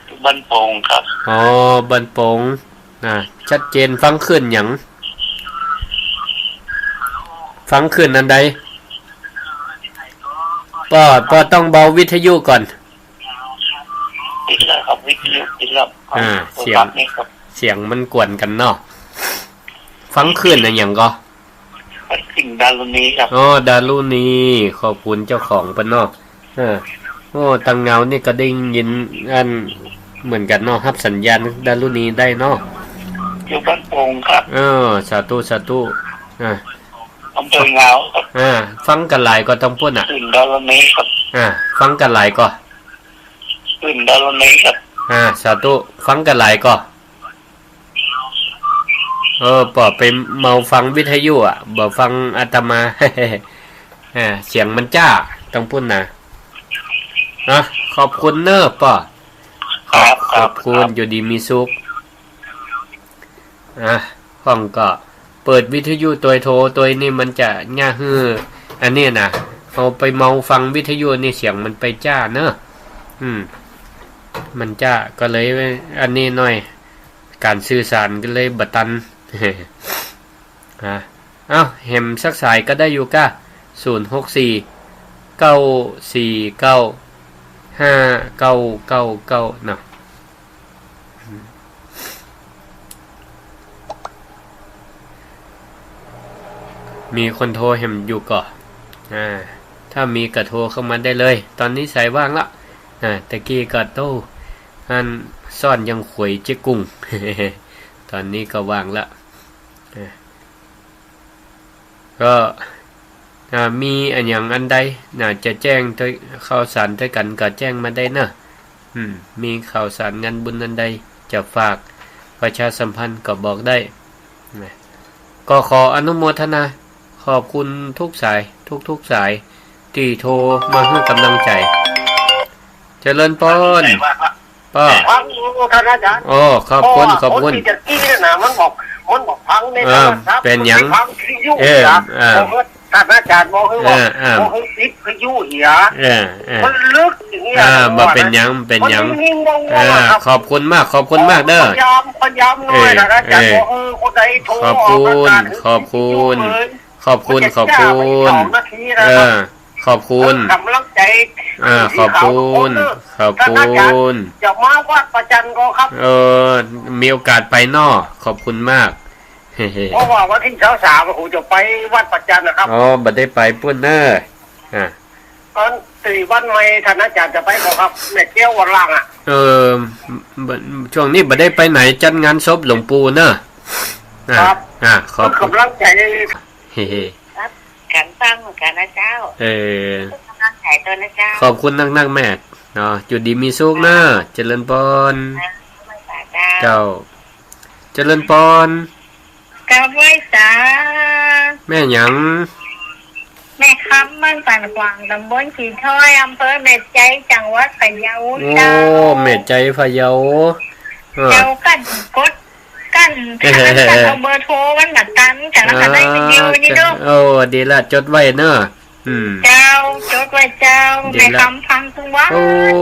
อยู่บ้านโป่งครับ อ๋อบ้านโป่งชัดเจนฟังขึ้นหยังฟังขึ้นอันใดป้อต้องเบาวิทยุก่อน ติดแล้วครับวิทยุติดแล้ว เสียง นี่ครับ เสียงมันกวนกันเนาะฟังขึ้นอันหยังก็ เป็นสิ่งดารุณีครับ อ๋อดารุณีขอบคุณเจ้าของปะเนาะโอ้ตังเงานี่ก็ได้ยินอันเหมือนกันเนาะรับสัญญาณดารุณีได้เนาะ อยู่บ้านโป่งครับ สาธุสาธุอำเภองาวครับ ฟังกันหลายก็ต้องพูดสิ่งดารุณีครับ ฟังกันหลายก็ สิ่งดารุณีครับ สาธุฟังกันหลายก็ปอไปเมาฟังวิทยุบ่ฟังอาตมา เสียงมันจ้าต้องพูดนะขอบคุณเนอะป่อขอบคุณอยู่ดีมีสุขห้องก็เปิดวิทยุตัวโทรตัวนี้มันจะง่าฮืออันนี้นะเอาไปเมาฟังวิทยุนี่เสียงมันไปจ้าเนอะมันจ้าก็เลยอันนี้หน่อยการสื่อสารก็เลยบัตัน เห็มสักสายก็ได้อยู่ก้า064-949-5999นะมีคนโทรเห็มอยู่ก่อนถ้ามีก็โทรเข้ามาได้เลยตอนนี้สายว่างละตะกี้ก็โต้อันซ่อนยังขวยเจ๊กุ้ง ตอนนี้ก็ว่างละก็มีอันอย่างอันใดจะแจ้งข่าวสารด้วยกันก็แจ้งมาได้นะมีข่าวสารงานบุญอันใดจะฝากประชาสัมพันธ์ก็บอกได้ก็ขออนุโมทนาขอบคุณทุกสายทุกสายที่โทรมาให้กำลังใจเจริญพรป้าโอ้ขอบคุณคนที่จะกี้นะมันบอกพังในโทรศัพท์เป็นหยังท่านอาจารย์บอกว่าติดพายุเหียมันลึกอย่างเงี้ยบ่เป็นหยังขอบคุณมากเด้อพยายามหน่อยนะอาจารย์บอกคนใดโทรขอบคุณขอบคุณขอบคุณกำลังใจขอบคุณจะมาวัดประจันก็ครับมีโอกาสไปนอขอบคุณมากเพราะว่าวันที่23ผมจะไปวัดประจันนะครับบัดได้ไปปุ้นเนอตอน4วันใหม่ท่านอาจารย์จะไปบ่ครับแม่เกี้ยววันล่างช่วงนี้บัดได้ไปไหนจัดงานศพหลวงปู่เนอะครับขอบคุณกำลังใจครับการฟังกันนะเจ้ากำลังใจตัวนะเจ้าขอบคุณนักแม่จุดดีมีสุขเนอะเจริญพรเจ้าเจริญพรกับไว้สาแม่หยังแม่คำบ้านปานกวางตำบลขีถ้อยอำเภอแม่ใจจังหวัดพะเยาเจ้าแม่ใจพะเยาเจ้ากันกดกันทางจากเอาเบอร์โทรวันหนักกันจากนั้นได้วิดีโอนี่เด้อดีละจดไว้เนอะเจ้าจดไว้เจ้าแม่คำพังทุกวัน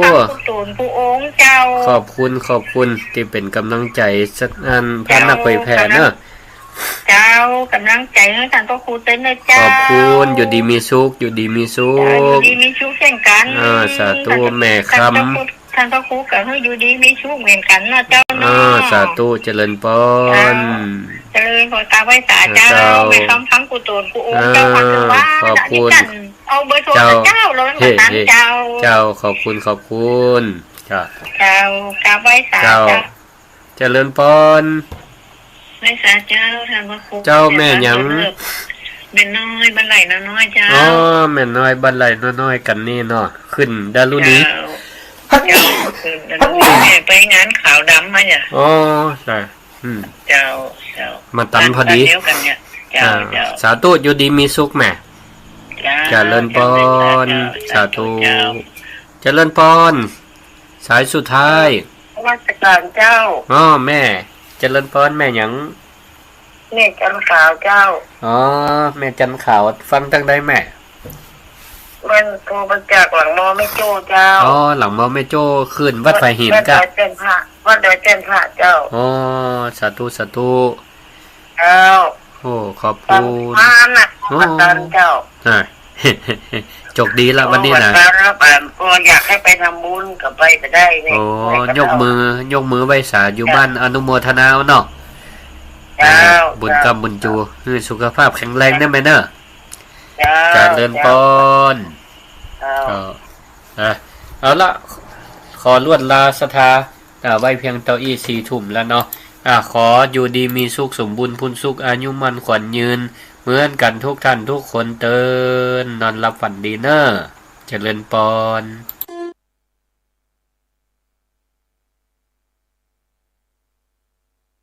ทำผู้ตูนผู้องค์เจ้าขอบคุณที่เป็นกำลังใจสักอันพระนักเผยแผ่เนอะเจ้ากำลังใจให้ท่านพ่อครูเต้นเลยเจ้าขอบคุณอยู่ดีมีสุขอยู่ดีมีสุขเช่นกันสาธุแม่คำท่านพ่อครูกับให้อยู่ดีมีสุขเหมือนกันนะเจ้าเนาะสาธุเจริญพรเจริญขอกราบไหว้สาเจ้าแม่คำพังกุโตนกุโอเจ้าพังคือว่าขอบคุณเอาเบอร์โทรเจ้าเราตั้งแต่เจ้าขอบคุณเจ้ากราบไหว้สาเจริญพรไม่สาเจ้าท่านพระครูเจ้าแม่หยังแม่น้อยบันไหลน้อยเจ้าแม่น้อยบันไหลน้อยกันนี่เนาะขึ้นดารุณี เจ้าคือแม่ไปงานขาวดำมาเนี่ย อ๋อใช่เจ้ามาตันพอดี เดียวกันเนี่ยเจ้า สาธุอยู่ดีมีสุขแม่เจริญพรสาธุเจริญพรสายสุดท้าย ราชการเจ้าอ๋อแม่เจริญพรแม่หยังแม่จันขาวเจ้าอ๋อแม่จันขาวฟังตั้งได้แม่มันโทรมาจากหลังมอไม่โจ้เจ้าอ๋อหลังมอไม่โจ้ขึ้นวัดไฟหินก็วัดดอยเจนพระเจ้าอ๋อสาธุเจ้าโอ้ขอบคุณมาน่ะอาจารย์เจ้าจกดีละวันนี้นะแล้วก็อยากให้ไปทำบุญกับไปก็ได้เนี่ยโอ้ยกมือไหว้สาอยู่บ้านอนุโมทนาเนาะบุญกรรมบุญจูสุขภาพแข็งแรงได้ไหมเนอะเจริญพรเอาละขอลวดลาสถาไว้เพียงเต้าอี้4 ทุ่มแล้วเนาะขออยู่ดีมีสุขสมบูรณ์พูนสุขอายุมั่นขวัญยืนเหมือนกันทุกท่านทุกคนเตือนนอนหลับฝันดีเนอะเจริญพร